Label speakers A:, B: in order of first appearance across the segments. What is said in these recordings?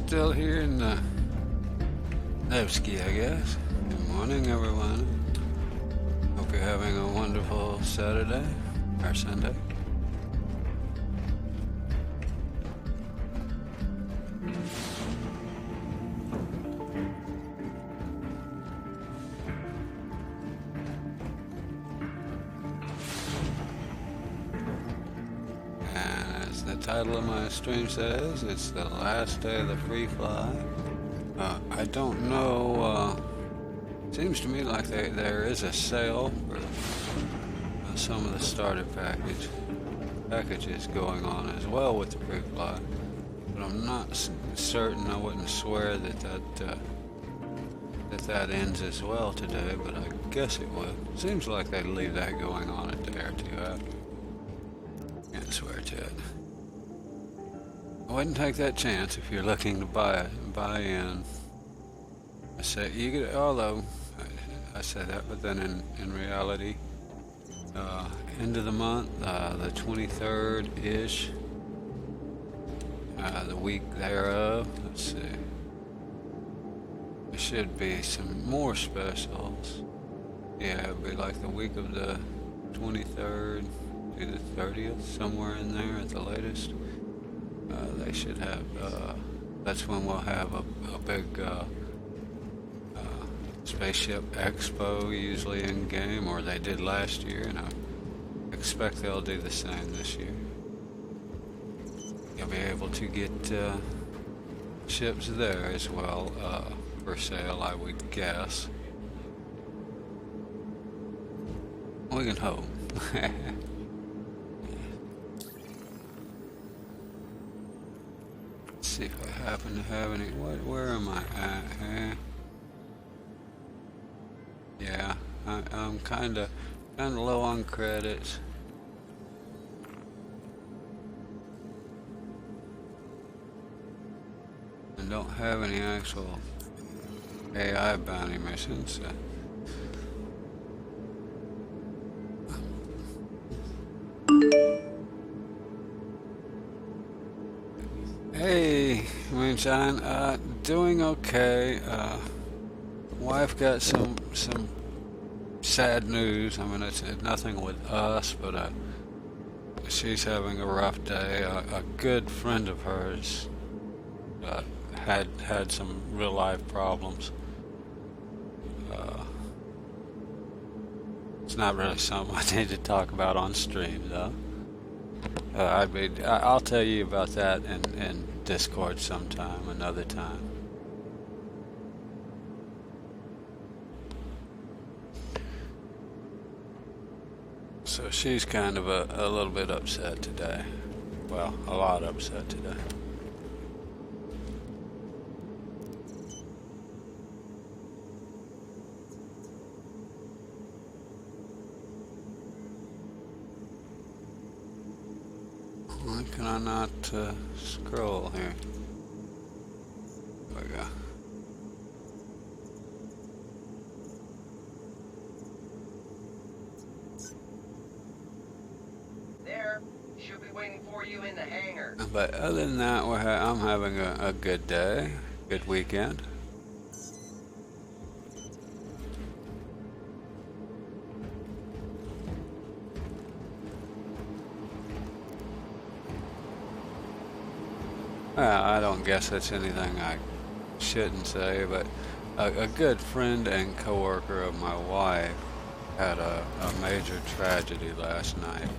A: still here in Nevsky, I guess. Good morning, everyone. Hope you're having a wonderful Saturday or Sunday. And as the title of my stream says, it's the last day of the FreeFly. I don't know, seems to me like there is a sale for some of the starter packages going on as well with the FreeFly, but I'm not certain. I wouldn't swear that ends as well today, but I guess it would. Seems like they leave that going on a day or two after. Can't swear to it. I wouldn't take that chance if you're looking to buy in. I say you could, although I say that, but then in reality, end of the month, the 23rd-ish, the week thereof. Let's see. There should be some more specials. Yeah, it'd be like the week of the 23rd to the 30th, somewhere in there at the latest. They should have, that's when we'll have a big spaceship expo, usually in game, or they did last year, and I expect they'll do the same this year. You'll be able to get ships there as well for sale, I would guess. We can hope. See if I happen to have any. Where am I at here? Yeah, I'm kind of low on credits. And don't have any actual AI bounty missions. Hey, Moonshine, doing okay. Wife got some sad news. I mean, it's nothing with us, but she's having a rough day. A good friend of hers had some real life problems. It's not really something I need to talk about on stream, though. I'll tell you about that in Discord sometime, another time. So she's kind of a little bit upset today. Well, a lot upset today. Why can I not scroll here? There we go.
B: She'll be waiting for you in the hangar.
A: But other than that, I'm having a good day, good weekend. I don't guess that's anything I shouldn't say, but a good friend and coworker of my wife had a major tragedy last night.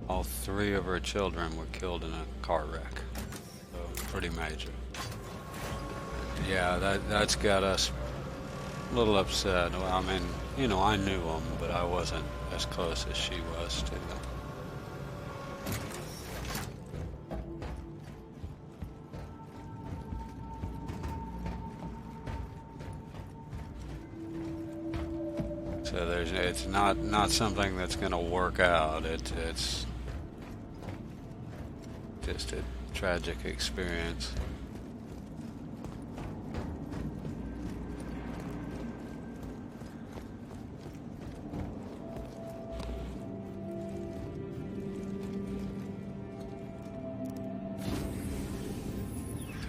A: All three of her children were killed in a car wreck. So pretty major. Yeah, that's got us a little upset. Well, I mean, you know, I knew them, but I wasn't as close as she was to them. So it's not something that's going to work out. It's just a tragic experience.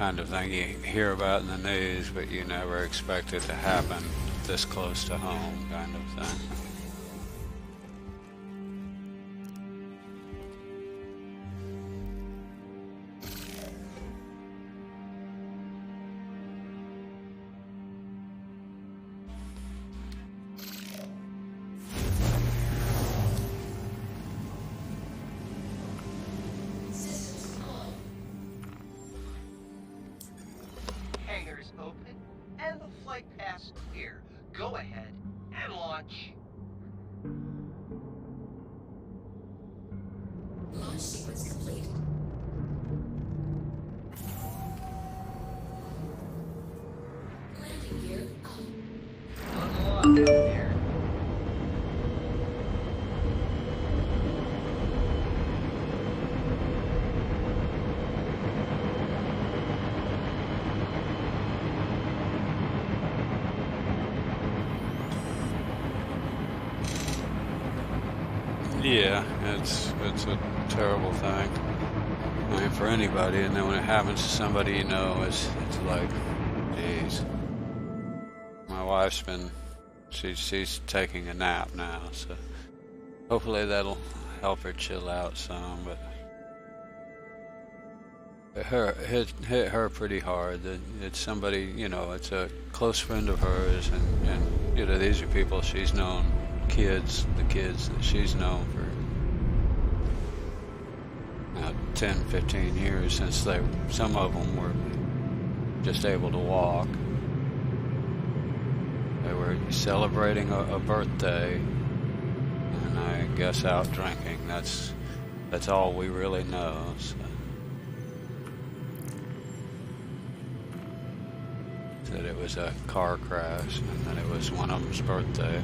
A: kind of thing you hear about in the news, but you never expect it to happen this close to home, kind of thing.
B: Hangar is open, and the flight path is clear. Go ahead and launch.
C: Launch sequence complete. Landing gear up.
B: Good luck out there.
A: Yeah, it's a terrible thing. I mean, for anybody, and then when it happens to somebody you know, it's like, geez. My wife's she's taking a nap now, so hopefully that'll help her chill out some. But it hit her pretty hard. It's somebody, it's a close friend of hers, and these are people she's known, the kids that she's known for 10, 15 years, since some of them were just able to walk. They were celebrating a birthday, and I guess out drinking. That's all we really know. So. That it was a car crash, and that it was one of them's birthday.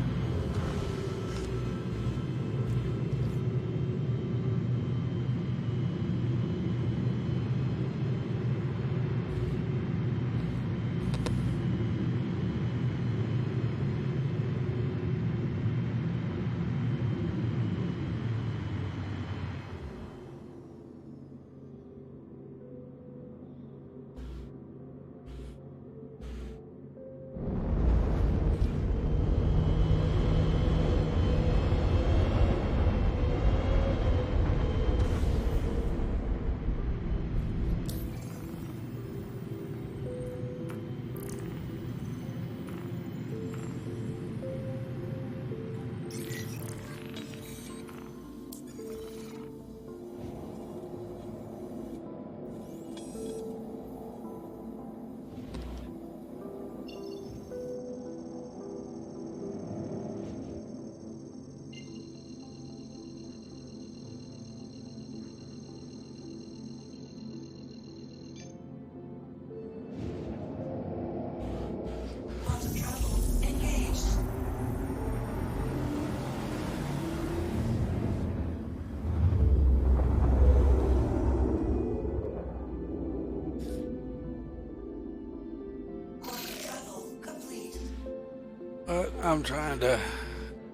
A: But I'm trying to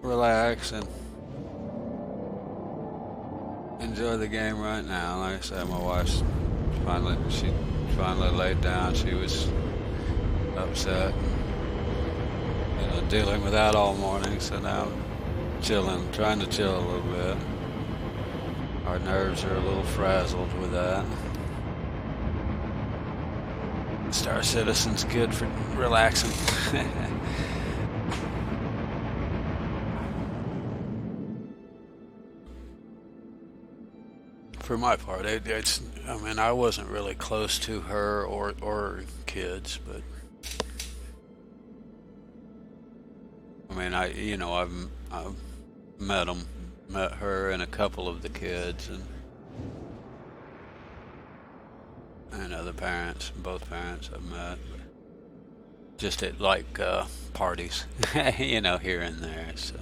A: relax and enjoy the game right now. Like I said, my wife's finally laid down. She was upset, and, dealing with that all morning. So now I'm chilling, trying to chill a little bit. Our nerves are a little frazzled with that. Star Citizen's good for relaxing. For my part, I mean, I wasn't really close to her or kids, but I mean, I've met her and a couple of the kids, and other parents, both parents I've met, just at like parties, here and there. So.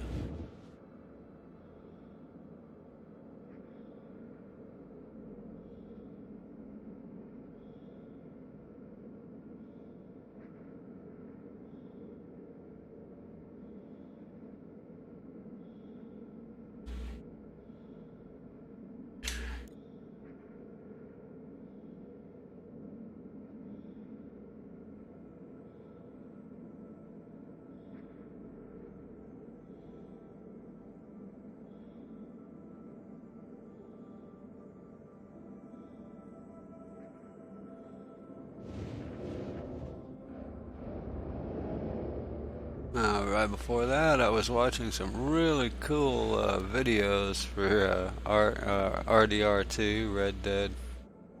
A: right before that, I was watching some really cool videos for RDR2, Red Dead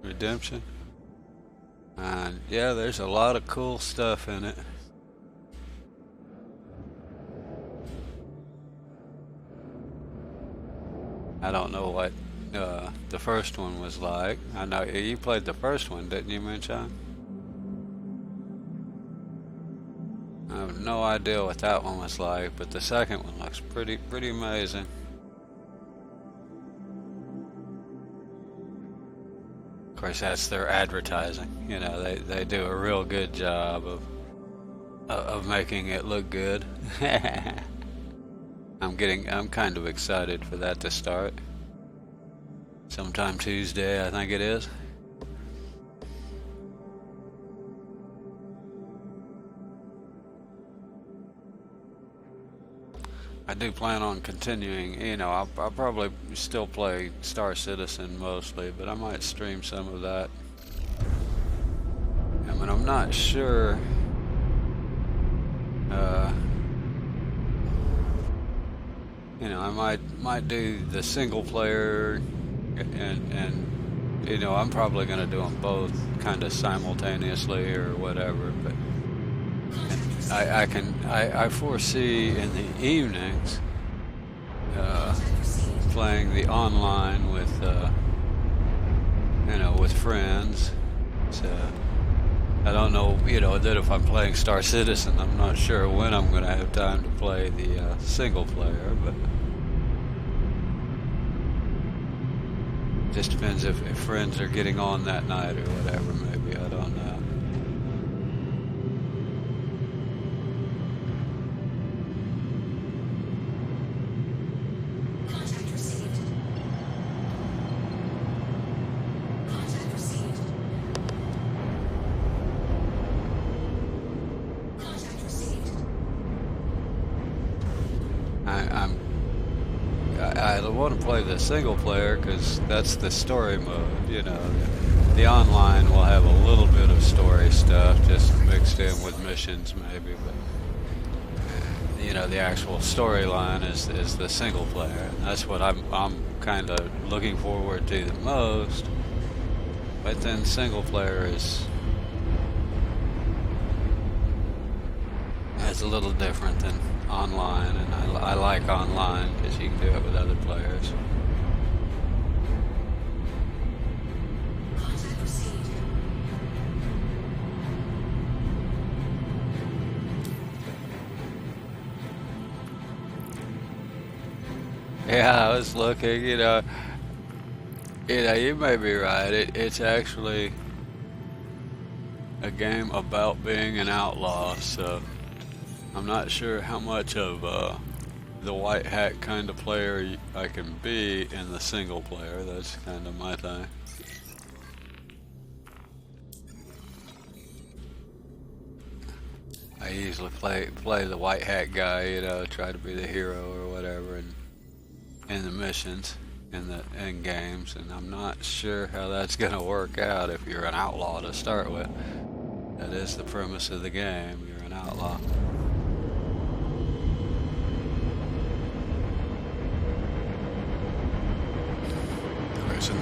A: Redemption. And yeah, there's a lot of cool stuff in it. I don't know what the first one was like. I know you played the first one, didn't you, Moonshine? I have no idea what that one was like, but the second one looks pretty amazing. Of course, that's their advertising. You know, they do a real good job of making it look good. I'm kind of excited for that to start. Sometime Tuesday, I think it is. I do plan on continuing, you know, I'll probably still play Star Citizen mostly, but I might stream some of that. I mean, I'm not sure you know, I might do the single player and you know, I'm probably going to do them both kind of simultaneously or whatever, but I foresee in the evenings playing the online with you know, with friends. So I don't know, you know, that if I'm playing Star Citizen, I'm not sure when I'm going to have time to play the single player, but just depends if friends are getting on that night or whatever, maybe, I don't know.
C: Contact received. Contact received. Contact received.
A: I want to play the single player because that's the story mode, you know. The online will have a little bit of story stuff just mixed in with missions maybe, but you know, the actual storyline is the single player, and that's what I'm kind of looking forward to the most. But then single player is a little different than online, and I like online because you can do it with other players.
C: Contact received.
A: Yeah, I was looking, you know, you may be right. It's actually a game about being an outlaw, so I'm not sure how much of the white hat kind of player I can be in the single player. That's kind of my thing. I usually play the white hat guy, you know, try to be the hero or whatever, and in the missions, in games, and I'm not sure how that's gonna work out if you're an outlaw to start with. That is the premise of the game. You're an outlaw.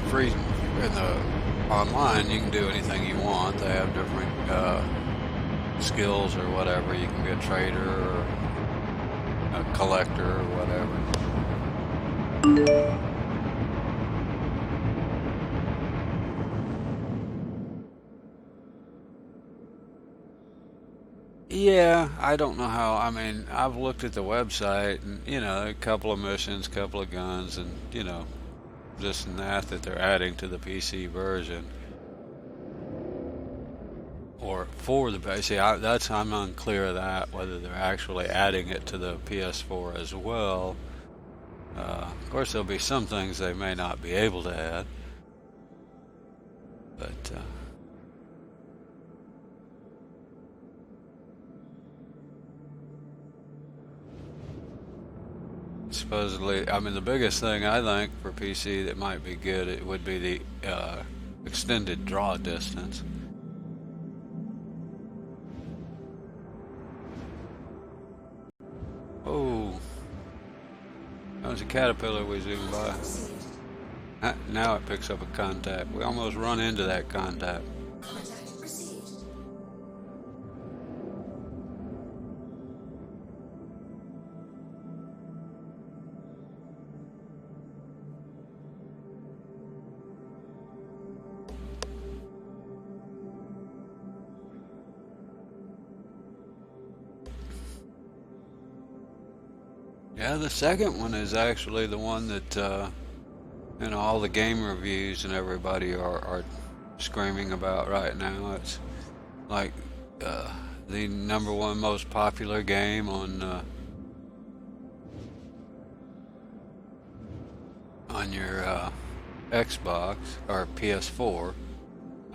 A: In the online, you can do anything you want. They have different skills or whatever. You can be a trader or a collector or whatever. Yeah, I don't know how. I mean, I've looked at the website and, you know, a couple of missions, couple of guns, and, you know, this and that they're adding to the PC version, or for the PC. I'm unclear of that, whether they're actually adding it to the PS4 as well. Of course, there'll be some things they may not be able to add, but supposedly, I mean, the biggest thing I think for PC that might be good, it would be the extended draw distance. there's a caterpillar we zoom by. Now it picks up a contact. We almost run into that contact.
C: Contact received.
A: Yeah, the second one is actually the one that all the game reviews and everybody are screaming about right now. It's like the #1 most popular game on your Xbox or PS4.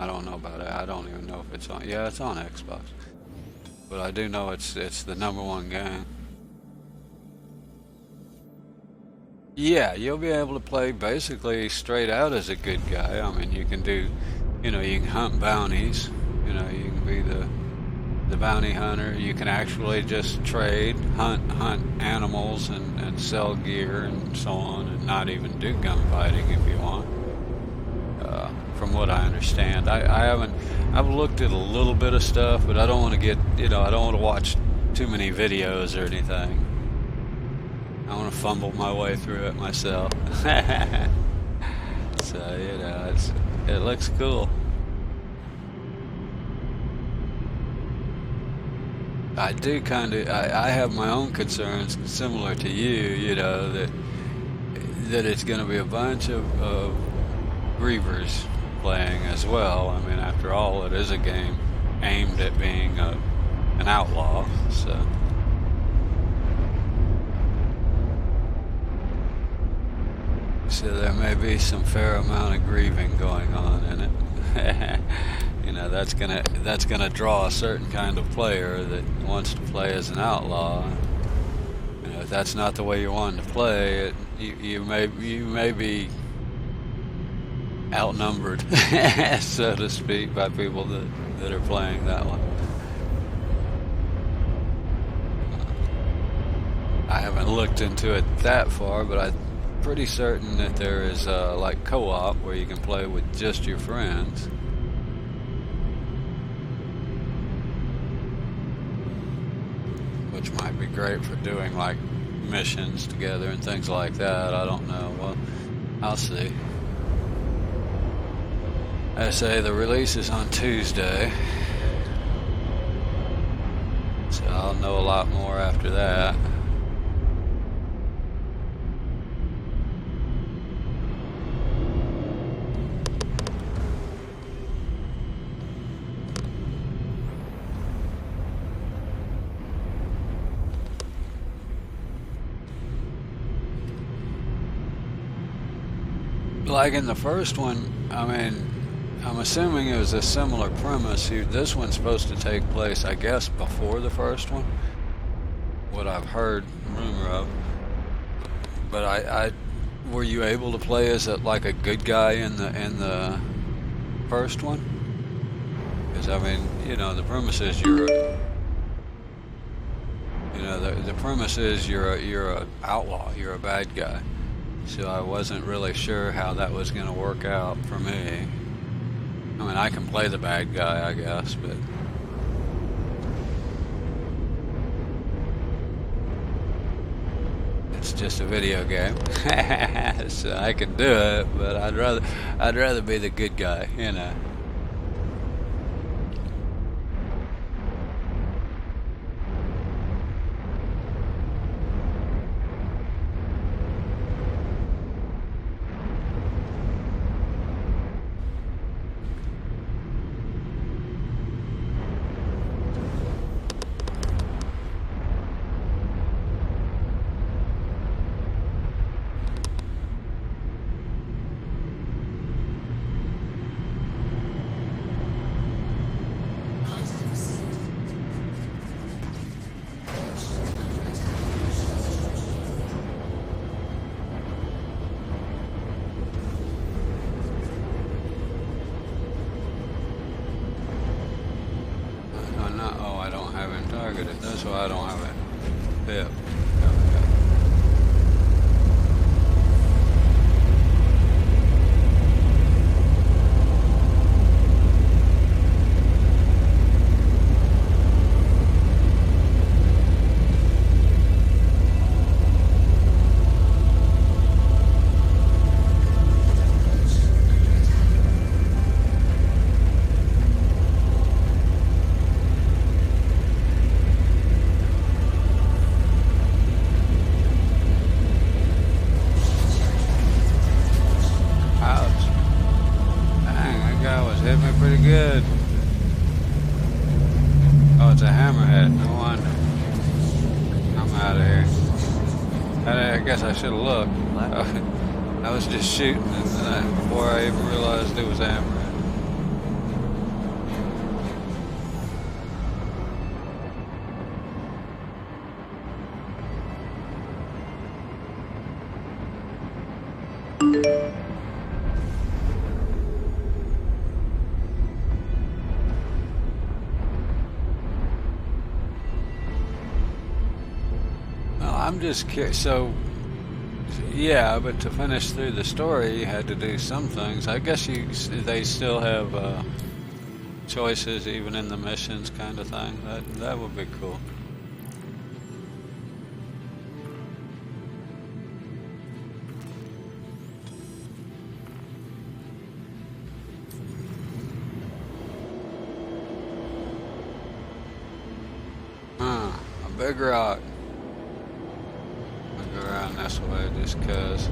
A: I don't know about it. I don't even know if it's on. Yeah, it's on Xbox, but I do know it's the #1 game. Yeah, you'll be able to play basically straight out as a good guy. I mean, you can do, you can hunt bounties. You can be the bounty hunter. You can actually just trade, hunt animals and sell gear and so on, and not even do gunfighting if you want. From what I understand, I've looked at a little bit of stuff, but I don't want to get, I don't want to watch too many videos or anything. I want to fumble my way through it myself. So, it looks cool. I do I have my own concerns similar to you, that it's going to be a bunch of grievers playing as well. I mean, after all, it is a game aimed at being an outlaw, so... So there may be some fair amount of grieving going on in it. That's gonna draw a certain kind of player that wants to play as an outlaw. If that's not the way you want to play, you may be outnumbered, so to speak, by people that are playing that one. I haven't looked into it that far, but I'm pretty certain that there is like co-op where you can play with just your friends. Which might be great for doing like missions together and things like that. I don't know. Well, I'll see. I say the release is on Tuesday, so I'll know a lot more after that. Like in the first one, I mean, I'm assuming it was a similar premise. This one's supposed to take place, I guess, before the first one. What I've heard rumor of. But I were you able to play as like a good guy in the first one? Because I mean, the premise is the premise is you're a outlaw, you're a bad guy. So I wasn't really sure how that was going to work out for me. I mean, I can play the bad guy, I guess, but... It's just a video game. So I can do it, but I'd rather be the good guy, That's why I don't have it. Yep. should have looked. I was just shooting, and before I even realized it was Amaranth. I'm just curious. So, yeah, but to finish through the story, you had to do some things. I guess they still have choices, even in the missions, kind of thing. That would be cool. A big rock. I'll go around this way just 'cause.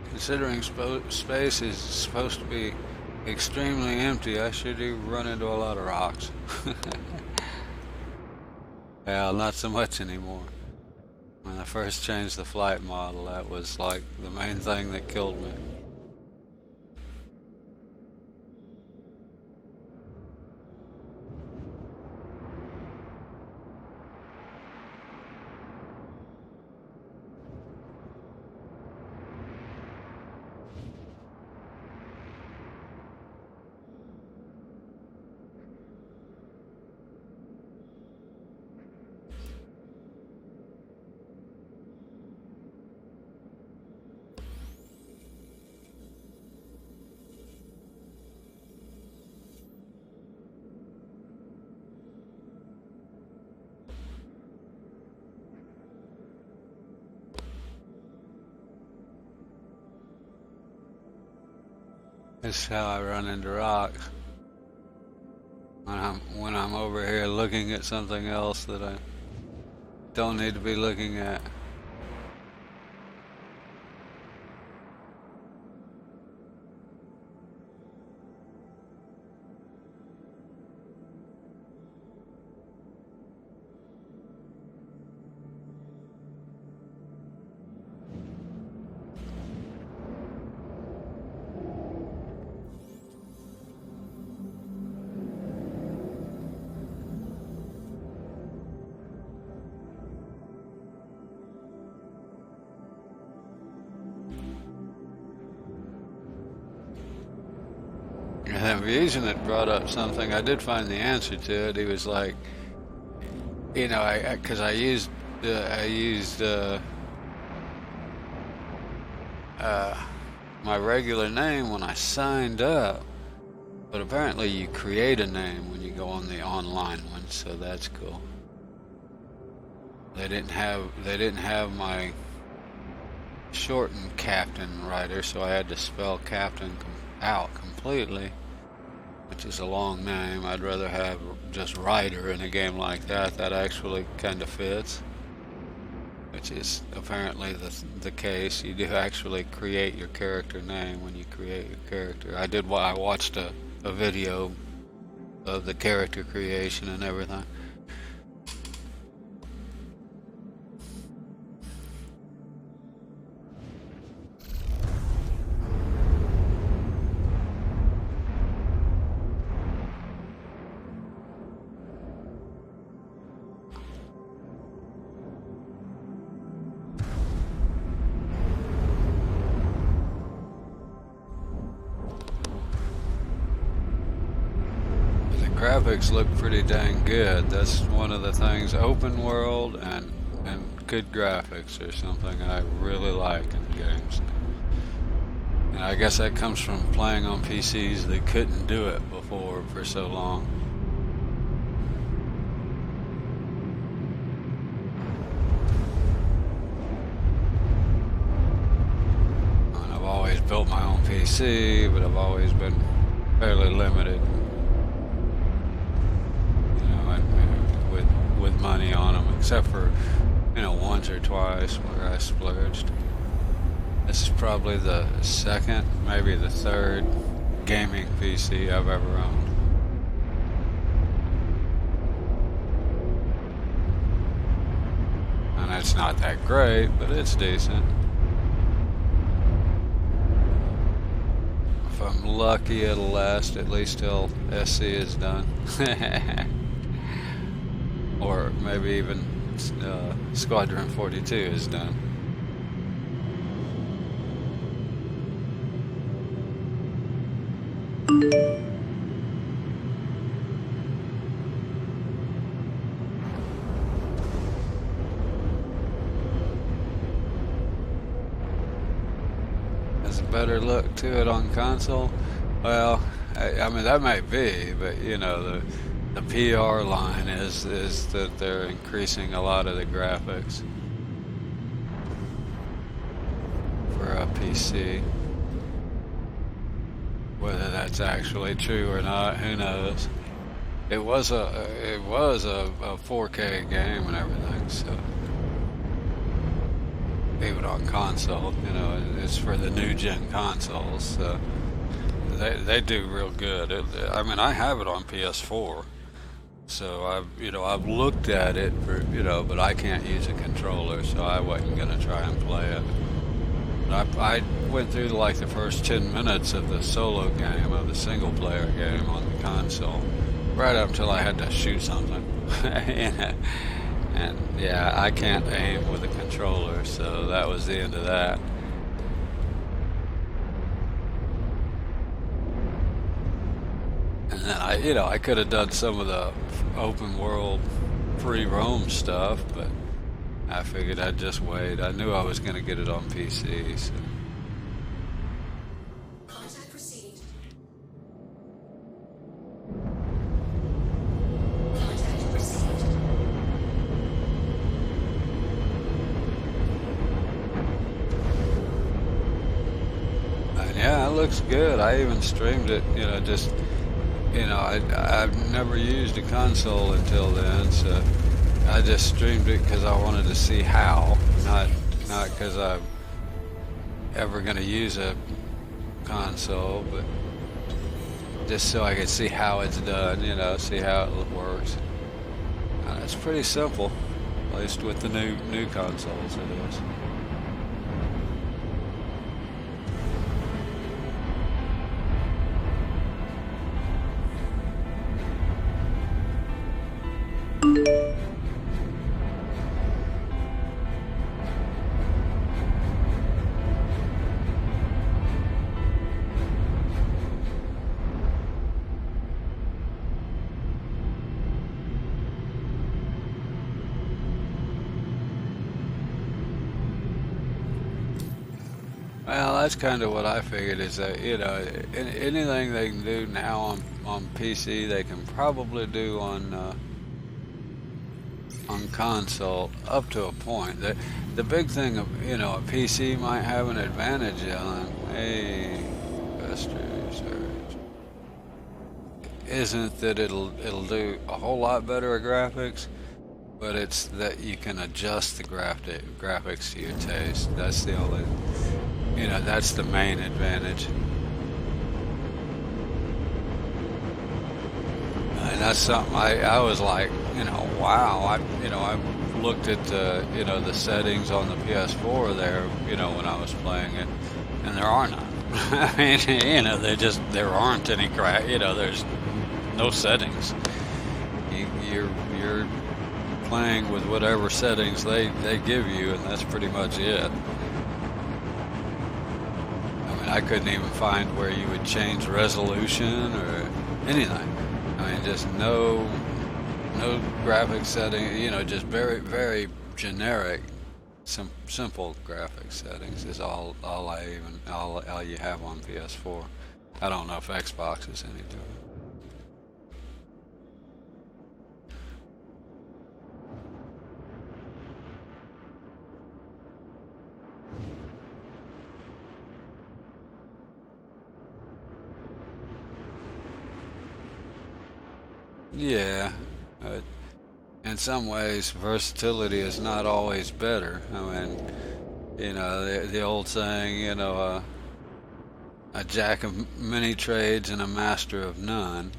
A: Considering space is supposed to be extremely empty, I sure do run into a lot of rocks. Well, not so much anymore. When I first changed the flight model, that was like the main thing that killed me. This is how I run into rocks. When I'm over here looking at something else that I don't need to be looking at. And Fusion had brought up something. I did find the answer to it. He was like, you know, because I used my regular name when I signed up, but apparently you create a name when you go on the online one, so that's cool. They didn't have my shortened Captain Writer, so I had to spell Captain out completely, which is a long name. I'd rather have just Writer in a game like that. That actually kind of fits, which is apparently the case. You do actually create your character name when you create your character. I watched a video of the character creation and everything. Graphics look pretty dang good. That's one of the things. Open world and good graphics are something I really like in games. And And I guess that comes from playing on PCs that couldn't do it before for so long. And I've always built my own PC, but I've always been fairly limited, you know, and with money on them, except for, you know, once or twice where I splurged. This is probably the second, maybe the third gaming PC I've ever owned. And it's not that great, but it's decent. If I'm lucky, it'll last at least till SC is done. Or maybe even Squadron 42 is done. Has a better look to it on console? Well, I mean that might be, but you know the PR line is that they're increasing a lot of the graphics for a PC. Whether that's actually true or not, who knows? It was a 4K game and everything, so even on console, you know, it's for the new gen consoles. So they do real good. I mean, I have it on PS4, so I've looked at it for, you know, but I can't use a controller, so I wasn't gonna try and play it. I went through like the first 10 minutes of the solo game, of the single player game on the console, right up until I had to shoot something. And yeah, I can't aim with a controller, so that was the end of that. And then I could have done some of the open world free roam stuff, but I figured I'd just wait. I knew I was going to get it on PC, so.
C: Contact received. Contact received.
A: And yeah, it looks good. I even streamed it, you know, just, you know, I've never used a console until then, so I just streamed it because I wanted to see how, not because I'm ever going to use a console, but just so I could see how it's done, you know, see how it works. And it's pretty simple, at least with the new consoles it is. Well, that's kind of what I figured, is that, you know, anything they can do now on PC, they can probably do on console up to a point. The big thing, you know, a PC might have an advantage on, isn't that it'll do a whole lot better at graphics, but it's that you can adjust the graphics to your taste. That's the only, you know, that's the main advantage. And that's something I was like, you know, wow. I looked at the, you know, the settings on the PS4 there, you know, when I was playing it, and there are none. I mean, you know, there aren't any you know, there's no settings. You're playing with whatever settings they give you, and that's pretty much it. I mean, I couldn't even find where you would change resolution or anything. I mean, just no graphic setting, you know, just very, very generic simple graphics settings is all you have on PS4. I don't know if Xbox is any different. Yeah, uh, in some ways, versatility is not always better. I mean, the old saying, a jack of many trades and a master of none.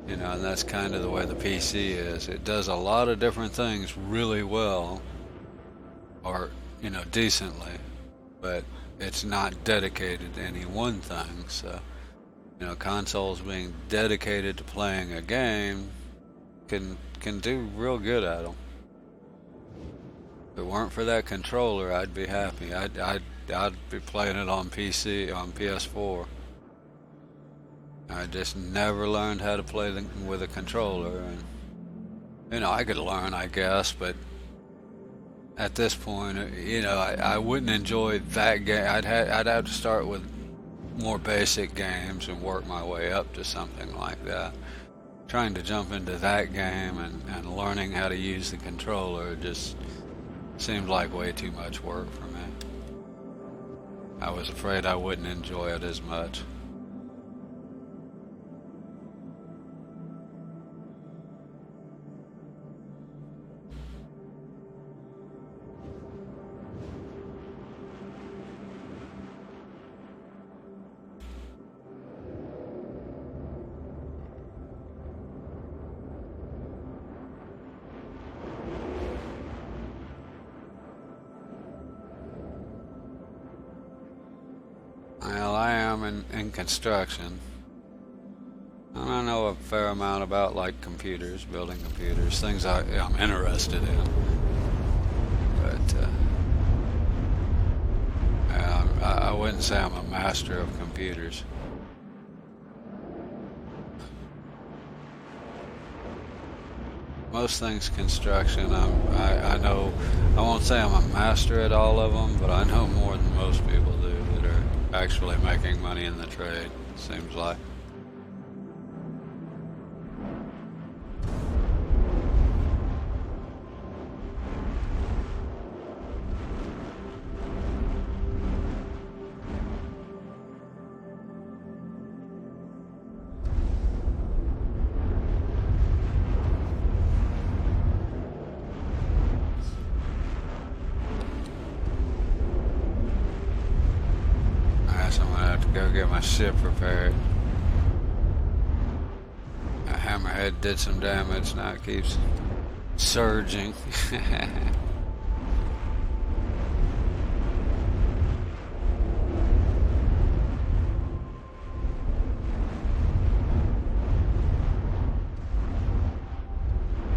A: And that's kind of the way the PC is. It does a lot of different things really well, or, decently, but it's not dedicated to any one thing. So, consoles being dedicated to playing a game can do real good at them. If it weren't for that controller, I'd be happy. I'd be playing it on PC, on PS4. I just never learned how to play with a controller, and I could learn, I guess, but at this point, I wouldn't enjoy that game. I'd have to start with more basic games and work my way up to something like that. Trying to jump into that game and learning how to use the controller just seemed like way too much work for me. I was afraid I wouldn't enjoy it as much. Well, I am in construction. And I know a fair amount about like computers, building computers, things I'm interested in. But I wouldn't say I'm a master of computers. Most things construction, I know, I won't say I'm a master at all of them, but I know more than most people do that are actually making money in the trade, seems like. Go get my ship repaired. A hammerhead did some damage, now it keeps surging.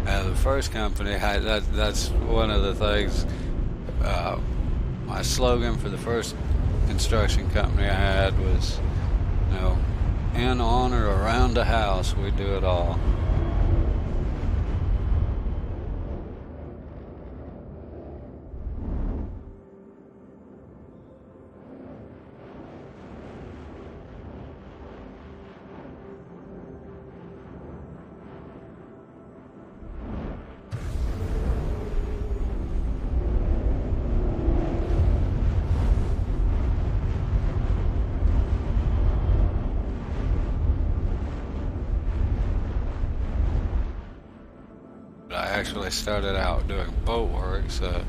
A: The first company, that's one of the things. My slogan for the first construction company I had was, in, on, or around the house, we do it all. I actually started out doing boat work, so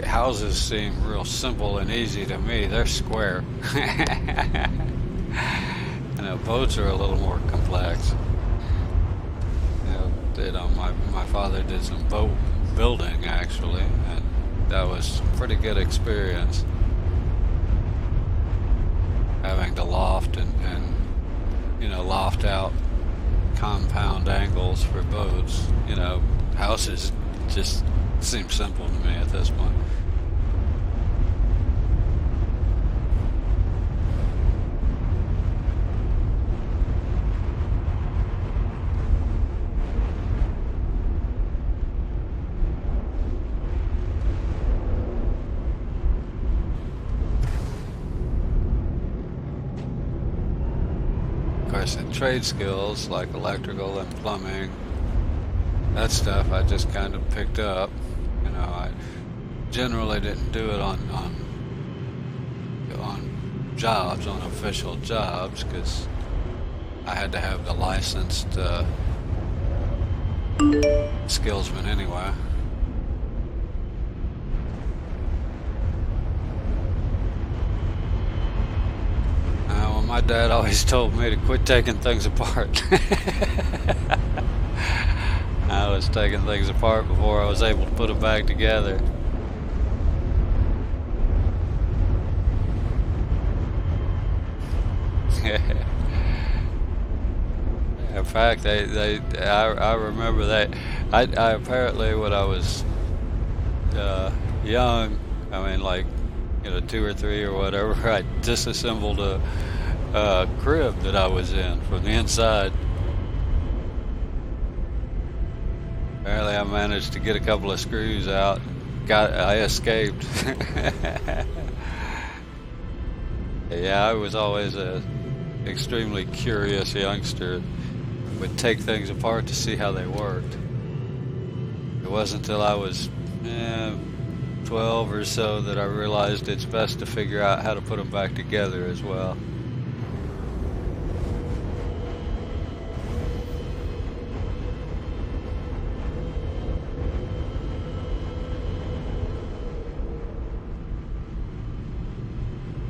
A: houses seem real simple and easy to me. They're square. Boats are a little more complex. My father did some boat building actually, and that was a pretty good experience. Having to loft and loft out compound angles for boats. Houses just seem simple to me at this point. Of course, the trade skills like electrical and plumbing, that stuff I just kind of picked up. You know, I generally didn't do it on jobs, on official jobs, because I had to have the licensed skillsman anyway. Well, my dad always told me to quit taking things apart. I was taking things apart before I was able to put them back together. In fact, I remember that. I apparently, when I was young, I mean, like, 2 or 3 or whatever, I disassembled a crib that I was in from the inside. Apparently, I managed to get a couple of screws out. I escaped. Yeah, I was always a extremely curious youngster. Would take things apart to see how they worked. It wasn't until I was 12 or so that I realized it's best to figure out how to put them back together as well.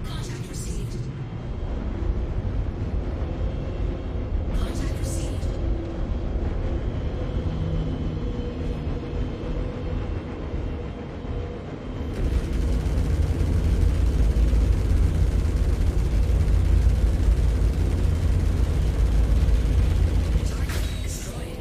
C: Contact received. Contact received. Target destroyed.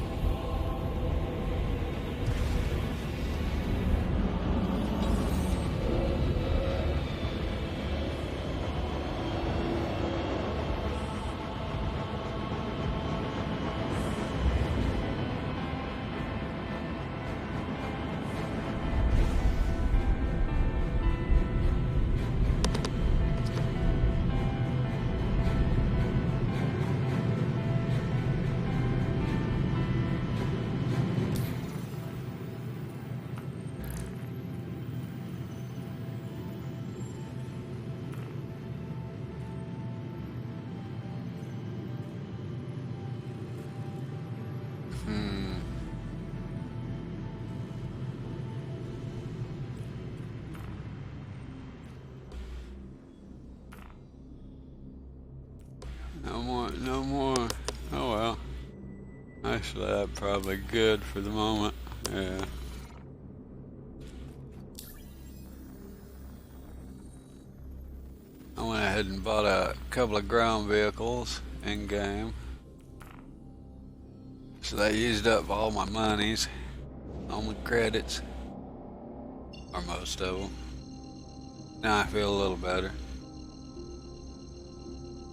A: No more. Oh well. Actually, that's probably good for the moment. Yeah. I went ahead and bought a couple of ground vehicles in game. So they used up all my monies, all my credits, or most of them. Now I feel a little better.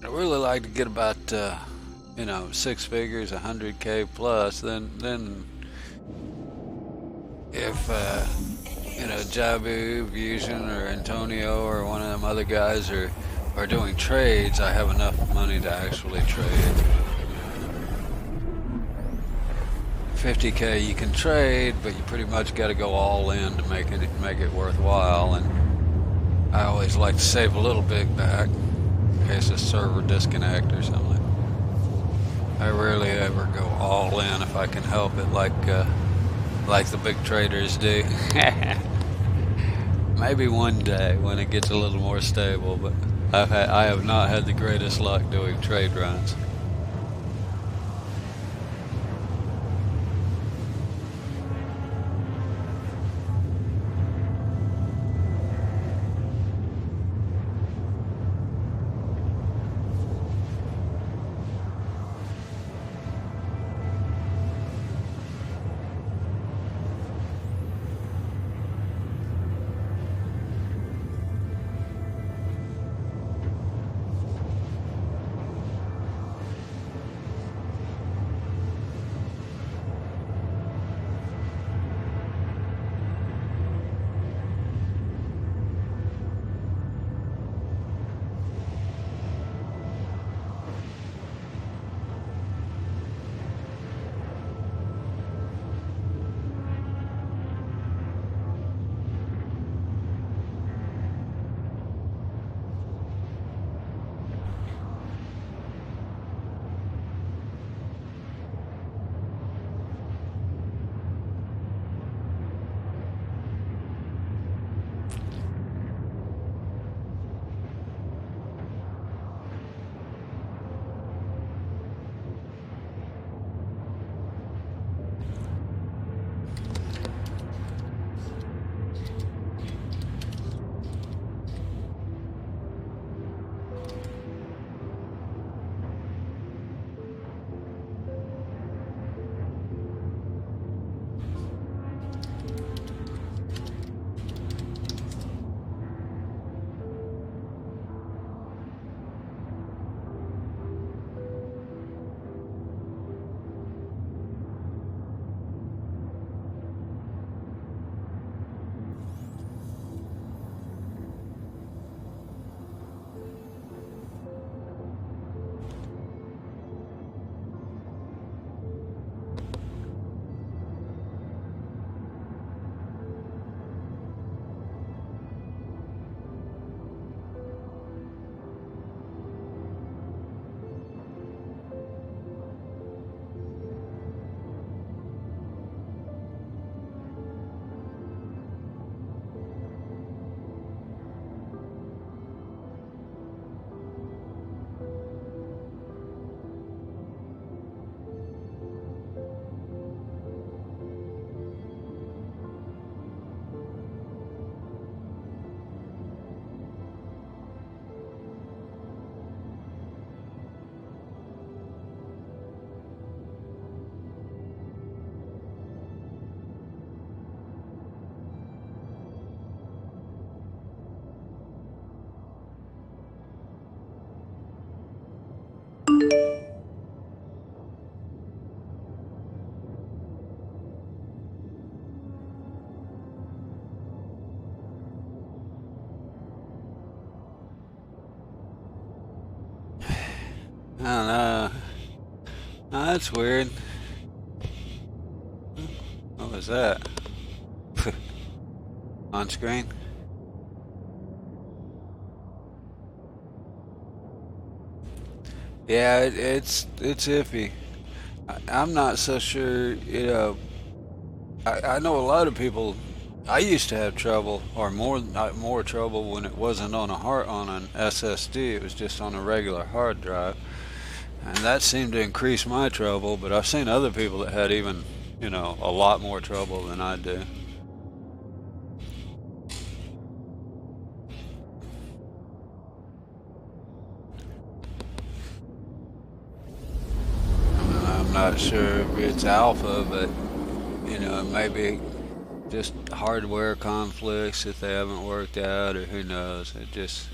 A: I really like to get about, 6 figures, 100K plus. Then if, Jabu, Fusion, or Antonio, or one of them other guys are doing trades, I have enough money to actually trade. 50K you can trade, but you pretty much got to go all in to make it worthwhile. And I always like to save a little bit back in case the server disconnect or something. I rarely ever go all in if I can help it, like the big traders do. Maybe one day when it gets a little more stable, but I have not had the greatest luck doing trade runs. don't know. Oh, that's weird. What was that? On screen? Yeah, it's iffy. I'm not so sure, you know. I know a lot of people. I used to have trouble, or more trouble when it wasn't on an SSD. It was just on a regular hard drive, and that seemed to increase my trouble. But I've seen other people that had even, you know, a lot more trouble than I do. I'm not sure if it's alpha, but you know, maybe just hardware conflicts that they haven't worked out, or who knows. It just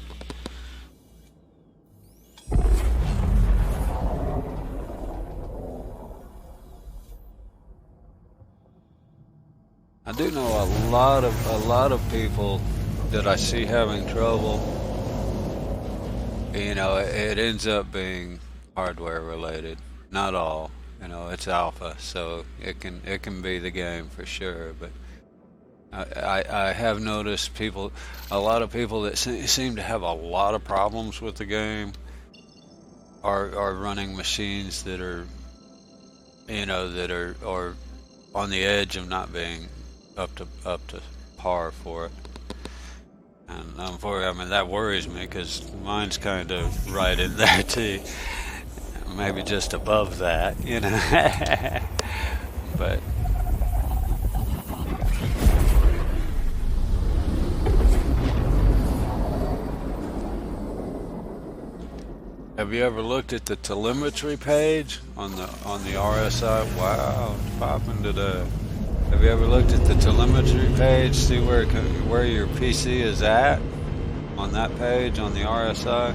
A: I do know a lot of people that I see having trouble. You know, it ends up being hardware related. Not all. You know, it's alpha, so it can be the game for sure. But I have noticed a lot of people that seem to have a lot of problems with the game are running machines that are, you know, that are on the edge of not being up to par for it. And I mean, that worries me because mine's kind of right in there too. Maybe just above that, you know. But have you ever looked at the telemetry page on the RSI? Wow, it's popping today. Have you ever looked at the telemetry page? See where your PC is at on that page on the RSI?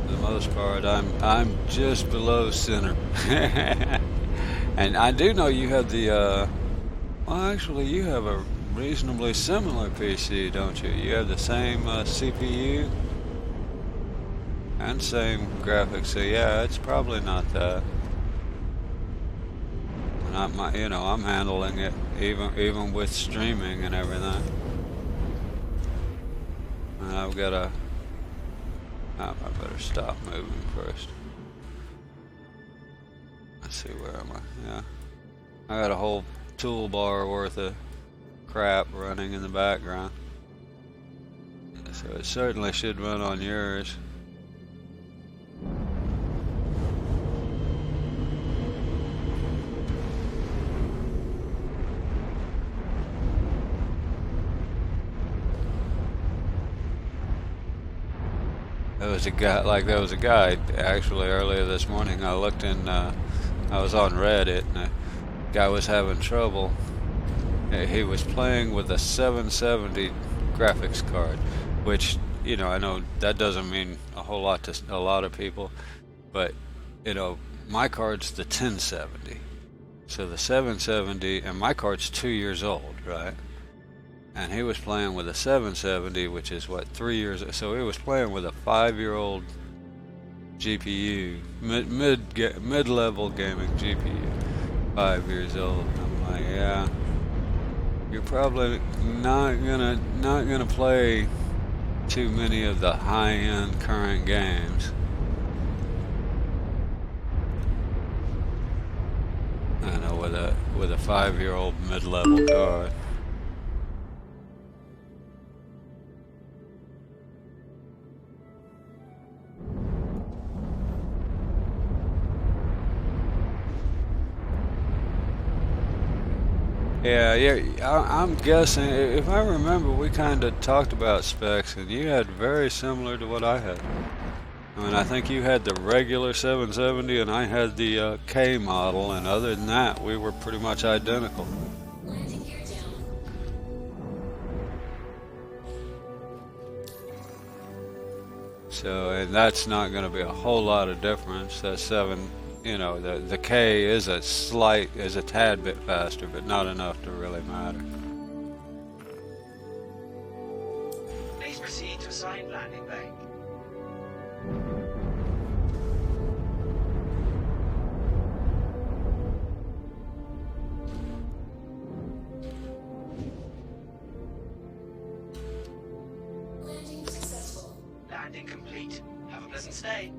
A: For the most part, I'm just below center. And I do know you have the well, actually, you have a reasonably similar PC, don't you? You have the same CPU and same graphics, so yeah, it's probably not that. And you know, I'm handling it even with streaming and everything. And I've got a. I better stop moving first. Let's see, where am I? Yeah, I got a whole toolbar worth of crap running in the background, so it certainly should run on yours. There was a guy actually earlier this morning. I looked in, I was on Reddit, and a guy was having trouble. He was playing with a 770 graphics card, which, you know, I know that doesn't mean a whole lot to a lot of people, but, you know, my card's the 1070. So the 770, and my card's 2 years old, right? And he was playing with a 770, which is what, 3 years. So he was playing with a 5-year-old GPU, mid-level gaming GPU, 5 years old. I'm like, yeah, you're probably not gonna play too many of the high-end current games. I know, with a 5-year-old mid-level card. Yeah, I'm guessing, if I remember, we kind of talked about specs, and you had very similar to what I had. I mean, I think you had the regular 770, and I had the K model, and other than that, we were pretty much identical.
C: Landing gear down.
A: So, and that's not going to be a whole lot of difference. That 7, you know, the K is a tad bit faster, but not enough to really matter.
B: Please proceed to assign in landing bay.
C: Landing successful.
B: Landing complete. Have a pleasant stay.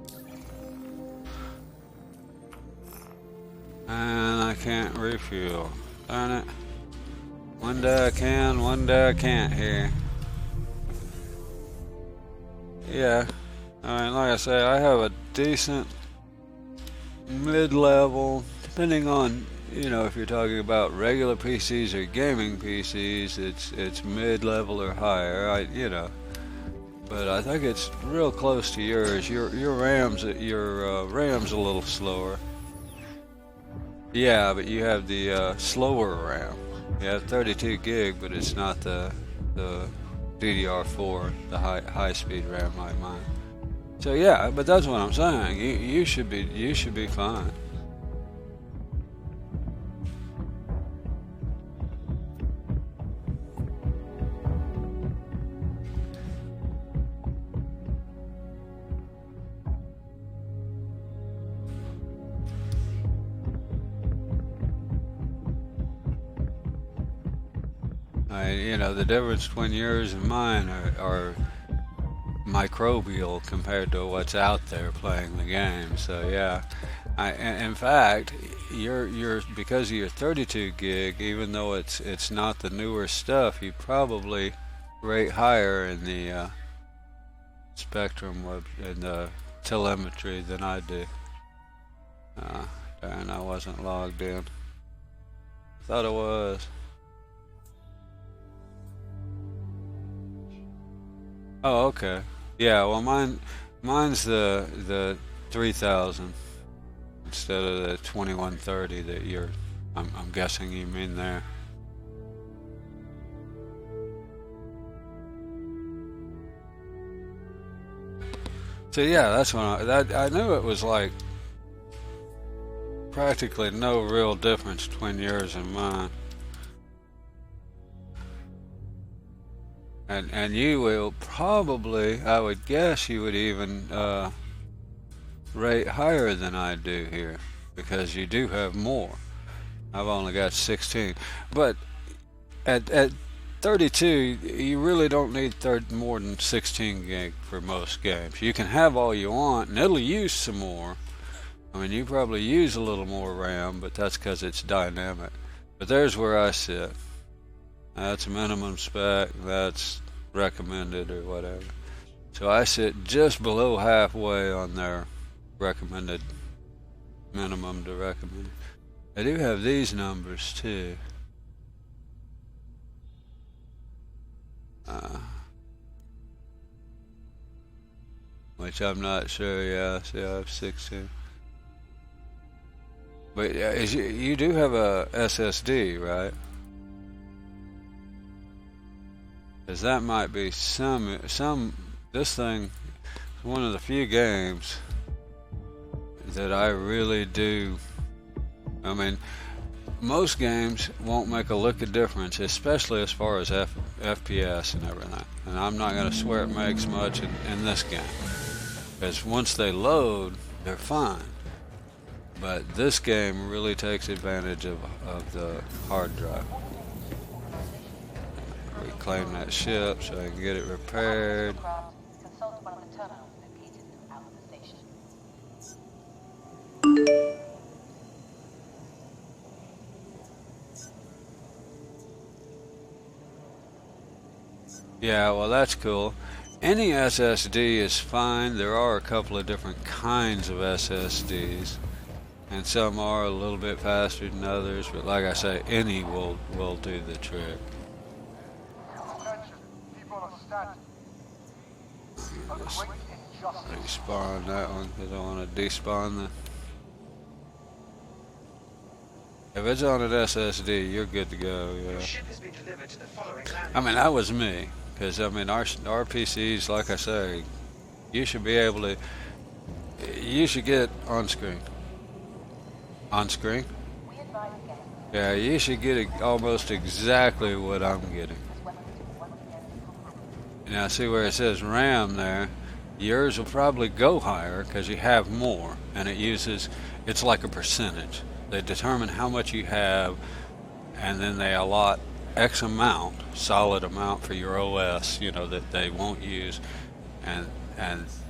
A: And I can't refuel. Darn it. One day I can, one day I can't here. Yeah. I mean, like I say, I have a decent mid-level, depending on, you know, if you're talking about regular PCs or gaming PCs, it's mid-level or higher. You know, but I think it's real close to yours. Your RAM's a little slower. Yeah, but you have the slower RAM. You have 32 gig, but it's not the DDR4, the high speed RAM like mine. So yeah, but that's what I'm saying. You should be fine. You know, the difference between yours and mine are microbial compared to what's out there playing the game. So yeah, in fact, you're because of your 32 gig, even though it's not the newer stuff, you probably rate higher in the spectrum in the telemetry than I do. Darn, I wasn't logged in. Thought it was. Oh, okay. Yeah, well, mine's the 3000 instead of the 2130 that I'm guessing you mean there. So yeah, that's when I knew it was like practically no real difference between yours and mine. And you will probably, I would guess you would even rate higher than I do here, because you do have more. I've only got 16. But at 32, you really don't need more than 16 gig for most games. You can have all you want, and it'll use some more. I mean, you probably use a little more RAM, but that's because it's dynamic. But there's where I sit. That's minimum spec, that's recommended or whatever. So I sit just below halfway on their recommended minimum to recommended. I do have these numbers too. Which I'm not sure, yeah, see I have 16. But you do have a SSD, right? Because that might be this thing is one of the few games that I really do. I mean, most games won't make a lick of difference, especially as far as FPS and everything. And I'm not going to swear it makes much in this game. Because once they load, they're fine. But this game really takes advantage of the hard drive. Reclaim that ship so I can get it repaired.
D: Consult one of the terminals located out of the station.
A: Yeah, well, that's cool. Any SSD is fine. There are a couple of different kinds of SSDs, and some are a little bit faster than others, but like I say, any will do the trick. Just respawn that one because I want to despawn the. If it's on an SSD, you're good to go. Yeah.
B: Your ship has been delivered to the following landing.
A: I mean, that was me, because I mean, our PCs, like I say, you should be able to. You should get on screen. On screen? Yeah, you should get almost exactly what I'm getting. Now see where it says RAM there, yours will probably go higher because you have more, and it's like a percentage. They determine how much you have, and then they allot X amount, solid amount for your OS, that they won't use, and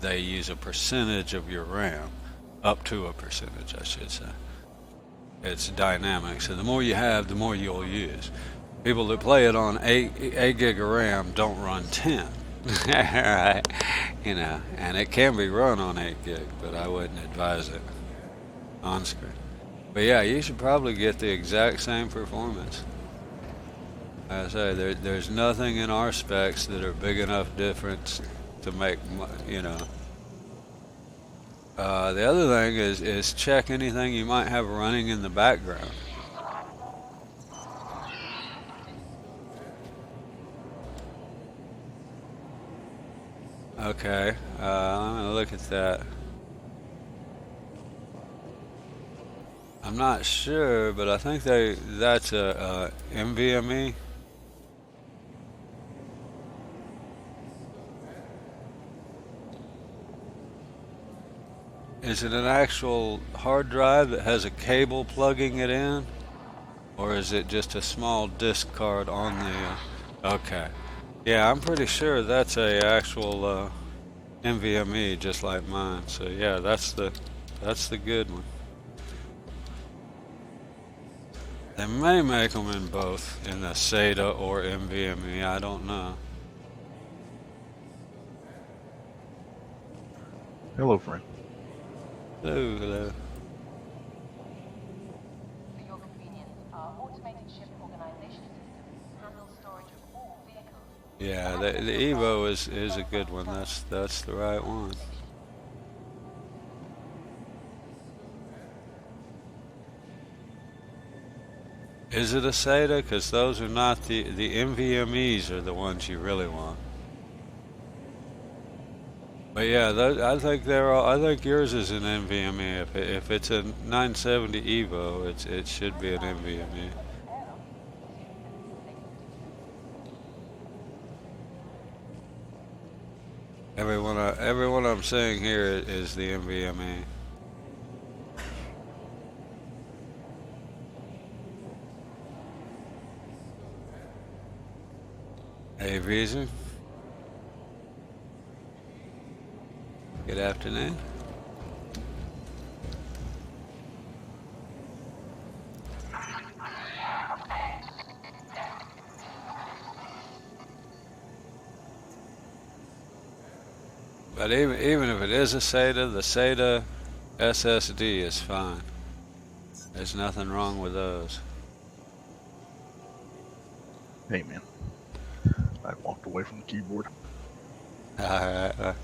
A: they use a percentage of your RAM, up to a percentage, I should say. It's dynamic, so the more you have, the more you'll use. People that play it on 8 gig of RAM don't run 10. Right? And it can be run on 8 gig, but I wouldn't advise it on screen. But yeah, you should probably get the exact same performance. As I say, there's nothing in our specs that are big enough difference to make, the other thing is check anything you might have running in the background. Okay, I'm gonna look at that. I'm not sure, but I think that's a NVMe. Is it an actual hard drive that has a cable plugging it in? Or is it just a small disk card on the... Okay. Yeah, I'm pretty sure that's a actual NVMe, just like mine. So yeah, that's the good one. They may make them in both, in the SATA or NVMe, I don't know.
E: Hello, friend.
A: Hello.
D: For your convenience, our automated ship organization system handles storage of all vehicles.
A: Yeah, the Evo is a good one. That's the right one. Is it a SATA? Because those are not the NVMe's are the ones you really want. But yeah, I think I think yours is an NVMe. If it's a 970 Evo, it should be an NVMe. Everyone I'm seeing here is the NVMe. Hey, Reason. Good afternoon. But even if it is a SATA, the SATA SSD is fine. There's nothing wrong with those.
E: Hey, man. I walked away from the keyboard.
A: All right.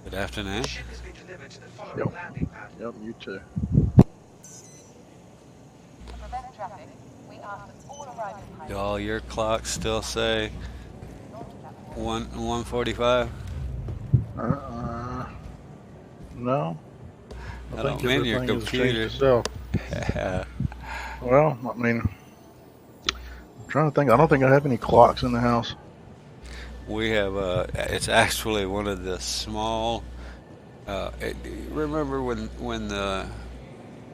A: Good afternoon.
B: The ship has been delivered to the following landing pad.
E: Yep, you too.
D: To prevent traffic, we ask that all arriving pilots...
A: Do all your clocks still say 1:45?
E: No.
A: I don't mean your computer.
E: Well, I mean, I'm trying to think. I don't think I have any clocks in the house.
A: We have it's actually one of the small. Remember when the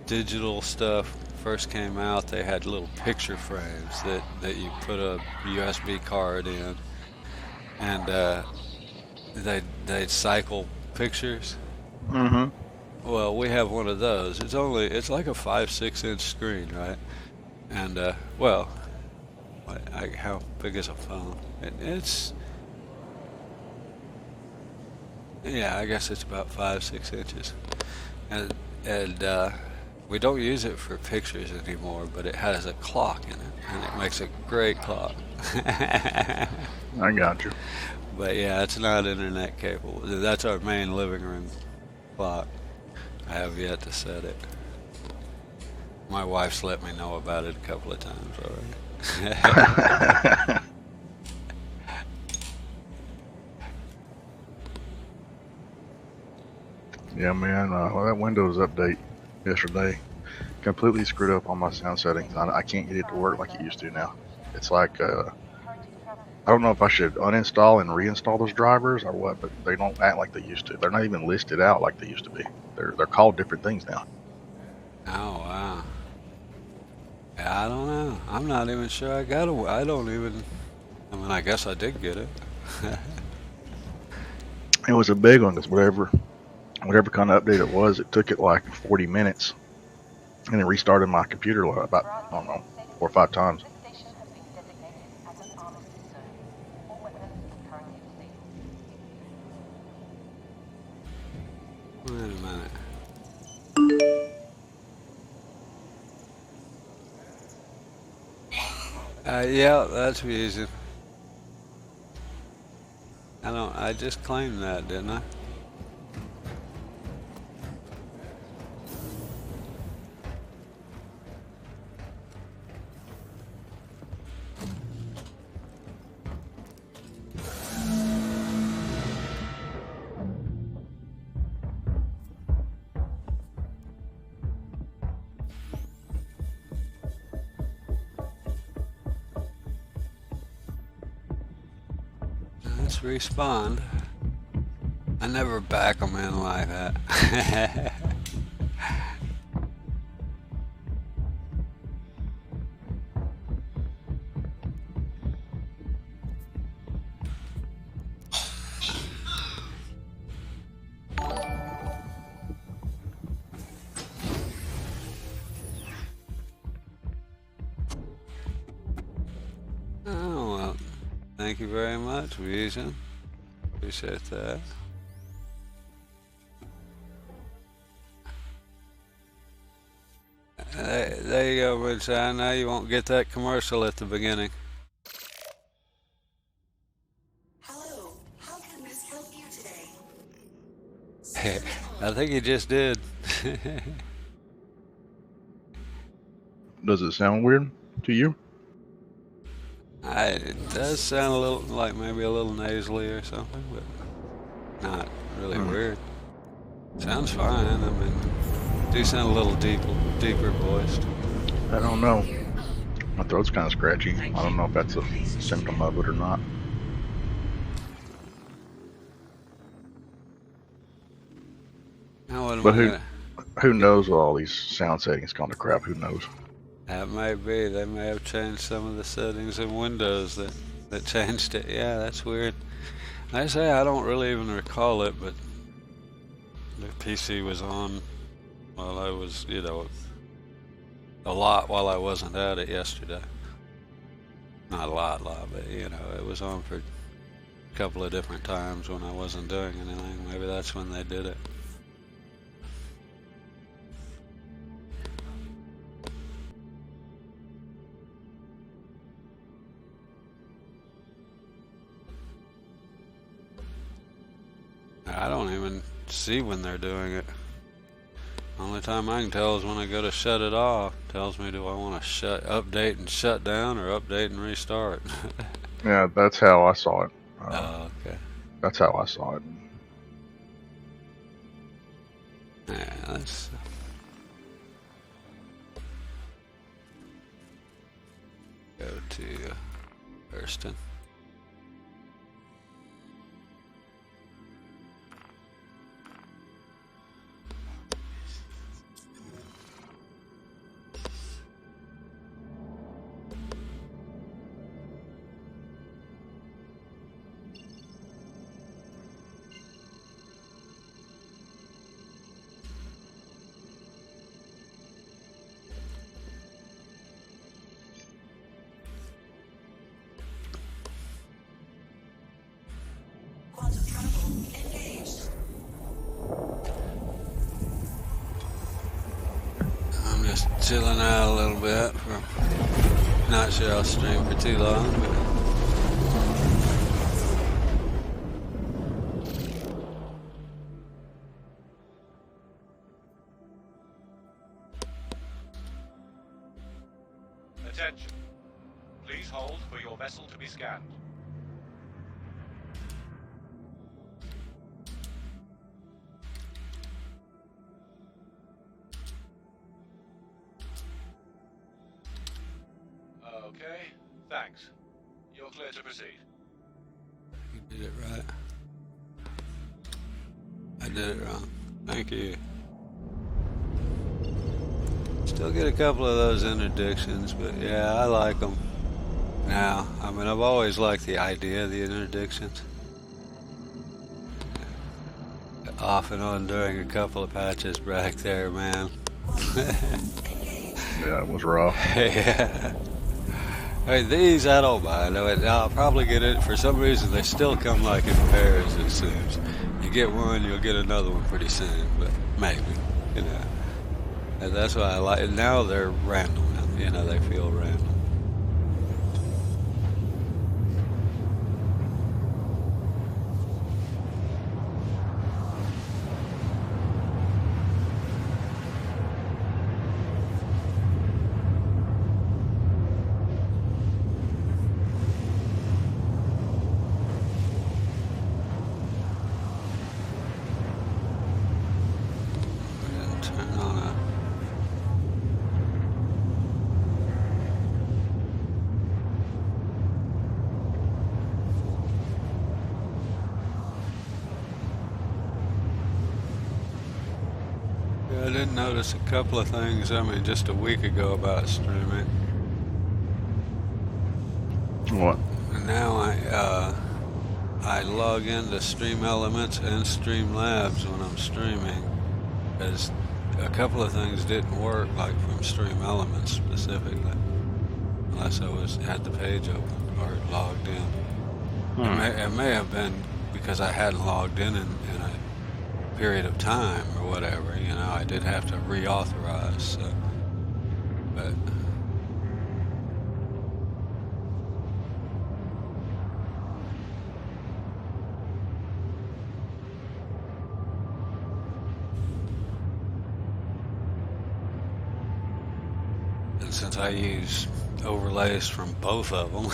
A: digital stuff first came out? They had little picture frames that you put a USB card in, and they'd cycle pictures.
E: Mm-hmm.
A: Well, we have one of those. It's like a 5-6 inch screen, right? And well, how big is a phone? It's yeah, I guess it's about 5-6 inches, and we don't use it for pictures anymore. But it has a clock in it, and it makes a great clock.
E: I got you.
A: But yeah, it's not internet capable. That's our main living room clock. I have yet to set it. My wife's let me know about it a couple of times already.
E: Yeah, man. Well, that Windows update yesterday completely screwed up all my sound settings. I can't get it to work like it used to now. It's like I I don't know if I should uninstall and reinstall those drivers or what, but they don't act like they used to. They're not even listed out like they used to be. They're called different things now.
A: Oh, wow. Yeah, I don't know. I'm not even sure I got it. I don't even. I mean, I guess I did get it.
E: It was a big one because whatever kind of update it was, it took it like 40 minutes, and it restarted my computer like about, I don't know, 4 or 5 times.
D: This station has been designated as an armistice zone. All weapons are currently disabled.
A: Wait a minute. Yeah, that's easy. I just claimed that, didn't I? Let's respond. I never back them in like that. Oh, well, thank you very much, Vision. Appreciate that. There you go, Rich. Now you won't get that commercial at the beginning.
C: Hello, how can this help you today?
A: I think he just did.
E: Does it sound weird to you?
A: It does sound a little like maybe a little nasally or something, but not really weird. Sounds fine. I mean, do sound a little deeper voiced.
E: I don't know. My throat's kind of scratchy. I don't know if that's a symptom of it or not.
A: Now what am
E: But
A: I gonna?
E: who knows with all these sound settings gone to crap? Who knows?
A: That may be. They may have changed some of the settings in Windows that changed it. Yeah, that's weird. I say I don't really even recall it, but the PC was on while I was, a lot while I wasn't at it yesterday. Not a lot, but it was on for a couple of different times when I wasn't doing anything. Maybe that's when they did it. I don't even see when they're doing it. Only time I can tell is when I go to shut it off. It tells me, do I want to update and shut down or update and restart?
E: Yeah, that's how I saw it.
A: Oh, okay.
E: That's how I saw it.
A: Yeah, let's go to Thurston.
C: Quantum travel engaged.
A: I'm just chilling out a little bit. Not sure I'll stream for too long, but
F: Attention. Please hold for your vessel to be scanned. Okay, thanks. You're clear to proceed.
A: Did it right? I did it wrong. Thank you. Still get a couple of those interdictions, but yeah, I like them. Now, I mean, I've always liked the idea of the interdictions. Off and on during a couple of patches back there, man.
E: Yeah, it was rough.
A: Yeah. I mean, these I don't mind. I'll probably get it. For some reason, they still come like in pairs, it seems. You get one, you'll get another one pretty soon, but maybe, you know. And that's why I like it. Now they're random, you know, they feel random. Turn on a Yeah, I did notice a couple of things, I mean, just a week ago about streaming.
E: What?
A: And now I log into Stream Elements and Streamlabs when I'm streaming, because a couple of things didn't work, like from Stream Elements specifically, unless I had the page open or logged in. It may have been because I hadn't logged in a period of time or whatever, you know, I did have to reauthorize, so, but and since I use overlays from both of them,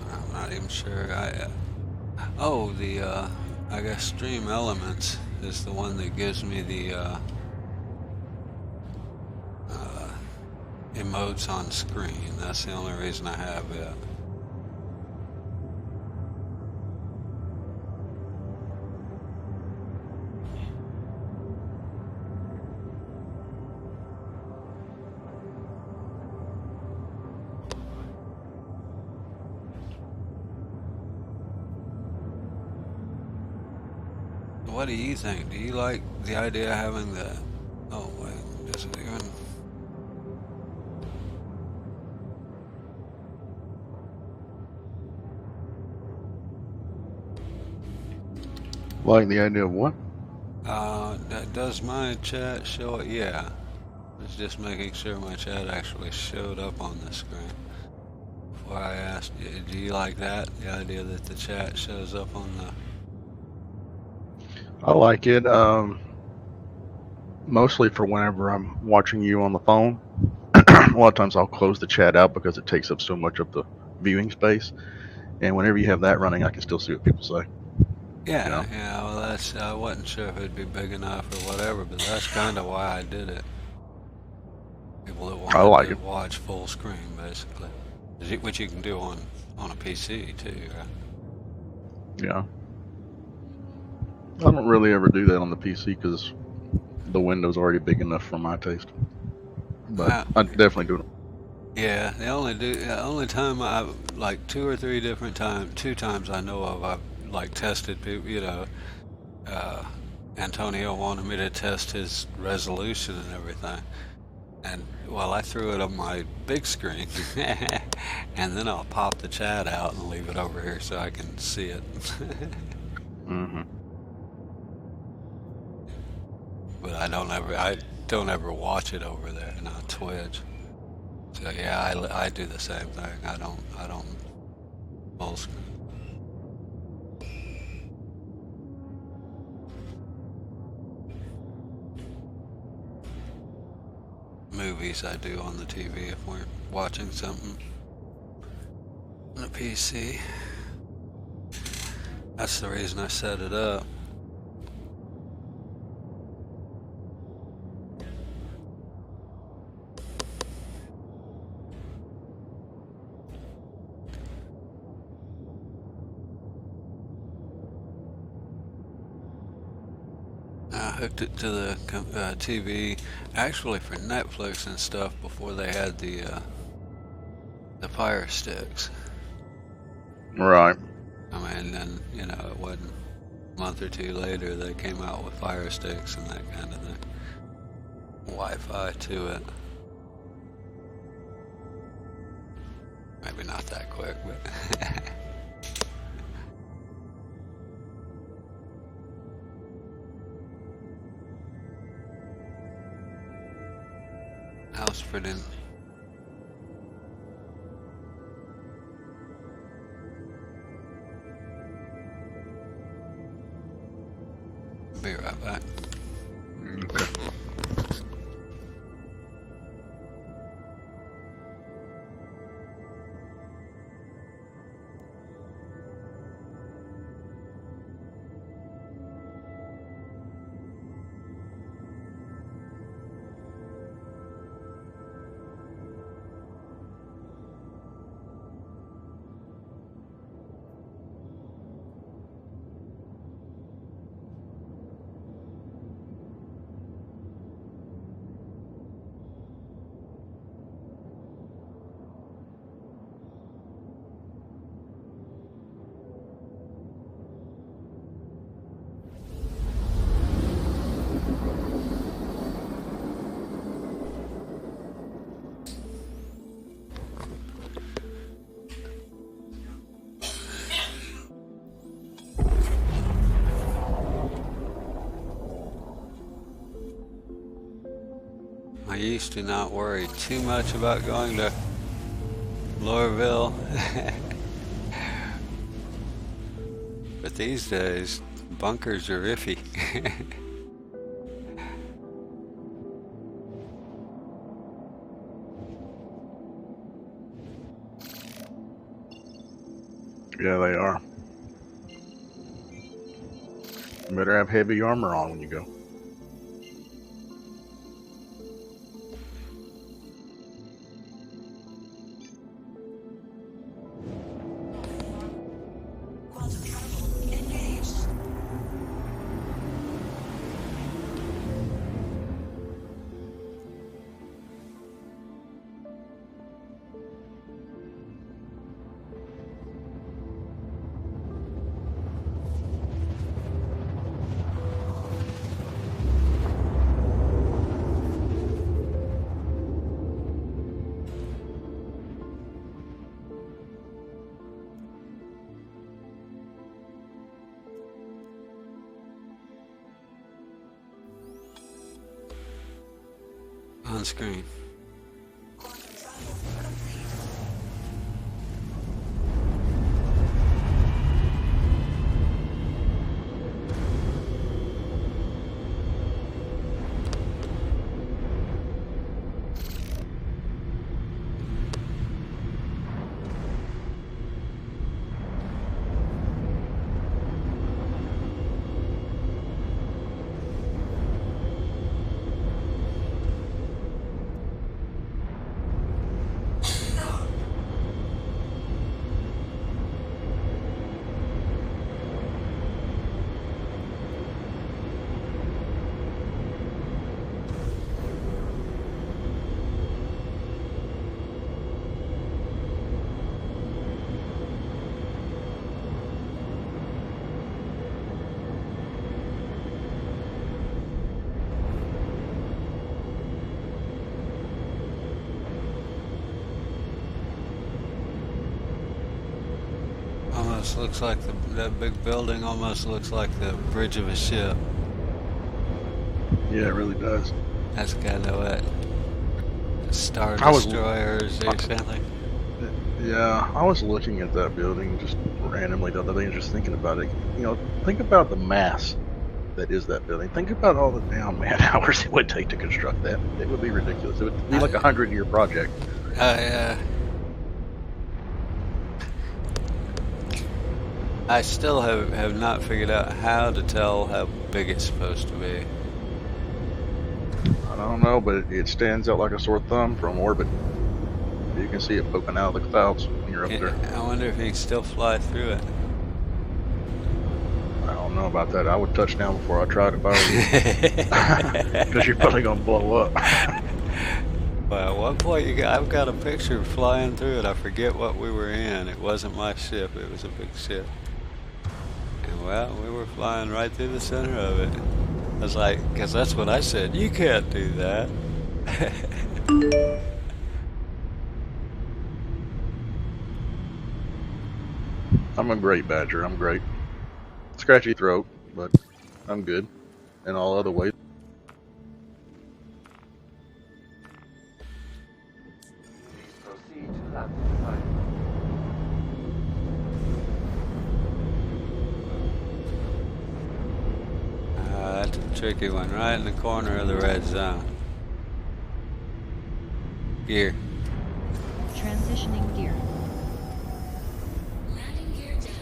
A: I'm not even sure. I guess Stream Elements is the one that gives me the emotes on screen. That's the only reason I have it. What do you think? Do you like the idea of having the... Oh, wait, does it even...
E: Like the idea of what?
A: Does my chat show it? Yeah. It's just making sure my chat actually showed up on the screen. Before I asked you, do you like that? The idea that the chat shows up on the...
E: I like it. Mostly for whenever I'm watching you on the phone. A lot of times I'll close the chat out because it takes up so much of the viewing space. And whenever you have that running, I can still see what people say.
A: Yeah,
E: You know?
A: yeah, well I wasn't sure if it'd be big enough or whatever, but that's kind of why I did it. People that
E: I
A: wanted
E: like
A: to
E: it.
A: watch full screen, basically. Which you can do on a PC, too, right?
E: Yeah. I don't really ever do that on the PC because the window's already big enough for my taste. But I definitely do it.
A: Yeah, the only time I, like 2 or 3 different times, 2 times I know of, I've like tested people, you know, Antonio wanted me to test his resolution and everything. And, well, I threw it on my big screen, and then I'll pop the chat out and leave it over here so I can see it.
E: Mm-hmm.
A: But I don't ever watch it over there, not Twitch. So yeah, I do the same thing. I don't full screen. Move movies I do on the TV if we're watching something on a PC. That's the reason I set it up. I hooked it to the TV, actually for Netflix and stuff before they had the Fire Sticks.
E: Right.
A: I mean, then, you know, it wasn't a month or two later they came out with Fire Sticks and that kind of thing. Wi-Fi to it. Maybe not that quick, but... House pretty. Be right back.
E: Okay.
A: I used to not worry too much about going to Lorville. But these days, bunkers are iffy.
E: Yeah, they are. You better have heavy armor on when you go.
C: Quantum travel engaged.
A: On screen.
C: Quantum travel complete.
A: Almost looks like that big building almost looks like the bridge of a ship.
E: Yeah, it really does.
A: That's kind of what Star
E: I was-
A: Destroyers or something.
E: Yeah, I was looking at that building just randomly the other day and just thinking about it. You know, think about the mass that is that building. Think about all the damn man hours it would take to construct that. It would be ridiculous. It would be like a 100-year project.
A: I still have not figured out how to tell how big it's supposed to be.
E: I don't know, but it stands out like a sore thumb from orbit. You can see it poking out of the clouds when you're up there.
A: I wonder if you can still fly through it.
E: I don't know about that. I would touch down before I tried if I were you. Because you're probably going to blow up.
A: Well, at one point I've got a picture flying through it. I forget what we were in. It wasn't my ship. It was a big ship. And well, we were flying right through the center of it. I was like, because that's what I said. You can't do that.
E: I'm a great badger. I'm great. Scratchy throat, but I'm good in all other ways.
G: Proceed to landing site.
A: That's a tricky one, right in the corner of the red zone. Gear.
H: Transitioning gear.
C: Landing gear down.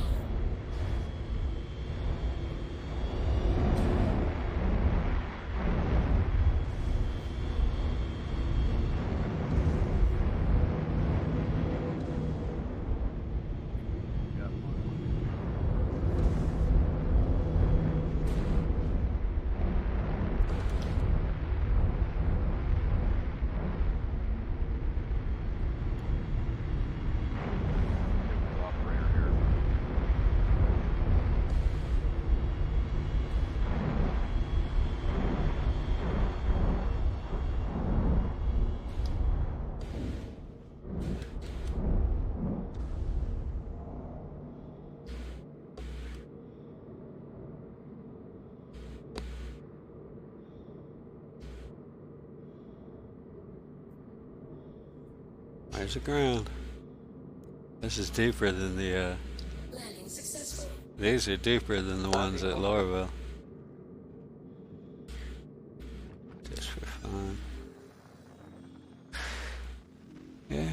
A: There's the ground. This is deeper than the,
C: Landing successful.
A: these are deeper than the ones at Lorville. Just for fun. Yeah.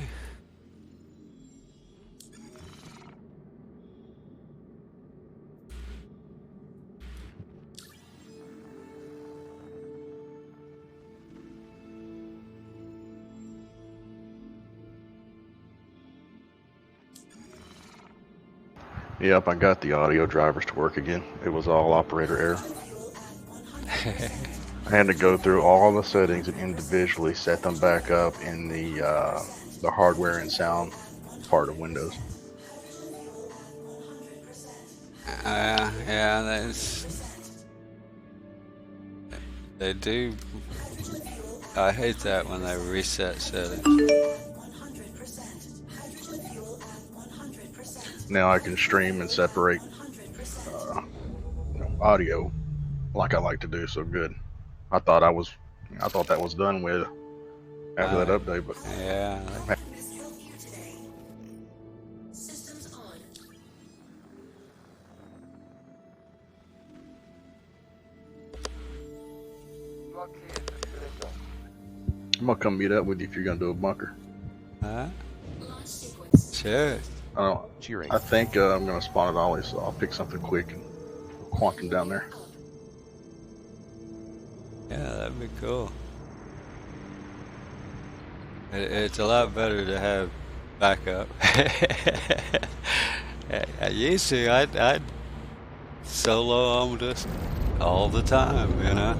E: Yep, I got the audio drivers to work again. It was all operator error. I had to go through all the settings and individually set them back up in the hardware and sound part of Windows.
A: Yeah, they do. I hate that when they reset settings.
E: Now I can stream and separate audio like I like to do. So good. I thought that was done with after that update, but
A: Yeah.
C: Systems on.
G: You are cleared to surrender.
E: I'm gonna come meet up with you if you're gonna do a bunker.
A: Huh?
C: Launch sequence.
A: Sure.
E: I think I'm gonna spawn at Ollie, so I'll pick something quick and quantum down there.
A: Yeah, that'd be cool. It's a lot better to have backup. I used to, I'd solo them just all the time, you know?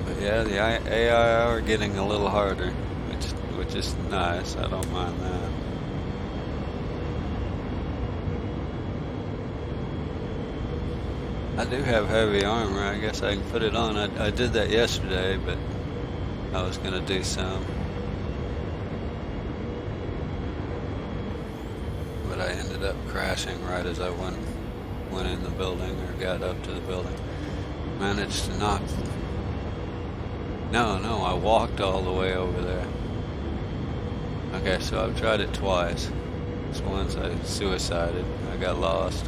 A: But yeah, the AI are getting a little harder, which is nice. I don't mind that. I do have heavy armor. I guess I can put it on. I did that yesterday, but I was gonna do some. But I ended up crashing right as I went in the building or got up to the building. Managed to knock. No, I walked all the way over there. Okay, so I've tried it twice. This once I suicided. I got lost.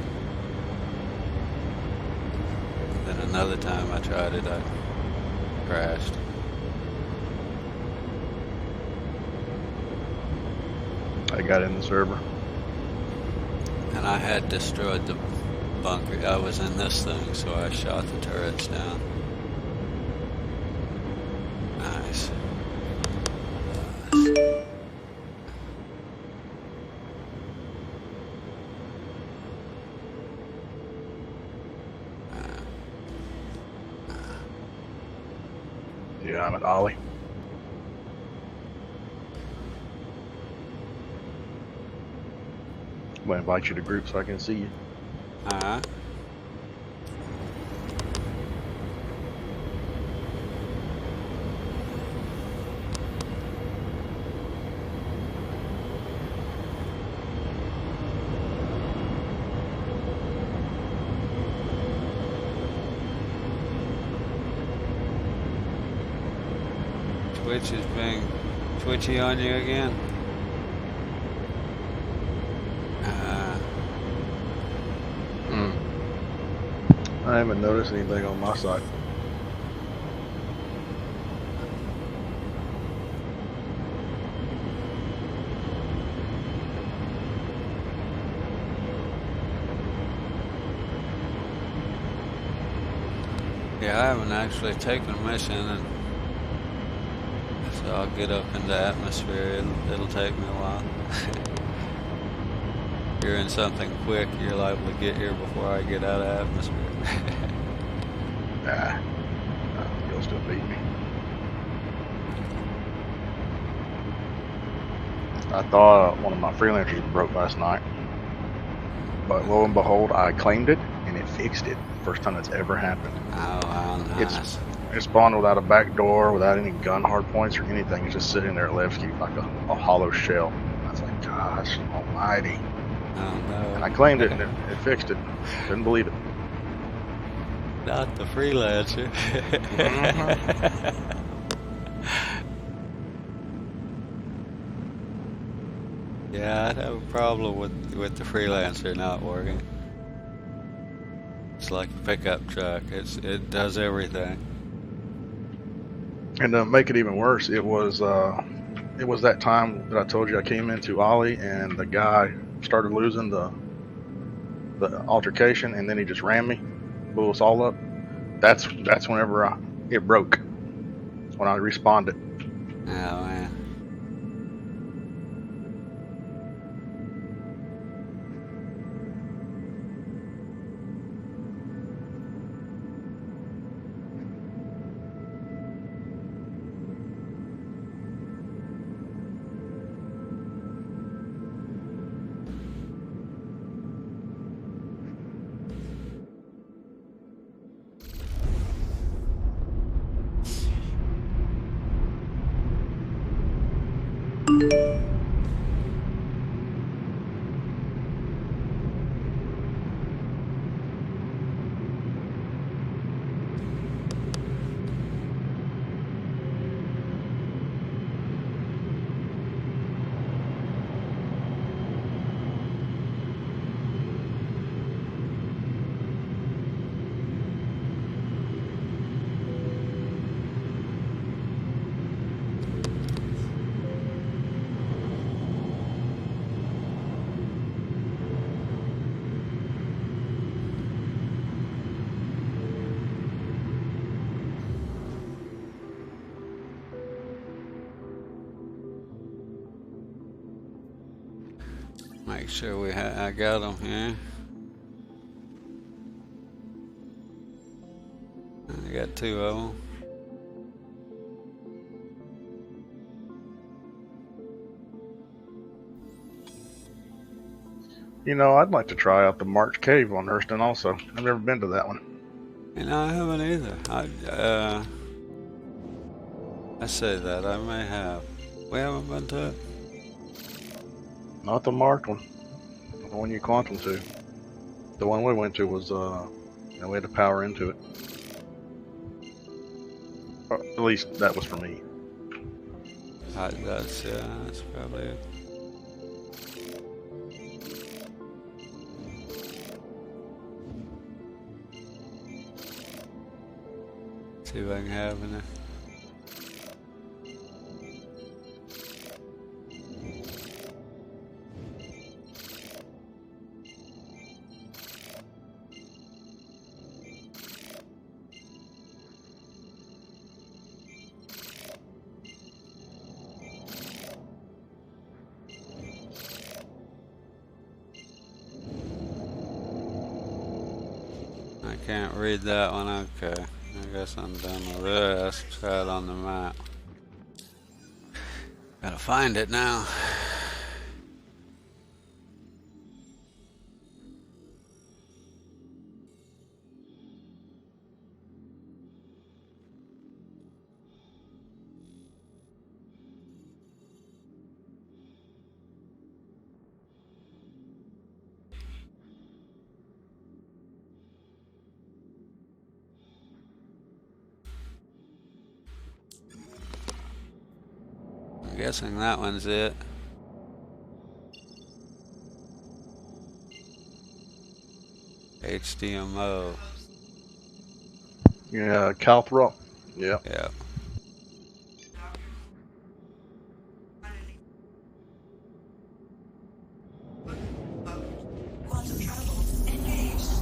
A: Then another time I tried it, I crashed.
E: I got in the server.
A: And I had destroyed the bunker. I was in this thing, so I shot the turrets down. Nice.
E: Yeah, I'm at Ollie. I'm gonna invite you to group so I can see you.
A: Alright. Twitch is being twitchy on you again.
E: I haven't noticed anything on my side.
A: Yeah, I haven't actually taken a mission, and so I'll get up into atmosphere. It'll take me a while. If you're in something quick, you're liable to get here before I get out of atmosphere.
E: Nah, you'll still beat me. I thought one of my freelancers broke last night, but lo and behold, I claimed it and it fixed it. First time that's ever happened.
A: Oh, wow, nice.
E: It spawned without a back door, without any gun hard points or anything. It's just sitting there at left key like a hollow shell. I was like, gosh almighty.
A: Oh, no.
E: And I claimed it and it fixed it. Couldn't believe it.
A: Not the freelancer. Yeah, I'd have a problem with the freelancer not working. It's like a pickup truck. It does everything.
E: And to make it even worse, it was that time that I told you I came into Ollie and the guy started losing the altercation, and then he just ran me, blew us all up. That's whenever it broke, when I respawned it.
A: Oh man. Make sure I got them here. I got 2 of them.
E: You know, I'd like to try out the March Cave on Hurston also. I've never been to that one.
A: And I haven't either. I say that I may have. We haven't been to it.
E: Not the marked one. The one you quantum to. The one we went to was, we had to power into it. Or at least that was for me.
A: That's probably it. See if I can have in there. I can't read that one, okay. I guess I'm done with this. Try it on the map. Gotta find it now. I'm guessing that one's it. HDMO.
E: Yeah, Calthro. Yeah.
A: Yeah.
C: Quantum travel engaged.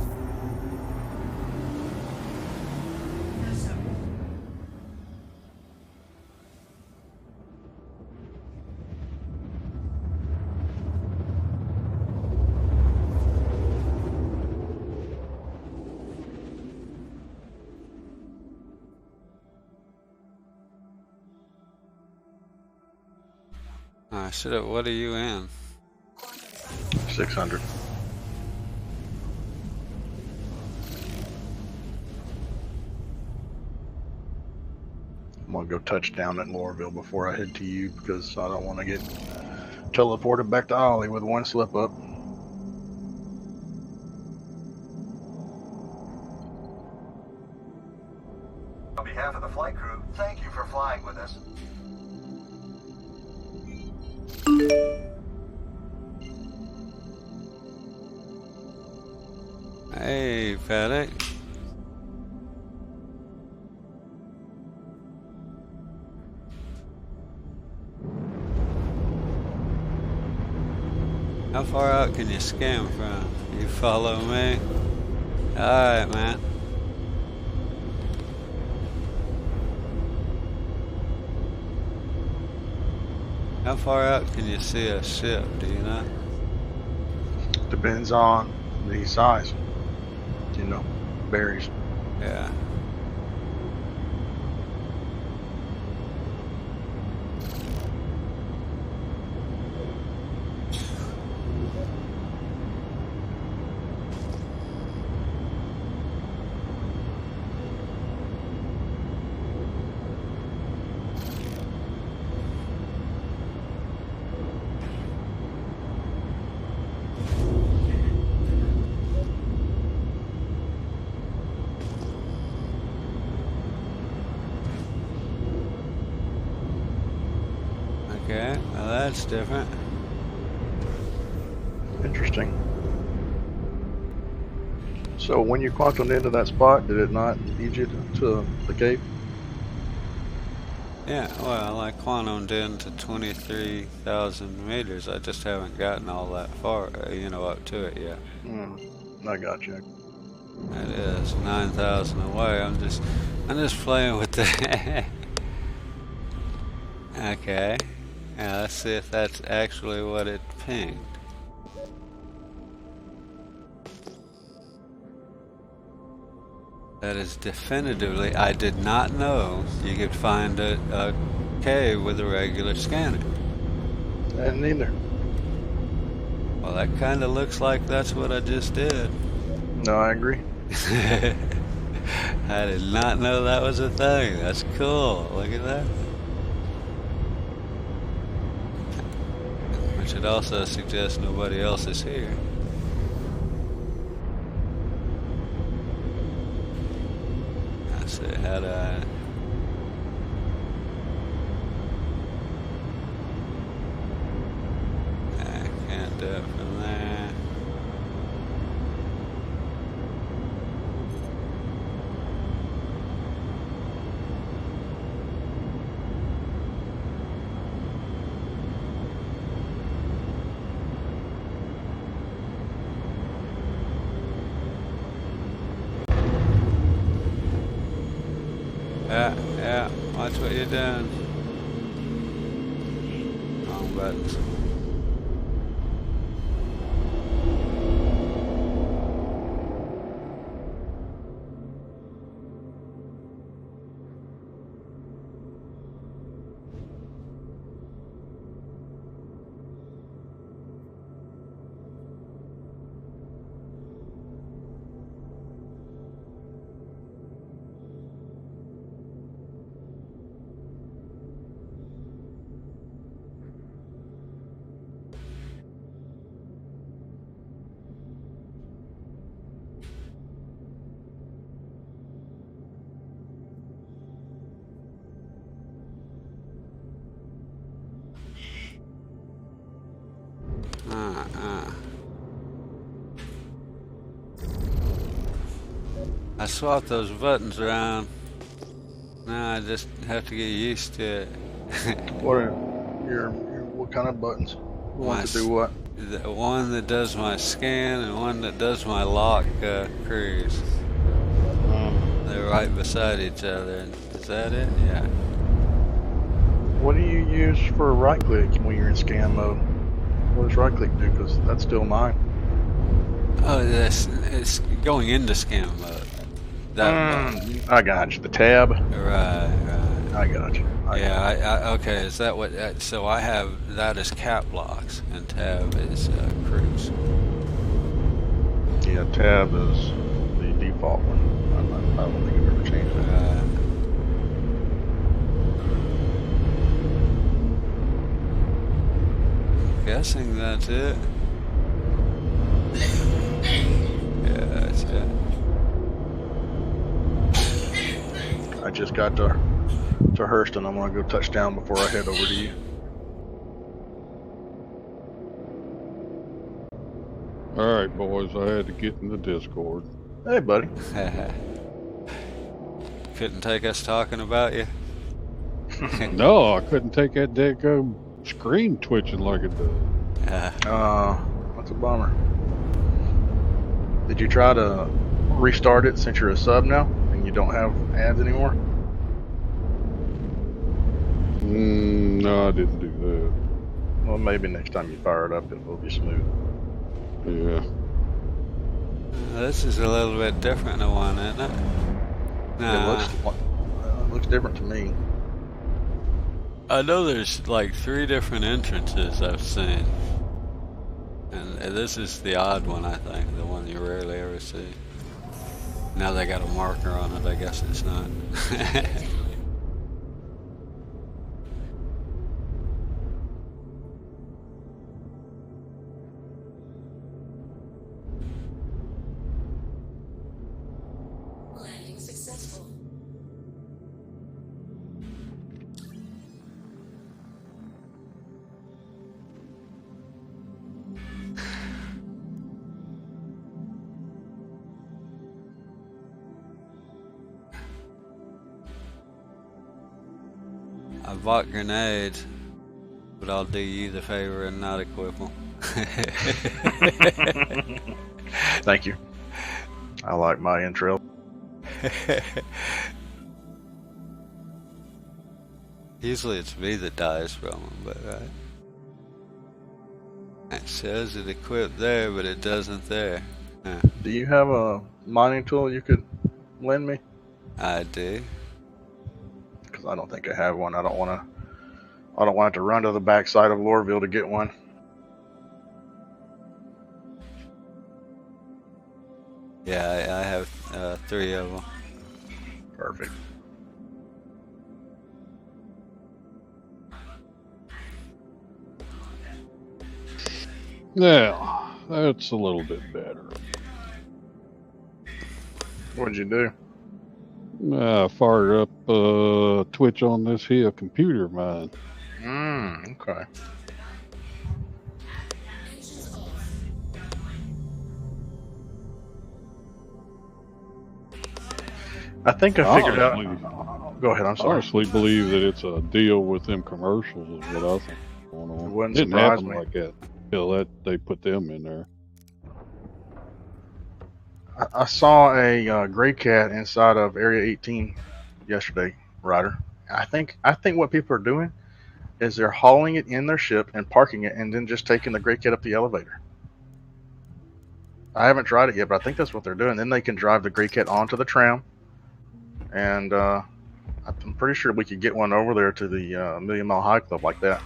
A: I should have. What are you in?
E: 600. I'm gonna go touch down at Lorville before I head to you because I don't want to get teleported back to Ollie with one slip up.
I: On behalf of the flight crew, thank you for flying with us.
A: Hey, Paddock. How far out can you scam from? You follow me? Alright, man. How far out can you see a ship, do you know?
E: Depends on the size. You know, varies.
A: Yeah. Okay, well that's different.
E: Interesting. So when you quantumed into that spot, did it not lead you to the cave?
A: Yeah, well, I quantumed into 23,000 meters. I just haven't gotten all that far, up to it yet.
E: I got you.
A: It is 9,000 away. I'm just playing with the. Okay. Now let's see if that's actually what it pinged. That is definitively. I did not know you could find a cave with a regular scanner.
E: And neither.
A: Well, that kind of looks like that's what I just did.
E: No, I agree.
A: I did not know that was a thing. That's cool. Look at that. Which would also suggest nobody else is here. Let's see, how do I... do it from there. Yeah, watch what you're doing. Wrong buttons. I swapped those buttons around. Now I just have to get used to it.
E: What kind of buttons? Want to do what?
A: The one that does my scan and one that does my lock cruise. They're right beside each other. Is that it? Yeah.
E: What do you use for right click when you're in scan mode? What does right click do? Because that's still mine.
A: Oh, it's going into scan mode.
E: I got you. The tab.
A: Right.
E: I got you.
A: Okay. Is that what? So I have that as cap locks and tab is cruise.
E: Yeah, tab is the default one. I don't think I've ever changed it.
A: Guessing that's it. Yeah, that's it.
E: I just got to Hurston. I'm gonna go touchdown before I head over to you.
J: Alright, boys, I had to get in the Discord.
E: Hey, buddy.
A: Couldn't take us talking about you?
J: No, I couldn't take that daggone screen twitching like it does.
E: That's a bummer. Did you try to restart it since you're a sub now and you don't have ads anymore?
J: No, I didn't do that.
E: Well, maybe next time you fire it up, it will be smooth.
J: Yeah.
A: This is a little bit different than one, isn't it? Nah.
E: It looks different to me.
A: I know there's like 3 different entrances I've seen. And this is the odd one, I think. The one you rarely ever see. Now they got a marker on it, I guess it's not.
C: Landing successful.
A: I bought grenades, but I'll do you the favor and not equip them.
E: Thank you. I like my intro.
A: Usually it's me that dies from them, but right. It says it equipped there, but it doesn't there. Huh.
E: Do you have a mining tool you could lend me?
A: I do.
E: Because I don't think I have one. I don't want to run to the backside of Lorville to get one.
A: Yeah, I have 3 of them.
E: Perfect.
J: Yeah, that's a little bit better.
E: What'd you do?
J: Fired up Twitch on this here computer of mine.
E: Okay.
C: Engines
E: I think I figured out.
J: Honestly,
E: Go ahead. I'm sorry.
J: honestly believe that it's a deal with them commercials is what I think is going
E: It
J: on.
E: wouldn't
J: Didn't
E: surprise
J: happen
E: me.
J: like that until that they put them in there.
E: I saw a gray cat inside of Area 18 yesterday, Ryder. I think what people are doing is they're hauling it in their ship and parking it, and then just taking the gray cat up the elevator. I haven't tried it yet, but I think that's what they're doing. Then they can drive the gray cat onto the tram, and I'm pretty sure we could get one over there to the Million Mile High Club like that.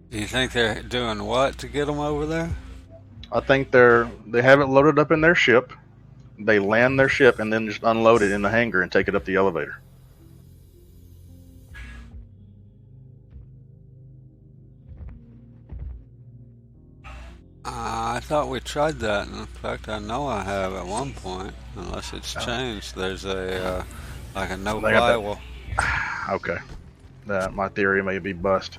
A: You think they're doing what to get them over there?
E: I think they have it loaded up in their ship. They land their ship and then just unload it in the hangar and take it up the elevator.
A: I thought we tried that. In fact, I know I have at one point, unless it's changed. There's a like a no-fly wall.
E: Okay, that my theory may be bust.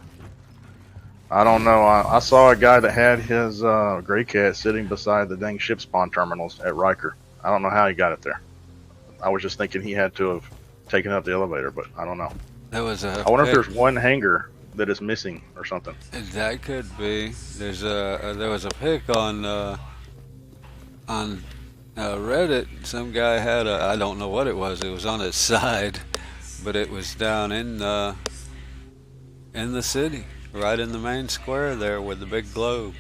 E: I don't know. I saw a guy that had his gray cat sitting beside the dang ship spawn terminals at Riker. I don't know how he got it there. I was just thinking he had to have taken up the elevator, but I don't know.
A: There was a.
E: I wonder if there's one hangar that is missing or something.
A: That could be. There was a pic on Reddit. Some guy had I don't know what it was. It was on its side, but it was down in the city, right in the main square there with the big globe,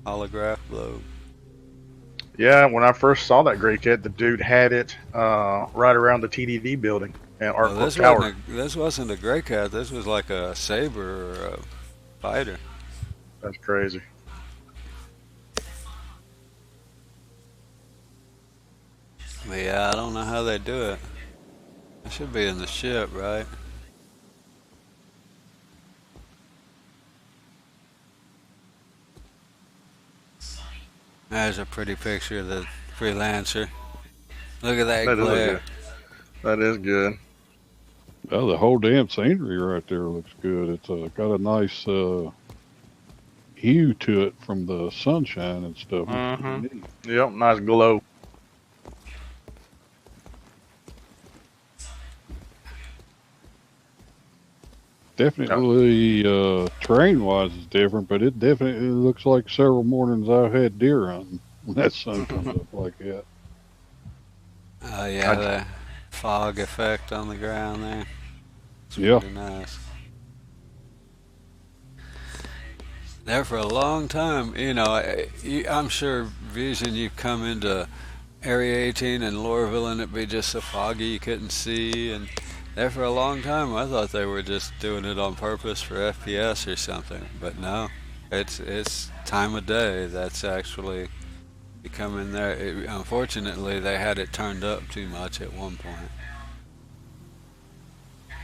A: holograph globe.
E: Yeah, when I first saw that gray cat, the dude had it right around the TDD building and tower.
A: This wasn't a gray cat. This was like a saber or a fighter.
E: That's crazy.
A: But yeah, I don't know how they do it. It should be in the ship, right? There's a pretty picture of the freelancer. Look at that glare.
E: That is good.
J: Well, the whole damn scenery right there looks good. It's got a nice hue to it from the sunshine and stuff.
E: Mm-hmm. Yep, nice glow.
J: Definitely, terrain-wise is different, but it definitely looks like several mornings I've had deer hunting when that sun comes up like that.
A: Yeah, the fog effect on the ground there. It's
J: yeah.
A: Pretty nice. There for a long time, you know, I'm sure, Vision, you've come into Area 18 in Lorville and it'd be just so foggy you couldn't see, and there for a long time I thought they were just doing it on purpose for FPS or something, but no, it's time of day that's actually becoming there. Unfortunately, they had it turned up too much at one point.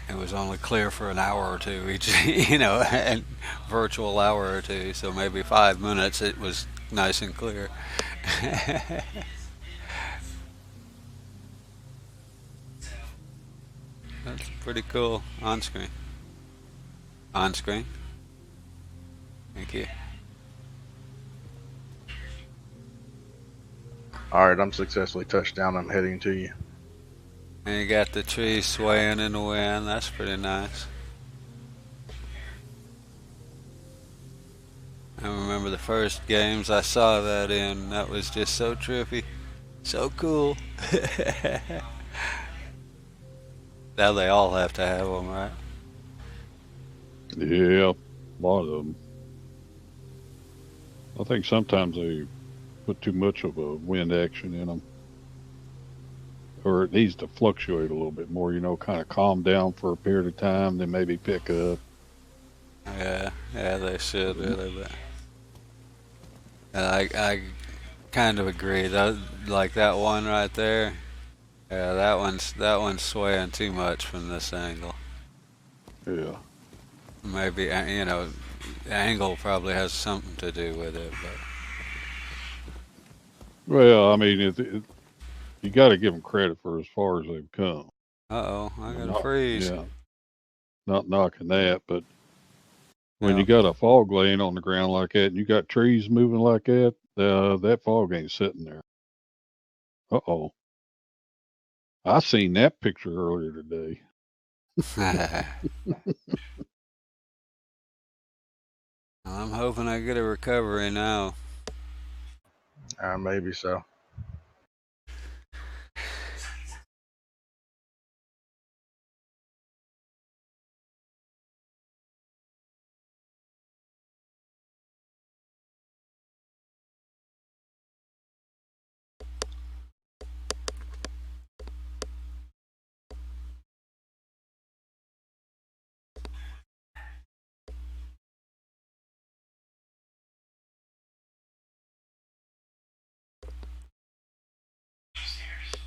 A: It was only clear for an hour or two each, you know, and virtual hour or two, so maybe 5 minutes it was nice and clear. That's pretty cool. On screen. On screen. Thank you.
E: Alright, I'm successfully touched down. I'm heading to you.
A: And you got the trees swaying in the wind. That's pretty nice. I remember the first games I saw that in. That was just so trippy. So cool. Now they all have to have them, right?
J: Yeah, a lot of them. I think sometimes they put too much of a wind action in them. Or it needs to fluctuate a little bit more, you know, kind of calm down for a period of time, then maybe pick up.
A: Yeah, they should really, but I kind of agree. Like that one right there. Yeah, that one's swaying too much from this angle.
J: Yeah.
A: Maybe, you know, the angle probably has something to do with it, but.
J: Well, I mean, you got to give them credit for as far as they've come.
A: Uh-oh, I got a freeze.
J: Yeah. Not knocking that, but when you got a fog laying on the ground like that and you got trees moving like that, That fog ain't sitting there. Uh-oh. I seen that picture earlier today.
A: I'm hoping I get a recovery now.
E: Maybe so.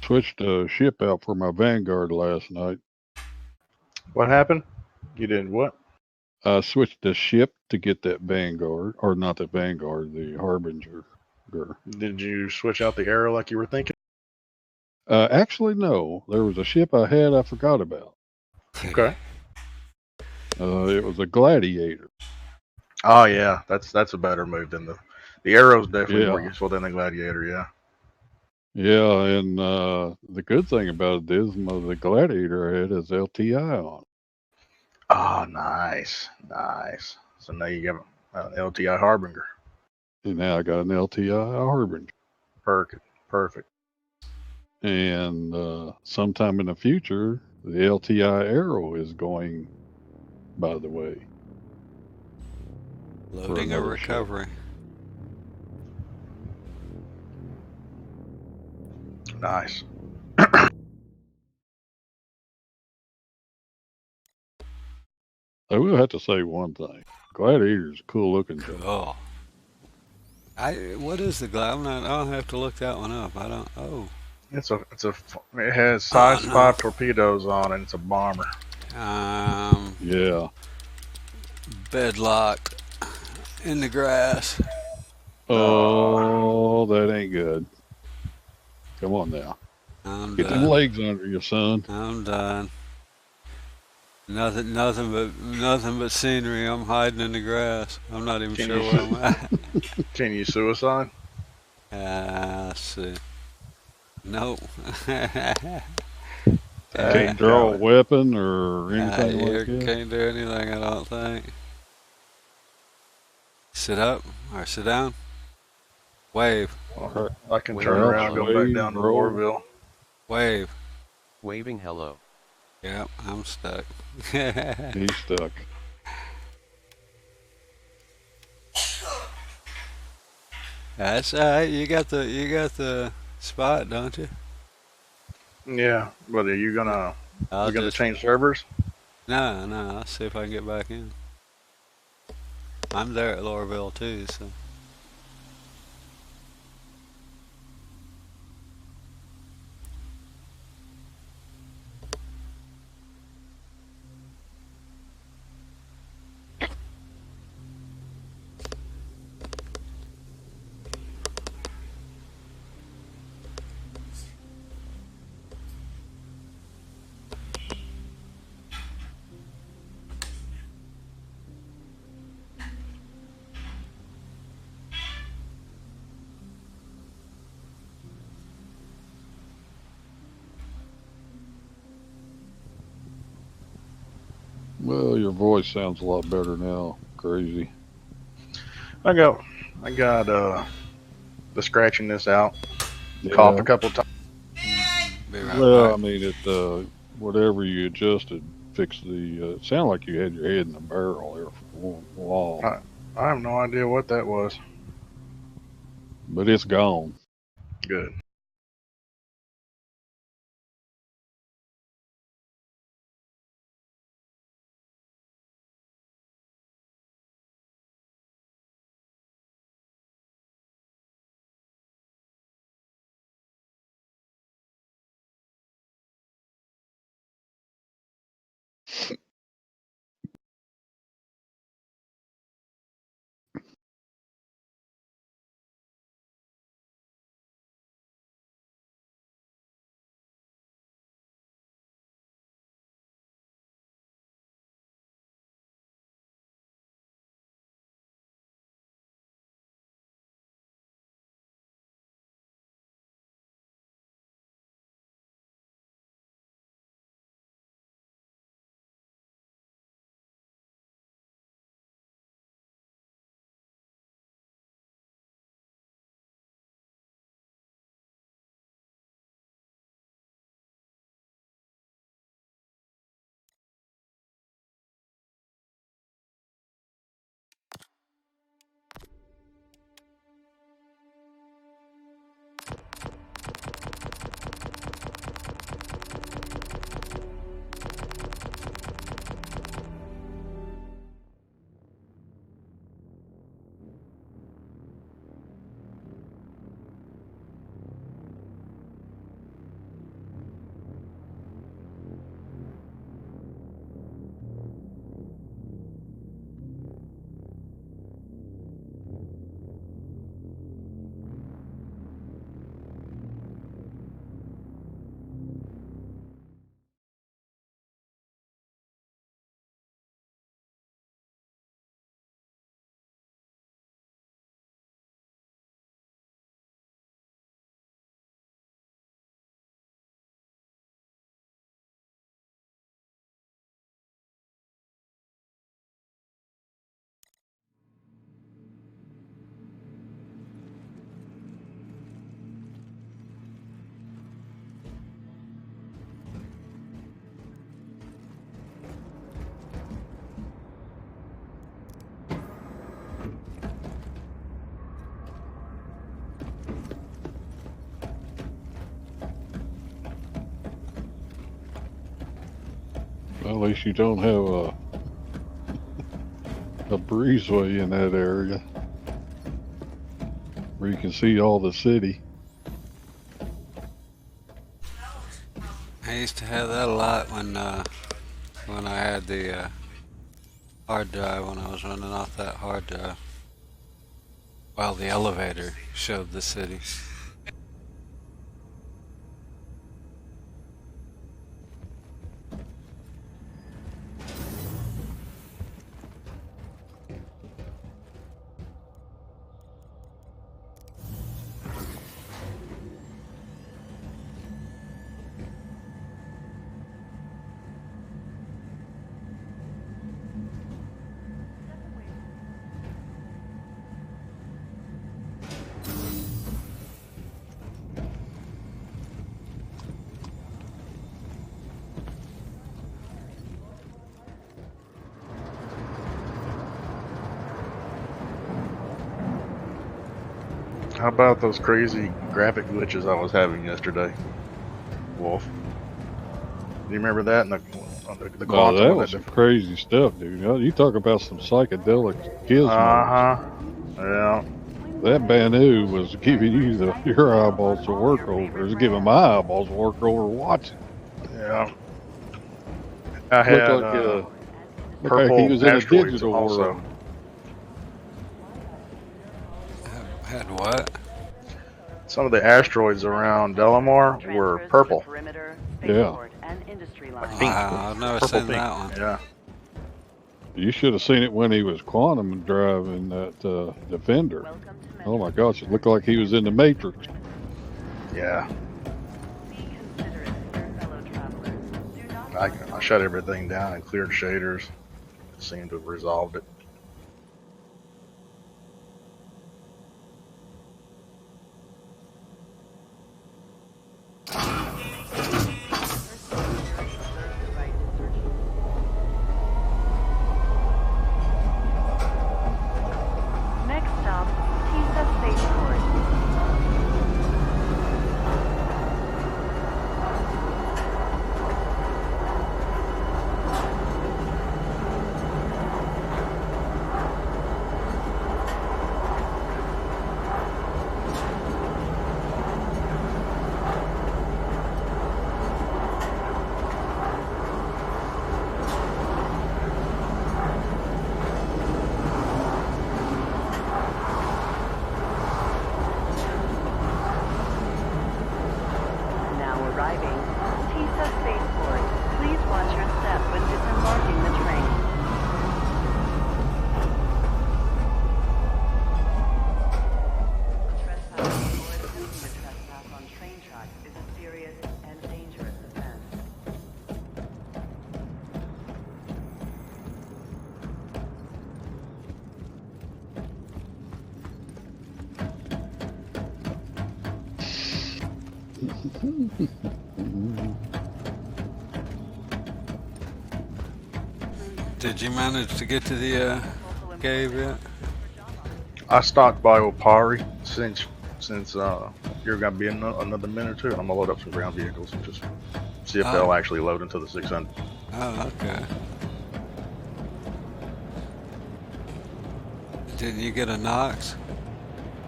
J: Switched a ship out for my Vanguard last night.
E: What happened? You did what?
J: I switched the ship to get that Vanguard, or not the Vanguard, the Harbinger.
E: Did you switch out the arrow like you were thinking?
J: Actually, no. There was a ship I had I forgot about.
E: Okay.
J: It was a Gladiator.
E: Oh yeah, that's a better move than the arrow's definitely more
J: Yeah.
E: useful than the gladiator. Yeah.
J: Yeah, and the good thing about it is the Gladiator had his LTI on.
E: Oh, nice, nice. So now you have an LTI Harbinger.
J: And now I got an LTI Harbinger.
E: Perfect.
J: And sometime in the future, the LTI Arrow is going, by the way.
A: Loading a recovery.
E: Nice.
J: I will have to say one thing. Gladiator's a cool looking thing.
A: Cool. What is the glad? I'll have to look that one up. I don't. Oh.
E: It has size 5 torpedoes on it. It's a bomber.
J: Yeah.
A: Bedlocked in the grass.
J: Oh, that ain't good. Come on now. Get them legs under you, son.
A: I'm done. Nothing but scenery. I'm hiding in the grass. I'm not even sure where I'm at.
E: Can you suicide?
A: Let's see. Nope.
J: Can't draw a weapon or anything like that?
A: Can't do anything, I don't think. Sit up or sit down. Wave.
E: I can turn around and go back down to Warville.
A: Wave.
K: Waving hello.
A: Yep, I'm stuck.
J: He's stuck.
A: That's alright. You got the spot, don't you?
E: Yeah, but are you gonna change servers?
A: No. I'll see if I can get back in. I'm there at Lorville too, so.
J: Well, your voice sounds a lot better now. Crazy.
E: I got the scratching this out.
J: Yeah.
E: Coughed a couple times.
J: Well, I mean, it whatever you adjusted fixed the. It sounded like you had your head in a barrel there for a while.
E: I have no idea what that was.
J: But it's gone.
E: Good.
J: Well, at least you don't have a breezeway in that area where you can see all the city.
A: I used to have that a lot when I had the hard drive, when I was running off that hard drive. While the elevator showed the city.
E: How about those crazy graphic glitches I was having yesterday, Wolf? Do you remember that? And the
J: Oh,
E: quantum
J: that
E: with
J: was some crazy stuff, dude. You talk about some psychedelic gizmos.
E: Yeah.
J: That Banu was giving you your eyeballs to work over. It was giving my eyeballs to work over watching.
E: Yeah. I
J: Looked
E: had
J: like he
E: purple
J: was in a
E: asteroids
J: digital
E: also.
J: world.
A: Had what?
E: Some of the asteroids around Delamar were purple.
J: Yeah.
E: Like pink.
A: Wow, I've never
E: Purple
A: seen
E: pink.
A: that one.
E: Yeah.
J: You should have seen it when he was quantum driving that Defender. Oh my gosh, it looked like he was in the Matrix.
E: Yeah. I shut everything down and cleared shaders. It seemed to have resolved it.
D: Next stop, Tisa Spaceport. Now arriving, Tisa Spaceport. Please watch your step when disembarking the train. Trespass or attempting to trespass on train tracks is a serious and dangerous offense.
A: Did you manage to get to the cave yet?
E: I stopped by Opari since you're gonna be in another minute or two. I'm gonna load up some ground vehicles and just see if they'll actually load into the 600.
A: Oh, okay. Did you get a Knox?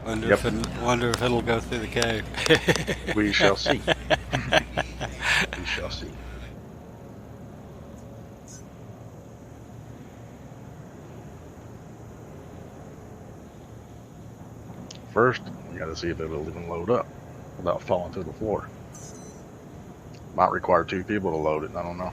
A: Wonder
E: Yep.
A: wonder if it'll go through the cave.
E: We shall see. We shall see. First, we gotta see if it'll even load up without falling to the floor. Might require 2 people to load it, I don't know.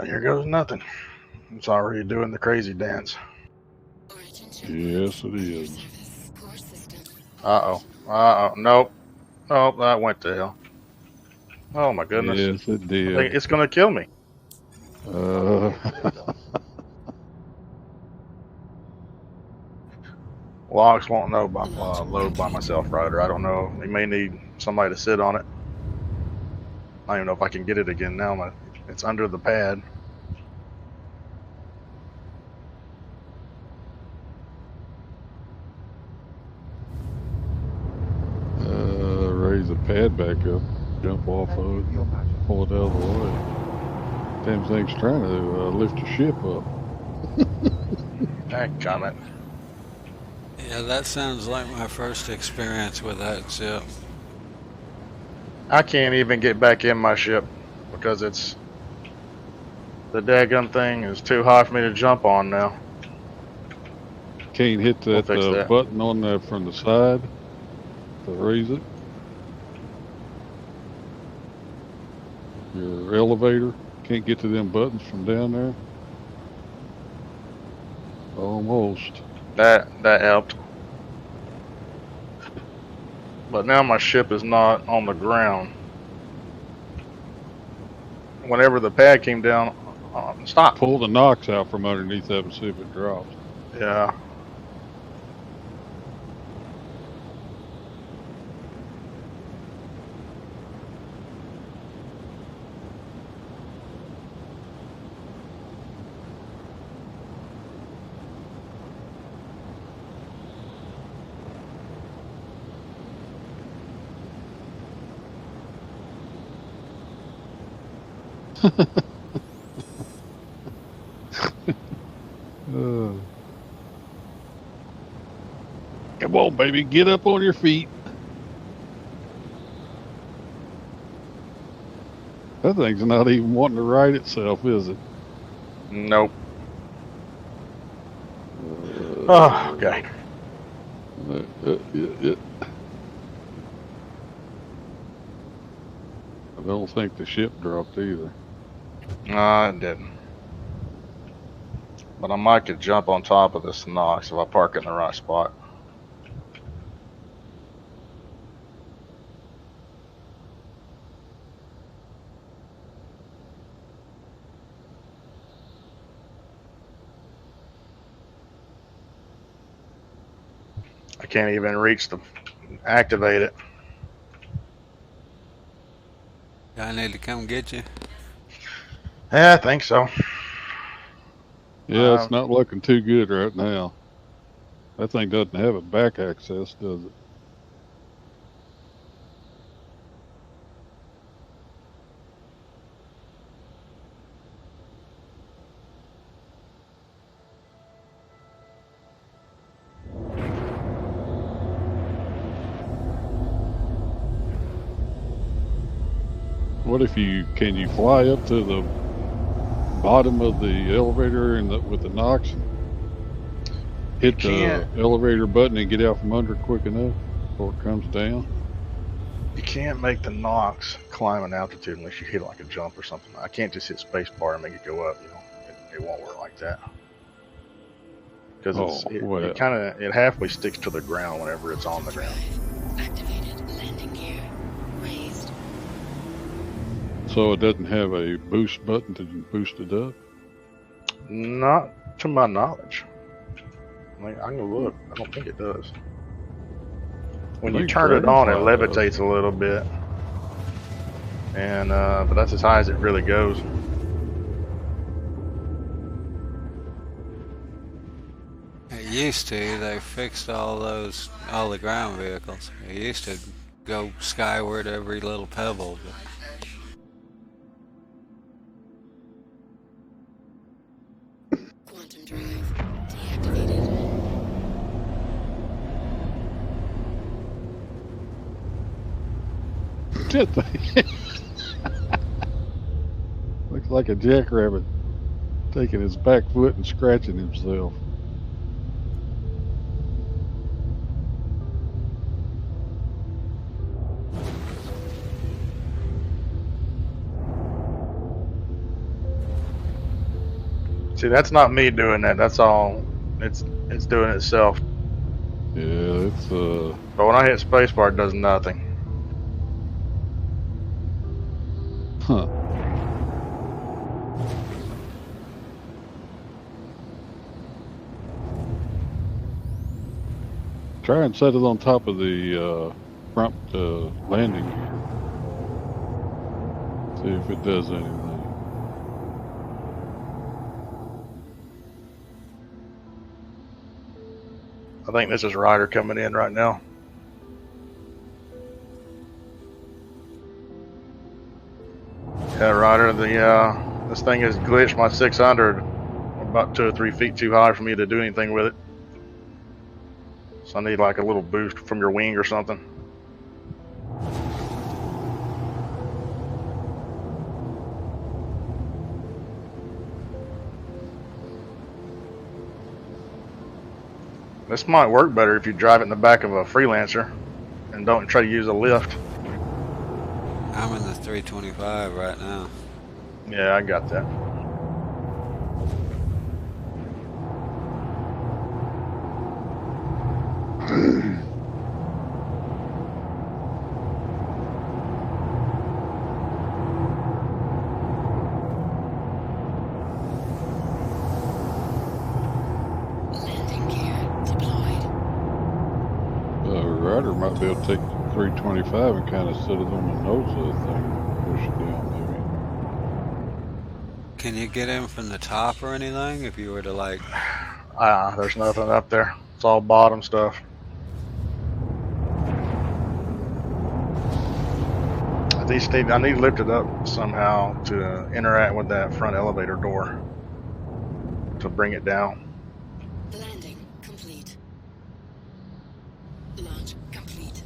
E: here goes nothing. It's already doing the crazy dance.
J: Yes, it is.
E: Uh-oh. Uh-oh. Nope. Nope, that went to hell. Oh my goodness.
J: Yes, it
E: I
J: did.
E: think it's gonna kill me. Logs won't know by, load by myself, Ryder. I don't know. They may need somebody to sit on it. I don't even know if I can get it again now. It's under the pad.
J: Raise the pad back up, jump off of it, pull it out of the way. Damn thing's trying to lift your ship up.
E: Dadgummit.
A: Yeah, that sounds like my first experience with that ship.
E: I can't even get back in my ship because it's the daggum thing is too high for me to jump on now.
J: Can't hit
E: We'll
J: that,
E: fix that.
J: button on there from the side to raise it. Your elevator can't get to them buttons from down there. Almost.
E: That helped. But now my ship is not on the ground. Whenever the pad came down, stop.
J: Pull the Nox out from underneath that and see if it drops.
E: Yeah.
J: Come on, baby, get up on your feet. That thing's not even wanting to right itself, is it?
E: Nope. Oh, okay.
J: I don't think the ship dropped either.
E: No, it didn't. But I might could jump on top of this Nox if I park it in the right spot. I can't even reach to activate it.
A: I need to come get you.
E: Yeah, I think so.
J: Yeah, it's not looking too good right now. That thing doesn't have a back access, does it? What if can you fly up to the bottom of the elevator with the Nox and hit the elevator button and get out from under quick enough before it comes down?
E: You can't make the Nox climb an altitude unless you hit like a jump or something. I can't just hit space bar and make it go up. You know, it won't work like that. Because it halfway sticks to the ground whenever it's on the ground.
C: Activated landing gear raised.
J: So it doesn't have a boost button to boost it up?
E: Not to my knowledge. I'm gonna look. I don't think it does. When you turn it on, it levitates a little bit, and but that's as high as it really goes.
A: It used to. They fixed all the ground vehicles. It used to go skyward every little pebble.
C: Quantum drive deactivated.
J: Looks like a jackrabbit taking his back foot and scratching himself.
E: See, that's not me doing that. That's all. It's doing it itself.
J: Yeah, it's
E: But when I hit spacebar, it does nothing.
J: huh. Try and set it on top of the front landing gear. See if it does anything.
E: I think this is Ryder coming in right now. Yeah, Ryder, this thing has glitched my 600 about 2 or 3 feet too high for me to do anything with it. So I need like a little boost from your wing or something. This might work better if you drive it in the back of a Freelancer and don't try to use a lift.
A: I'm in the 325 right now.
E: Yeah, I got that.
C: Landing gear deployed.
J: Ryder might be able to take the 325 and kind of set it on the nose of the thing, push it down maybe.
A: Can you get in from the top or anything if you were to like...
E: There's nothing up there. It's all bottom stuff. I need to lift it up somehow to interact with that front elevator door to bring it down.
C: Landing complete. Launch complete.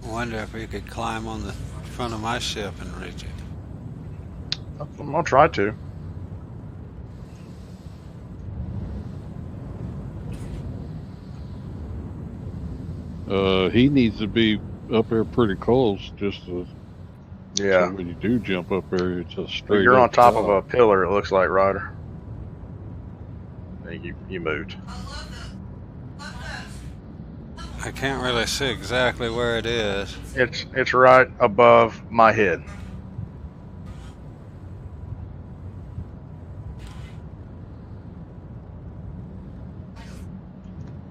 A: I wonder if we could climb on the front of my ship and reach it.
E: I'm gonna try to.
J: He needs to be up there pretty close, just to,
E: Yeah.
J: so when you do jump up there, it's a straight.
E: You're on
J: up
E: top
J: drop.
E: of a pillar, it looks like, Ryder. You moved.
A: I can't really see exactly where it is.
E: It's right above my head.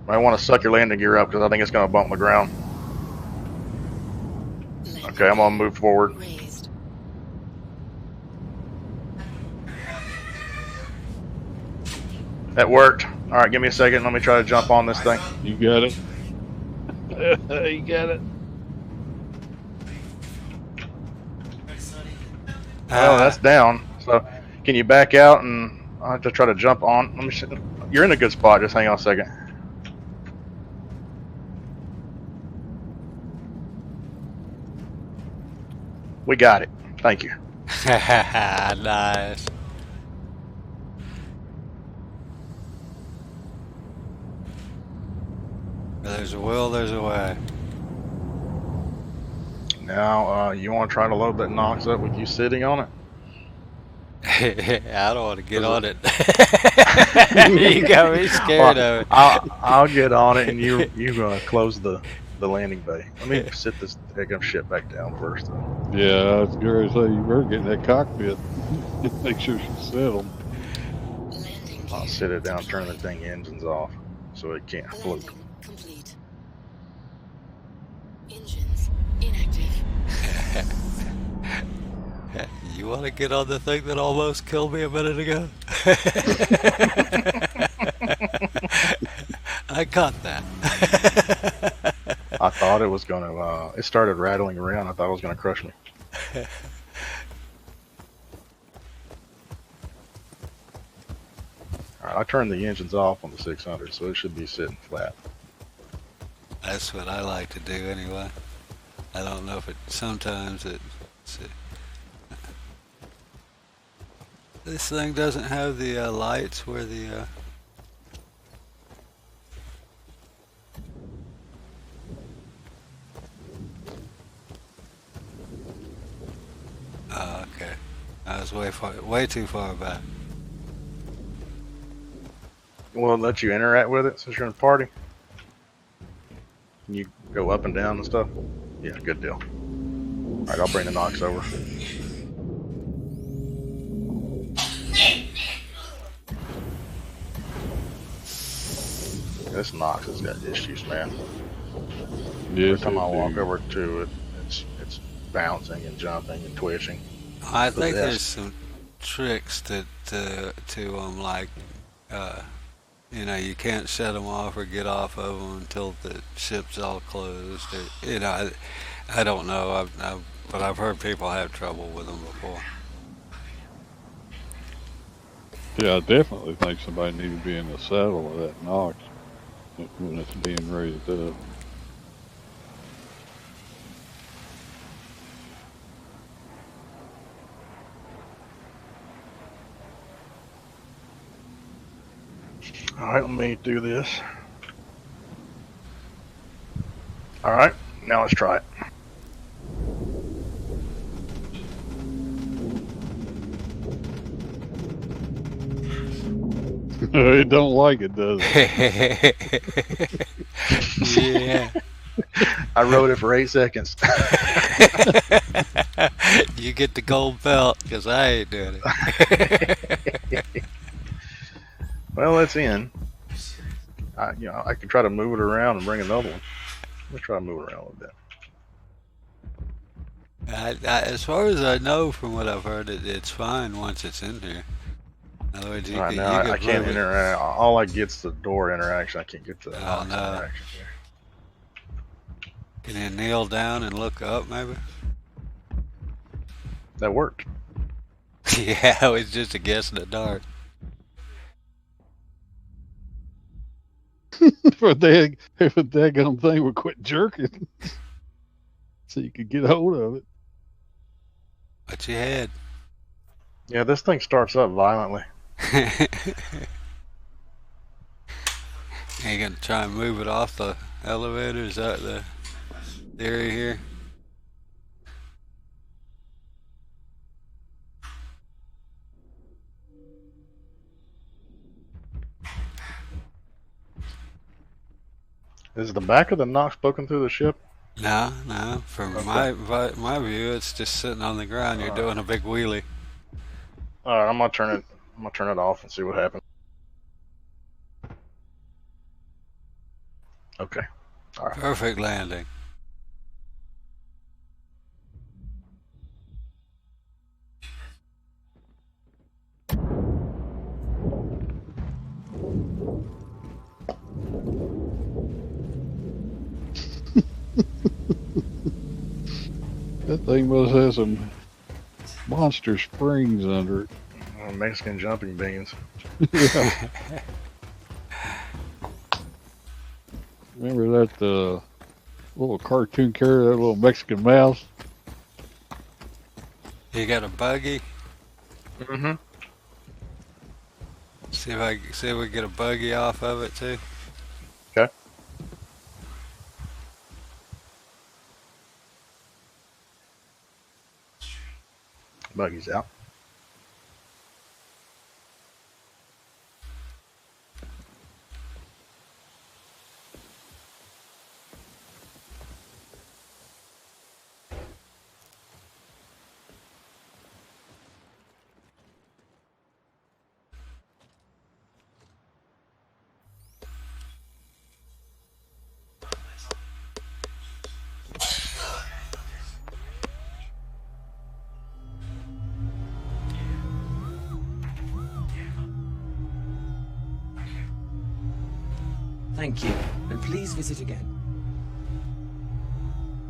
E: I want to suck your landing gear up because I think it's going to bump the ground. Okay, I'm going to move forward.
C: Raised.
E: That worked. All right, give me a second. Let me try to jump on this thing.
J: You got it. You got it.
E: Well, that's down. So, can you back out and I'll have to try to jump on? Let me see. You're in a good spot. Just hang on a second. We got it. Thank you.
A: Nice. Where there's a will, there's a way.
E: Now, you want to try to load that Nox up with you sitting on it?
A: I don't want to get on it. You got me scared of it.
E: I'll get on it, and you're gonna close the landing bay. Let me sit this damn shit back down first, though.
J: Yeah, I was going to say, you better get in that cockpit. Make sure she's settled.
E: I'll sit it down, turn the thing engines off, so it can't float.
C: Landing complete. Engines inactive.
A: You want to get on the thing that almost killed me a minute ago? I caught that.
E: I thought it was gonna. It started rattling around. I thought it was gonna crush me. All right, I turned the engines off on the 600, so it should be sitting flat.
A: That's what I like to do anyway. I don't know if it. Sometimes it. This thing doesn't have the lights where the okay. I was way too far back.
E: Will it let you interact with it since you're in the party? Can you go up and down and stuff? Yeah, good deal. Alright, I'll bring the Nox over. This Nox has got issues, man.
J: Yes,
E: Every time I walk over to it, it's bouncing and jumping and twitching.
A: I think there's some tricks to like, you know, you can't shut them off or get off of them until the ship's all closed. Or, you know, I don't know, but I've heard people have trouble with them before.
J: Yeah, I definitely think somebody needs to be in the saddle of that Nox when it's being raised up.
E: Alright, let me do this. Alright, now let's try it.
J: It don't like it, does it?
A: Yeah.
E: I rode it for 8 seconds.
A: You get the gold belt, because I ain't doing it.
E: Well, it's in. I could try to move it around and bring another one. Let's try to move it around a little bit.
A: As far as I know, from what I've heard, it's fine once it's in here. In other words,
E: Right now, I can't interact. All I get's the door interaction. I can't get the Nox interaction here.
A: Can you kneel down and look up, maybe?
E: That worked.
A: Yeah, it was just a guess in the dark.
J: If a daggum thing would quit jerking, so you could get hold of it.
A: What you had?
E: Yeah, this thing starts up violently.
A: Are you gonna try and move it off the elevator? Is that the theory here?
E: Is the back of the Nox poking through the ship?
A: No. From my view, it's just sitting on the ground. You're doing a big wheelie.
E: All right, I'm gonna turn it off and see what happens. Okay. All right.
A: Perfect landing.
J: That thing must have some monster springs under it.
E: Mexican jumping beans.
J: Yeah. Remember that little cartoon character, that little Mexican mouse?
A: You got a buggy?
E: Mm-hmm.
A: See if we get a buggy off of it too.
E: Okay. Buggy's out.
L: Thank you, and please visit again.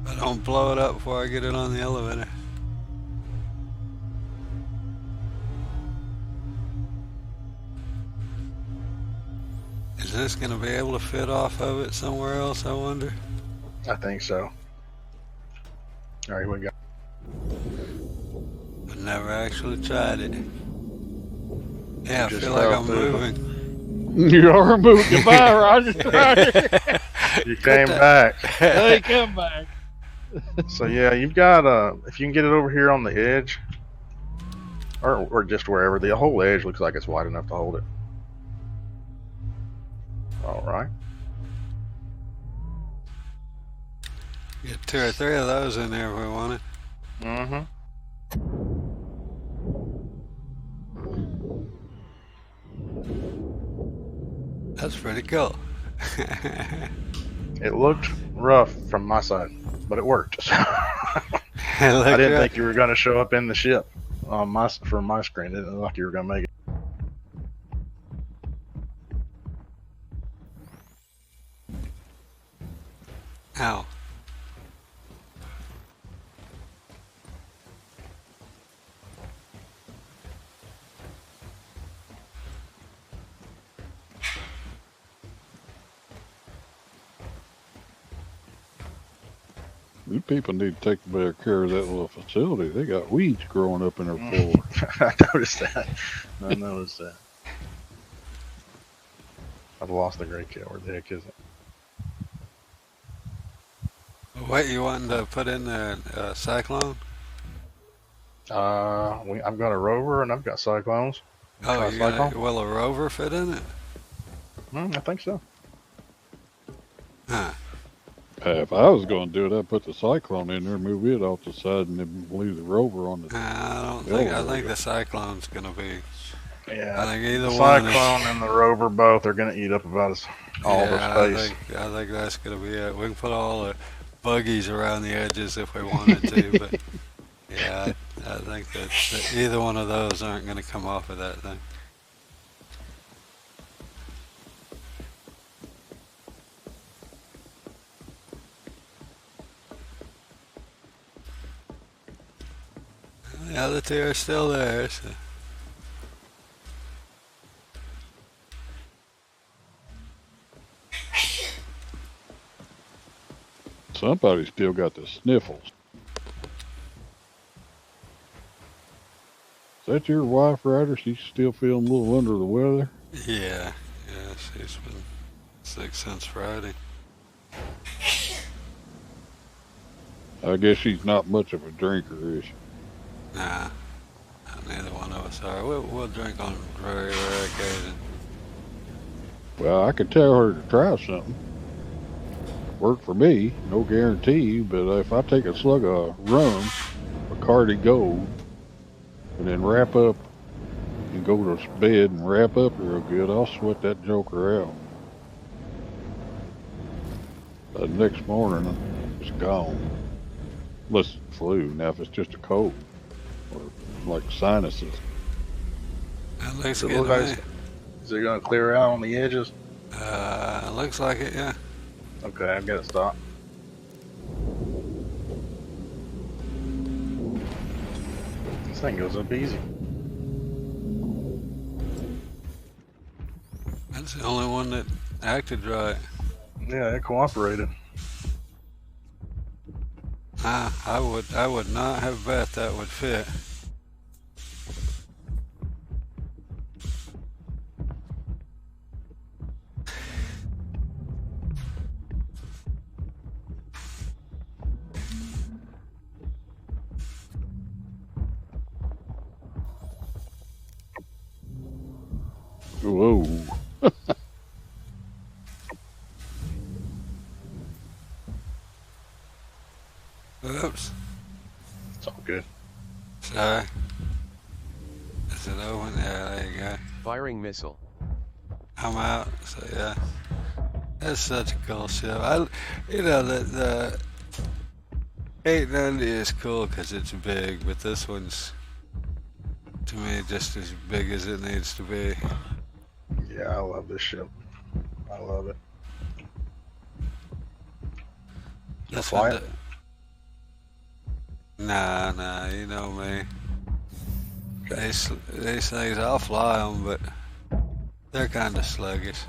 A: But don't blow it up before I get it on the elevator. Is this going to be able to fit off of it somewhere else, I wonder?
E: I think so. All right, here we go.
A: I've never actually tried it. Yeah, I
E: Just
A: feel like
E: fell
A: I'm
E: through.
A: moving.
J: You are moving. Goodbye, Roger.
E: You came back.
J: Hey, come back.
E: So yeah, you've got if you can get it over here on the edge, Or just wherever. The whole edge looks like it's wide enough to hold it. Alright.
A: Get 2 or 3 of those in there if we want it.
E: Mm-hmm.
A: That's pretty cool.
E: It looked rough from my side, but it worked. I didn't think you were going to show up in the ship on from my screen. It didn't look like you were going to make it.
A: Ow.
J: You people need to take better care of that little facility. They got weeds growing up in their floor.
E: I noticed that. I noticed that. I've lost the gray cat. Where the heck is it?
A: What you wanting to put in the Cyclone?
E: I've got a rover and I've got cyclones.
A: Oh, will a rover fit in it?
E: I think so.
A: Huh.
J: If I was going to do it, I'd put the Cyclone in there, move it off the side, and then leave the rover on the.
A: I think the Cyclone's gonna be.
E: Yeah.
A: I think either
E: the
A: one.
E: Cyclone and the rover both are gonna eat up about all the space.
A: I think that's gonna be it. We can put all the buggies around the edges if we wanted to, but yeah, I think that either one of those aren't gonna come off of that thing. The other 2 are still there, so.
J: Somebody still got the sniffles. Is that your wife, Ryder? She's still feeling a little under the weather?
A: Yeah, she's been sick since Friday.
J: I guess she's not much of a drinker, is she?
A: Nah, neither one of us are. We'll drink on very rare occasion.
J: Well, I could tell her to try something. Work for me, no guarantee, but if I take a slug of rum, Bacardi Gold, and then wrap up and go to bed and wrap up real good, I'll sweat that joker out. The next morning, it's gone. Unless it's flu. Now, if it's just a cold or like sinuses.
A: That looks
E: good.
A: Is
E: it going to clear out on the edges?
A: Looks like it, yeah.
E: Okay, I've got to stop. This thing goes up easy.
A: That's the only one that acted right.
E: Yeah, it cooperated.
A: I would not have bet that would fit.
J: Whoa.
A: Oops.
E: It's all good.
A: Sorry. Is it open? Yeah, there you go.
K: Firing missile.
A: I'm out, so yeah. That's such a cool ship. The 890 is cool because it's big, but this one's, to me, just as big as it needs to be.
E: Yeah, I love this ship. I love it.
A: That's
E: fly it?
A: Nah, you know me. Okay. These things, I'll fly them, but they're kind of sluggish.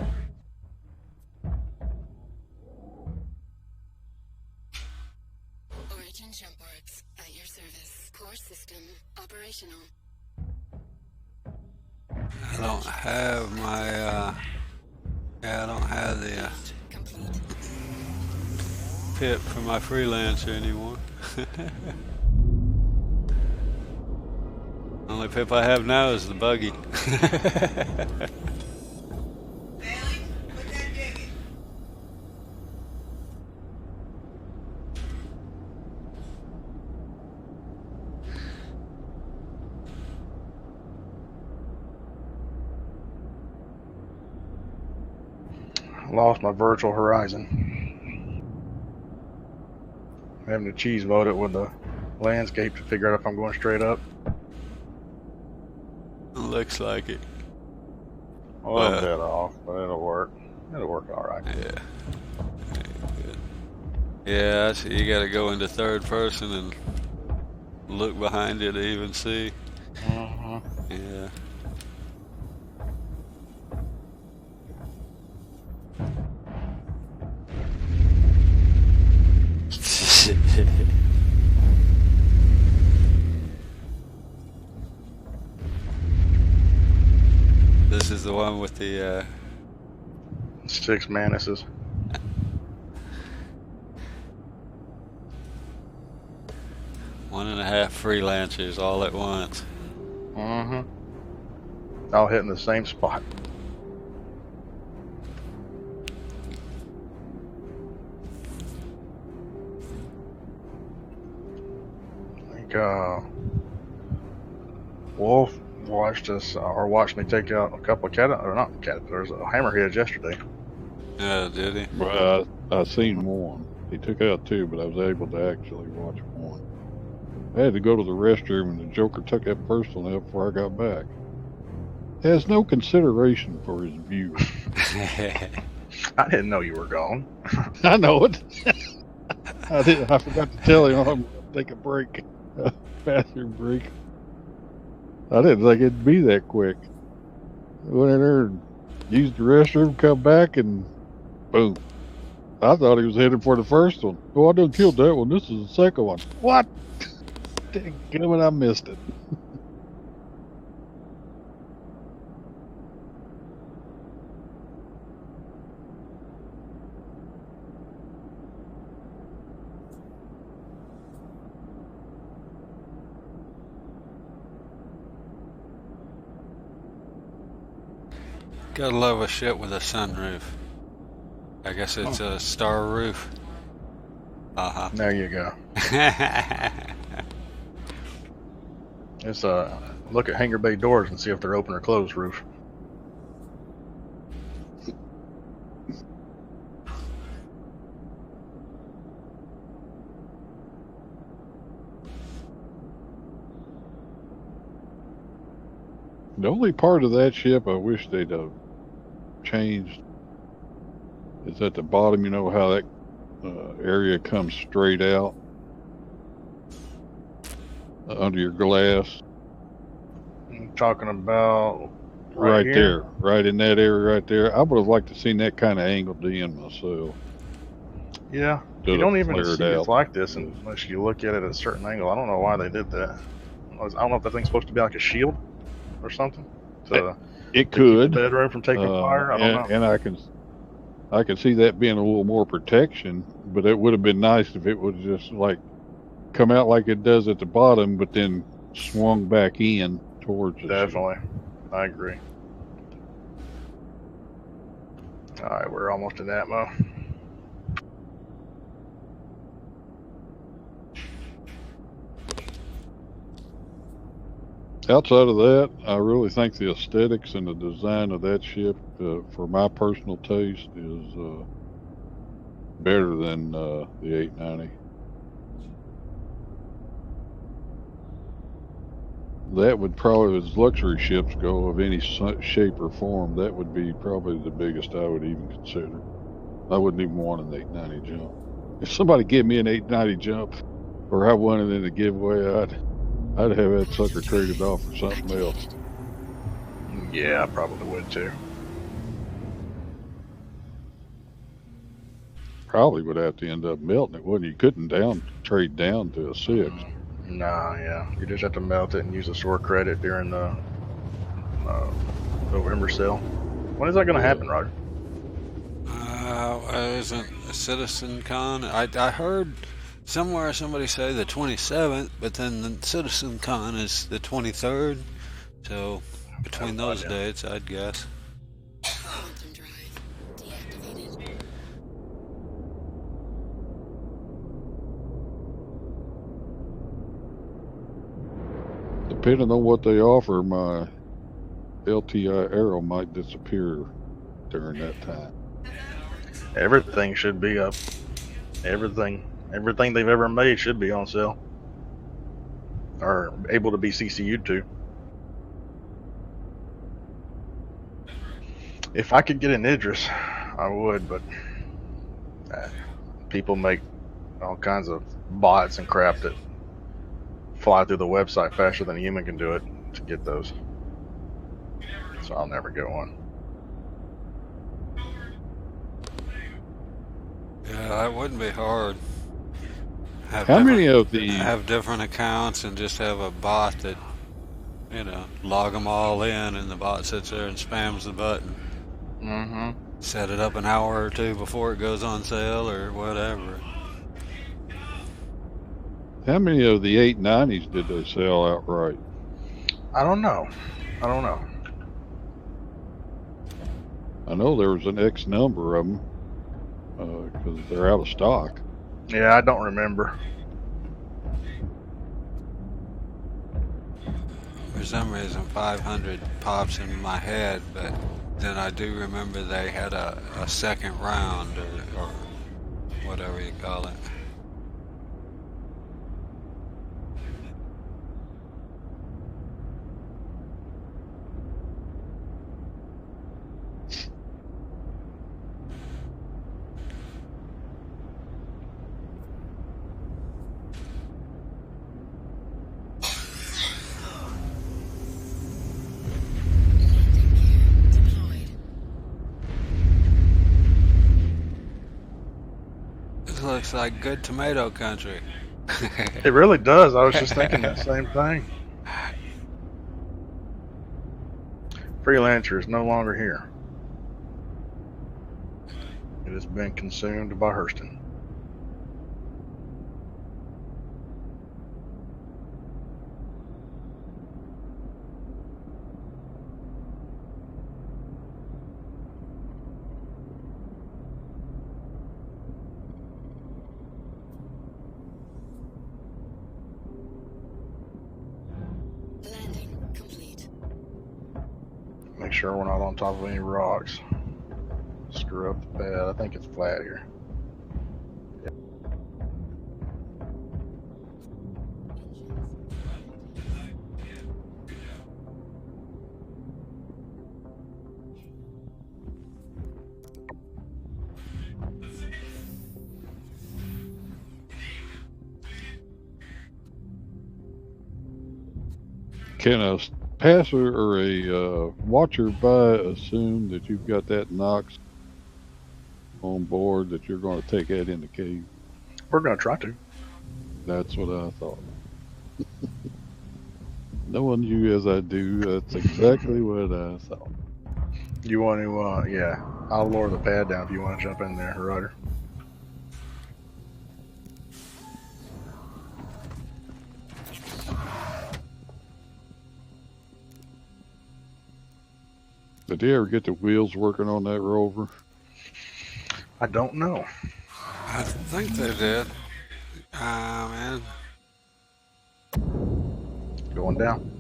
C: Origin jump boards at your service. Core system operational.
A: I don't have my, I don't have the pip for my freelancer anymore. Only pip I have now is the buggy.
E: Lost my virtual horizon. Having to cheese vote it with the landscape to figure out if I'm going straight up.
A: Looks like it.
E: A little bit off, but it'll work. It'll work all right.
A: Yeah. Good. Yeah, so you got to go into third person and look behind you to even see. Yeah. This is the one with the
E: 6 Manuses.
A: One and a half freelancers all at once.
E: All hitting the same spot. I think Wolf watched us, or watched me take out a couple of caterpillars, hammerheads yesterday.
A: Yeah, did he?
J: Well, I seen one. He took out 2, but I was able to actually watch one. I had to go to the restroom, and the Joker took that first one out before I got back. Has no consideration for his viewers.
E: I didn't know you were gone.
J: I know it. I forgot to tell him I'm going to take a break. Bathroom break. I didn't think it'd be that quick. Went in there and used the restroom, come back, and boom. I thought he was headed for the first one. Oh, I done killed that one. This is the second one. What? Damn it, I missed it.
A: Gotta love a ship with a sunroof. I guess it's a star roof.
E: There you go. It's look at hangar bay doors and see if they're open or closed roof.
J: The only part of that ship I wish they'd have changed is at the bottom. You know how that area comes straight out under your glass?
E: I'm talking about
J: right
E: here?
J: there, right in that area right there. I would have liked to seen that kind of angled in myself.
E: Yeah, you don't even see it like this unless you look at it at a certain angle. I don't know why they did that. I don't know if that thing's supposed to be like a shield or something.
J: It could.
E: Keep the bedroom from taking fire. I don't know.
J: And I can see that being a little more protection, but it would have been nice if it would just like come out like it does at the bottom, but then swung back in towards the
E: Definitely. I agree. Alright, we're almost in Atmo.
J: Outside of that, I really think the aesthetics and the design of that ship, for my personal taste, is better than the 890. That would probably, as luxury ships go of any shape or form, that would be probably the biggest I would even consider. I wouldn't even want an 890 jump. If somebody gave me an 890 jump, or I wanted it in a giveaway, I'd have that sucker traded off for something else.
E: Yeah, I probably would too.
J: Probably would have to end up melting it, wouldn't you? Couldn't trade down to a 6.
E: Nah, yeah. You just have to melt it and use the store credit during the November sale. When is that going to happen, Roger?
A: Isn't a Citizen Con? I heard Somewhere somebody say the 27th, but then the CitizenCon is the 23rd. So between those dates, I'd guess.
J: Depending on what they offer, my LTI arrow might disappear during that time.
E: Everything should be up. Everything they've ever made should be on sale. Or able to be CCU'd to. If I could get an Idris, I would, but people make all kinds of bots and crap that fly through the website faster than a human can do it to get those. So I'll never get one.
A: Yeah, that wouldn't be hard.
J: How many of the...
A: Have different accounts and just have a bot that, log them all in, and the bot sits there and spams the button.
E: Mm-hmm.
A: Set it up an hour or two before it goes on sale or whatever.
J: How many of the 890s did they sell outright?
E: I don't know.
J: I know there was an X number of them because they're out of stock.
E: Yeah, I don't remember.
A: For some reason, 500 pops in my head, but then I do remember they had a second round or whatever you call it. Looks like good tomato country.
E: It really does. I was just thinking the same thing. Freelancer is no longer here. It has been consumed by Hurston. Make sure we're not on top of any rocks. Screw up the pad. I think it's flat here. Yep.
J: Can a passer or a watcher by assume that you've got that Nox on board, that you're going to take that in the cave?
E: We're going to try to.
J: That's what I thought. Knowing you as I do, that's exactly what I thought.
E: You want to, yeah, I'll lower the pad down if you want to jump in there, Ryder.
J: Did they ever get the wheels working on that rover?
E: I don't know.
A: I think they did. Man.
E: Going down.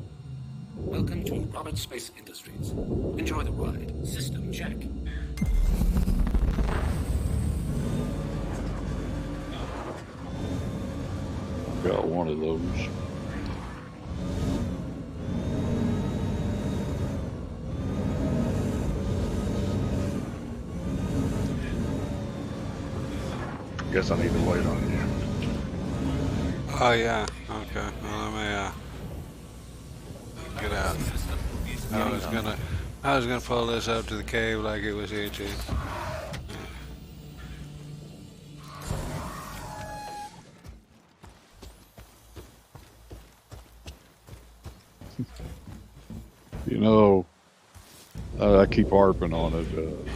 L: Welcome to Roberts Space Industries. Enjoy the ride. System check.
J: Got one of those.
E: Guess I need to wait on you.
A: Oh yeah. Okay. Well, let me get out. I was gonna pull this up to the cave like it was itchy.
J: You know, I keep harping on it.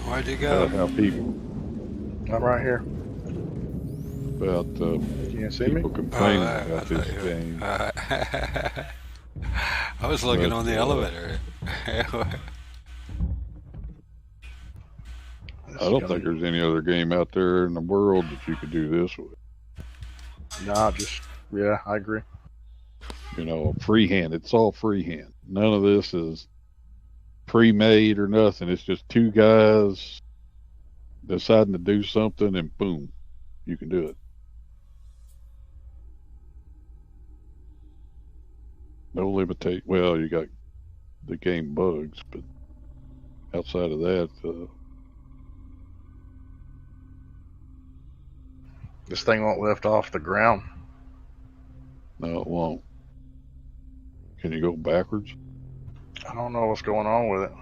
A: Where'd you go?
J: How people.
E: I'm right here.
J: about
E: Can't see me?
J: people complaining
A: I
J: about
A: thought
J: this
A: you
J: game.
A: I was looking
J: But,
A: on the elevator.
J: I don't think there's any other game out there in the world that you could do this with.
E: Nah, yeah, I agree.
J: You know, freehand. It's all freehand. None of this is pre-made or nothing. It's just two guys deciding to do something, and boom, you can do it. No limitate. Well, you got the game bugs, but outside of that,
E: This thing won't lift off the ground.
J: no, it won't. Can you go backwards?
E: I don't know what's going on with it.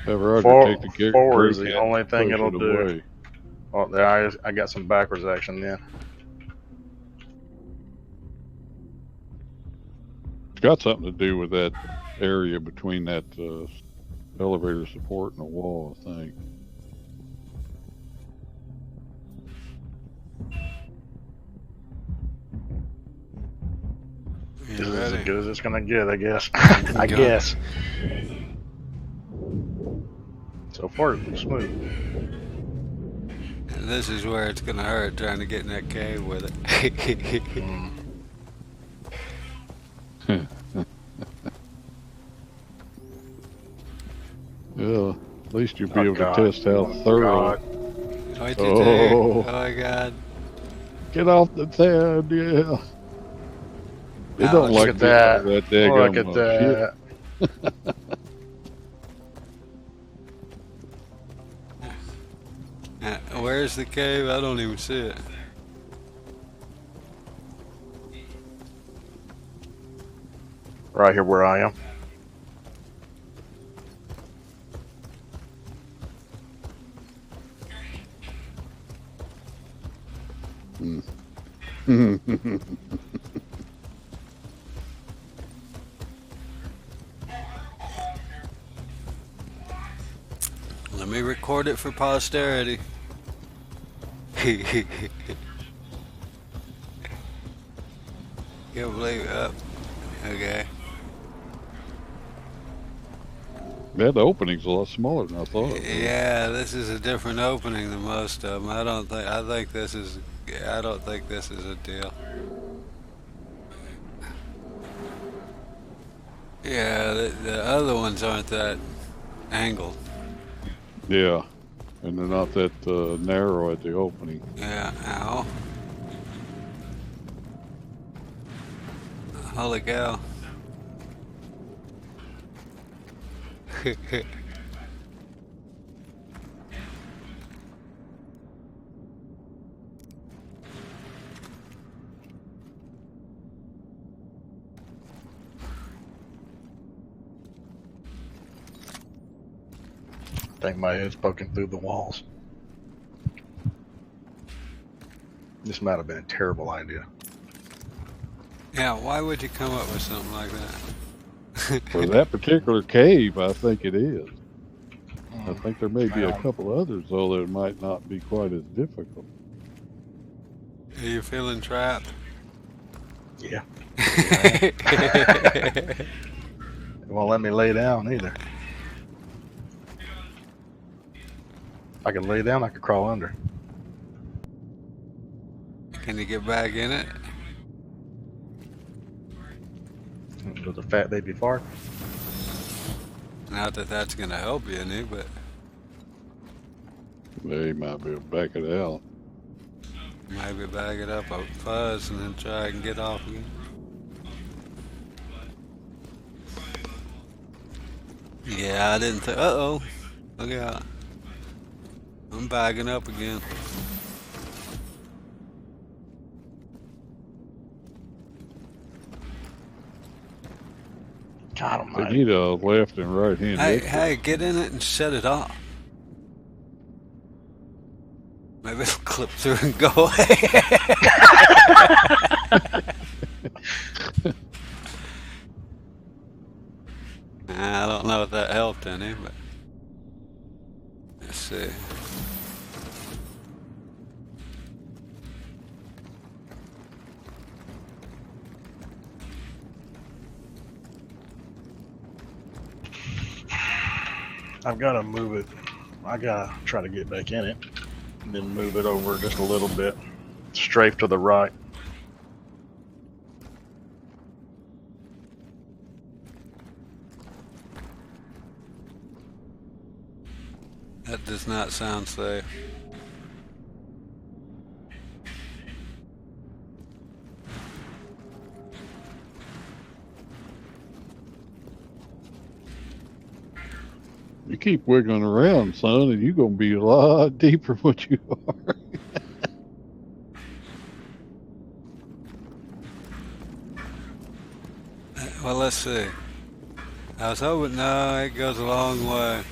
J: Have Roger take the
E: Forward is
J: great
E: the
J: hat
E: only
J: and
E: thing
J: push
E: it'll
J: it
E: do.
J: away.
E: Oh, there I got some backwards action then.
J: It's got something to do with that area between that elevator support and the wall, I think.
E: This is as good as it's gonna get, I guess. I guess. So far, it looks smooth.
A: And this is where it's gonna hurt trying to get in that cave with it.
J: Well, at least you'll be able to test how thorough.
A: Wait your turn. Oh my God.
J: Get off the tab, yeah. It don't
E: look
J: like
E: at that.
J: That
E: Look at that.
A: Where's the cave? I don't even see it.
E: Right here where I am.
A: Let me record it for posterity. Can't believe it. Up. Okay.
J: Yeah, the opening's a lot smaller than I thought.
A: Yeah, this is a different opening than most of them. I don't think this is a deal. Yeah, the other ones aren't that angled.
J: Yeah, and they're not that narrow at the opening.
A: Yeah, ow. Holy cow.
E: I think my head's poking through the walls. This might have been a terrible idea.
A: Yeah, why would you come up with something like that?
J: For that particular cave, I think it is. I think there may be a couple others, though, that might not be quite as difficult.
A: Are you feeling trapped?
E: Yeah. It won't let me lay down either. If I could lay down, I could crawl under.
A: Can you get back in it?
E: Does a fat baby fart?
A: Not that that's gonna help you any, but
J: They might be able to back it out.
A: maybe back it up a fuzz and then try and get off again. Yeah, I didn't think. Uh-oh. Look out. I'm bagging up again.
E: God
J: They
E: almighty.
J: need a left and right hand.
A: Hey, get in it and shut it off. Maybe it'll clip through and go away. I don't know if that helped any, but
E: I've got to move it. I gotta try to get back in it, and then move it over just a little bit, strafe to the right.
A: That does not sound safe.
J: You keep wiggling around, son, and you're gonna be a lot deeper than what you are.
A: Well, let's see. I was hoping, no, it goes a long way.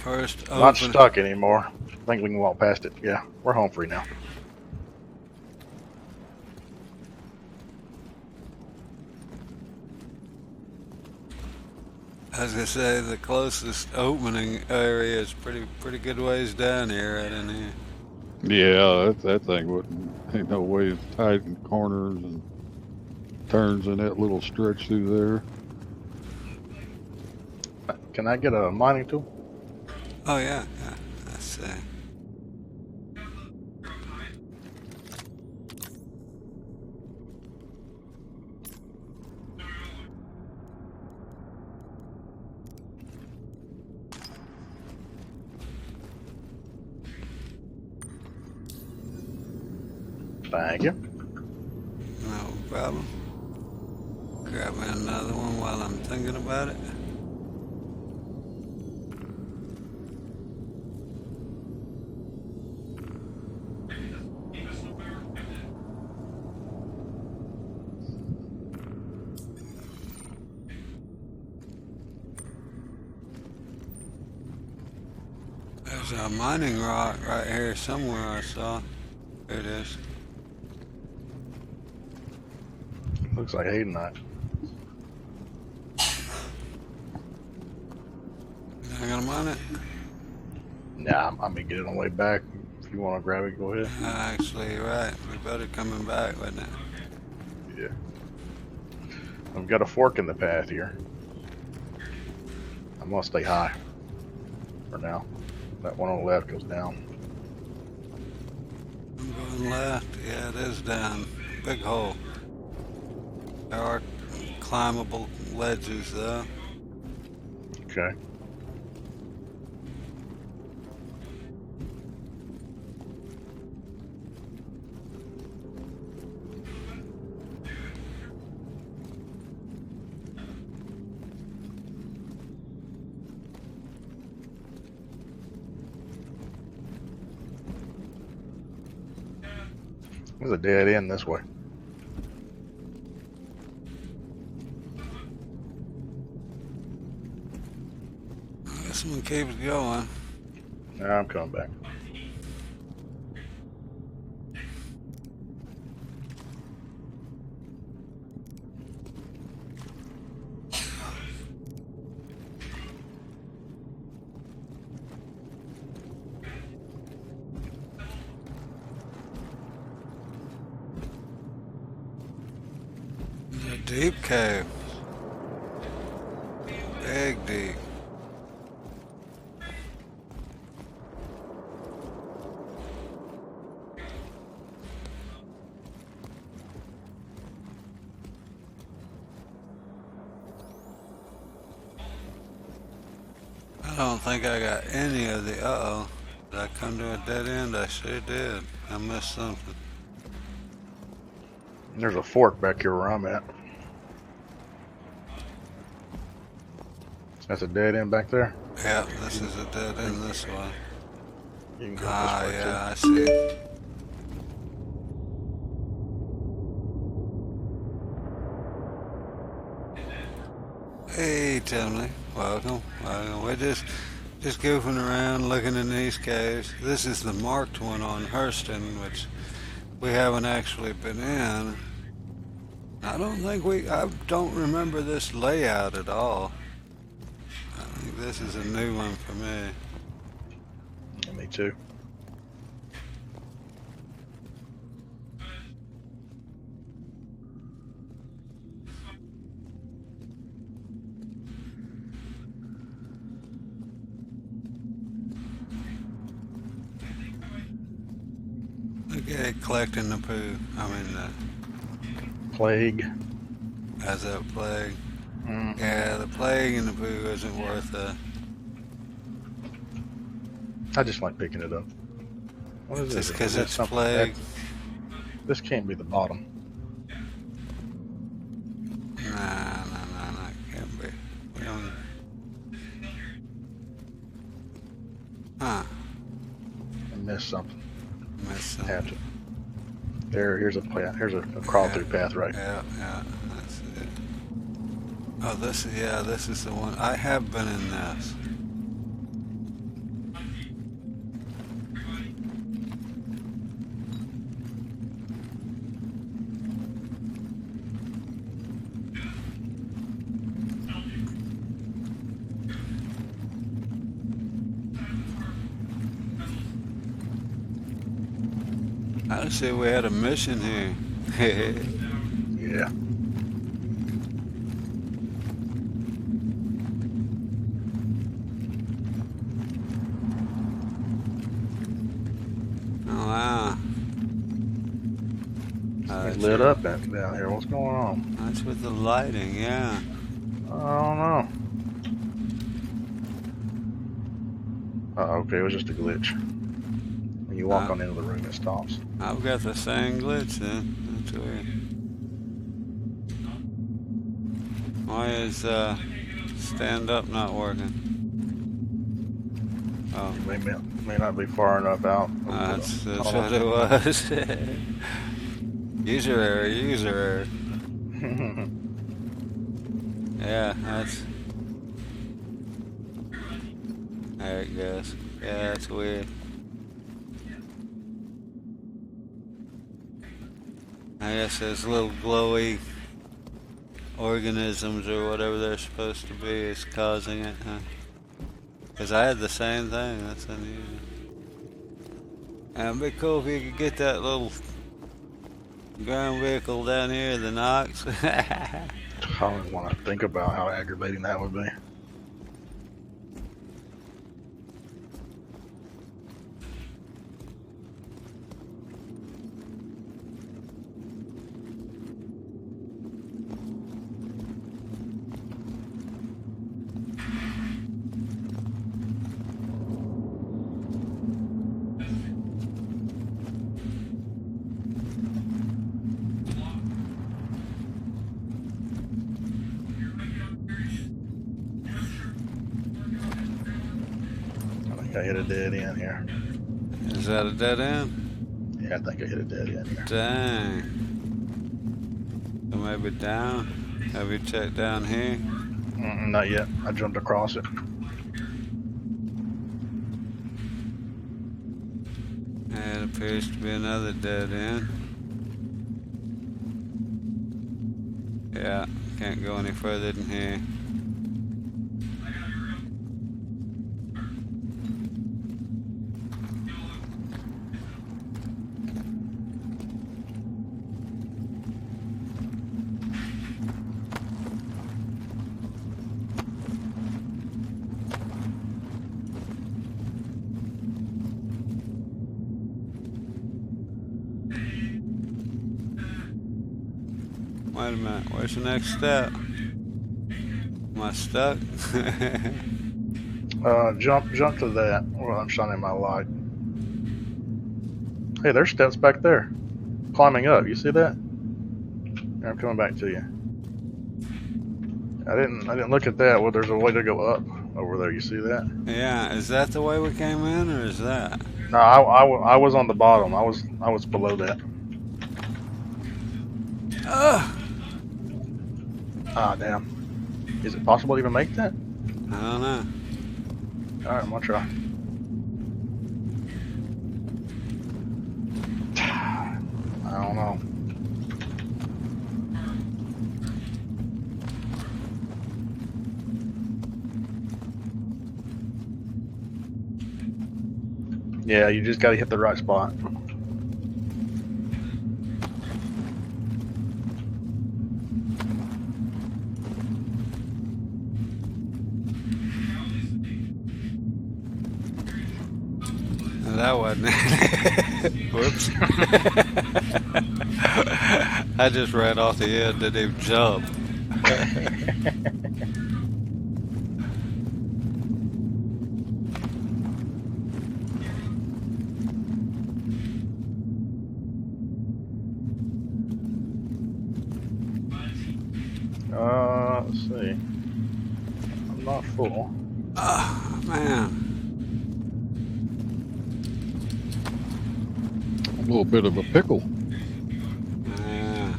A: First, open.
E: Not stuck anymore. I think we can walk past it. Yeah, we're home free now.
A: I was gonna say the closest opening area is pretty good ways down here, right in here.
J: Yeah, that thing wouldn't. Ain't no way it's tight in corners and turns in that little stretch through there.
E: Can I get a mining tool?
A: Oh yeah, let's see.
E: Thank you.
A: No problem. Grab me another one while I'm thinking about it. There's a mining rock right here somewhere I saw. There it is.
E: Looks like Haydenite.
A: Not gonna mine it?
E: Nah, I may get it on the way back. If you want to grab it, go ahead.
A: Actually, you're right. We better coming back, wouldn't it?
E: Yeah. I've got a fork in the path here. I'm gonna stay high for now. That one on the left goes down.
A: I'm going left. Yeah, it is down. Big hole. There are climbable ledges, though.
E: Okay. There's a dead end this way.
A: This one keeps going.
E: Nah, I'm coming back.
A: A deep cave. Big deep. I don't think I got any of the, uh-oh. Did I come to a dead end? I sure did. I missed something.
E: There's a fork back here where I'm at. That's a dead end back there?
A: Yeah, this is a dead end this way.
E: You can go this way
A: yeah,
E: too.
A: I see. Hey, Timley. Welcome. We're just goofing around looking in these caves. This is the marked one on Hurston, which we haven't actually been in. I don't remember this layout at all. I think this is a new one for me.
E: Yeah, me too.
A: appreciate collecting the poo. I mean, the
E: Plague.
A: as a plague.
E: Mm.
A: Yeah, the plague and the poo isn't worth it.
E: I just like picking it up. What is
A: Just
E: this?
A: because
E: Is that
A: it's
E: something
A: plague.
E: This can't be the bottom.
A: Nah, it can't be. We don't... Huh.
E: I missed something.
A: Missed
E: Have
A: something.
E: to. Here's a path. Here's a crawl through path, right?
A: Yeah, that's it. Oh, this is the one. I have been in this. I see we had a mission here.
E: Yeah.
A: Oh, wow.
E: It's lit up down here. What's going on?
A: That's with the lighting, yeah.
E: I don't know. Okay, it was just a glitch. When you walk on into the room, it stops.
A: I've got the same glitch then. That's weird. Why is stand up not working? Oh.
E: May not be far enough out.
A: That's what it was. User error. Yeah, that's... There it goes. Yeah, that's weird. I guess those little glowy organisms or whatever they're supposed to be is causing it, huh? Because I had the same thing. That's unusual. It'd be cool if you could get that little ground vehicle down here, the Knox.
E: I don't want to think about how aggravating that would be. I hit a dead end here.
A: Is that a dead end?
E: Yeah, I think I hit a dead end here.
A: Dang. So maybe down? Have you checked down here?
E: Not yet. I jumped across it.
A: It appears to be another dead end. Yeah, can't go any further than here. Wait a minute, where's the next step? Am I stuck?
E: Jump to that. Well, I'm shining my light. Hey, there's steps back there. Climbing up, you see that? Here, I'm coming back to you. I didn't look at that. Well, there's a way to go up over there. You see that?
A: Yeah, is that the way we came in, or is that?
E: No, I was on the bottom. I was below that. Ah, damn. Is it possible to even make that?
A: I don't know.
E: Alright, I'm gonna try. I don't know. Yeah, you just gotta hit the right spot.
A: That wasn't it. Whoops. Whoops. I just ran off the end, didn't even jump.
E: Let's see. I'm not full.
A: Oh, man.
J: A little bit of a pickle.
A: Yeah.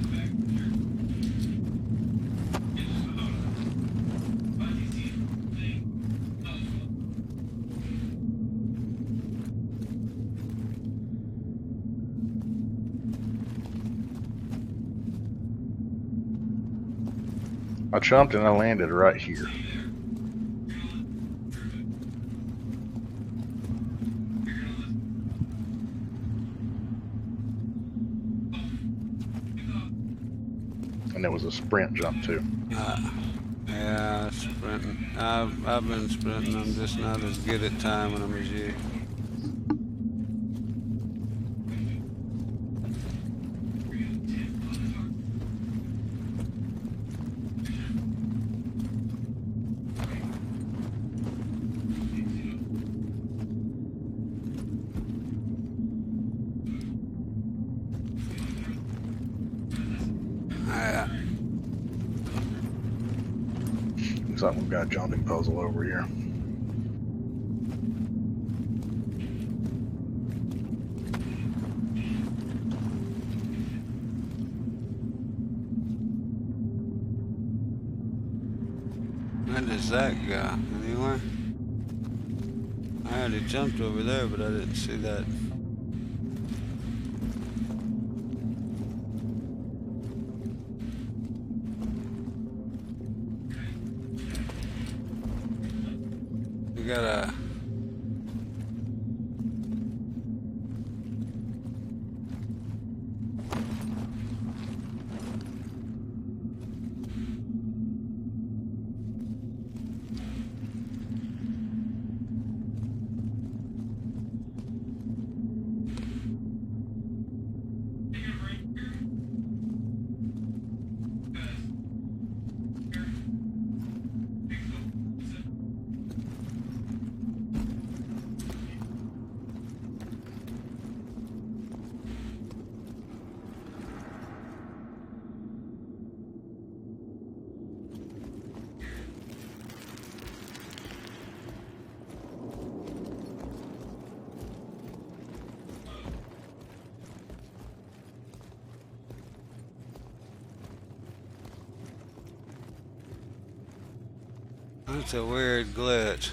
E: I jumped and I landed right here. And it was a sprint jump too.
A: Yeah, sprinting. I've been sprinting. I'm just not as good at timing them as you. Yeah.
E: Looks like we've got a jumping puzzle over here.
A: Where does that go? Anywhere? I already jumped over there, but I didn't see that. We got a... That's a weird glitch.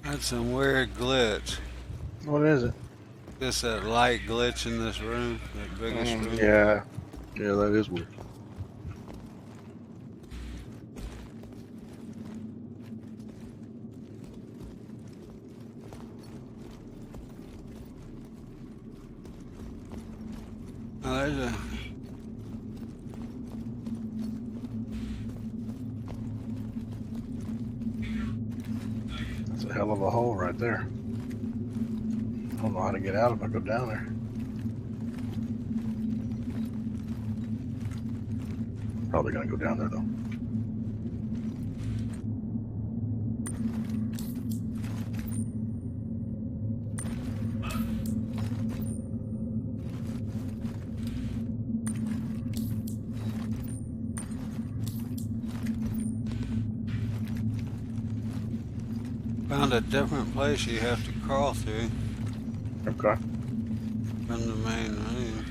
A: That's some weird glitch.
E: What is it?
A: Just that light glitch in this room, that biggest room.
E: Yeah. Yeah, that is weird.
A: Oh, there's a...
E: hell of a hole right there. I don't know how to get out if I go down there. Probably gonna go down there though.
A: Found a different place you have to crawl through
E: Okay.
A: from the main room.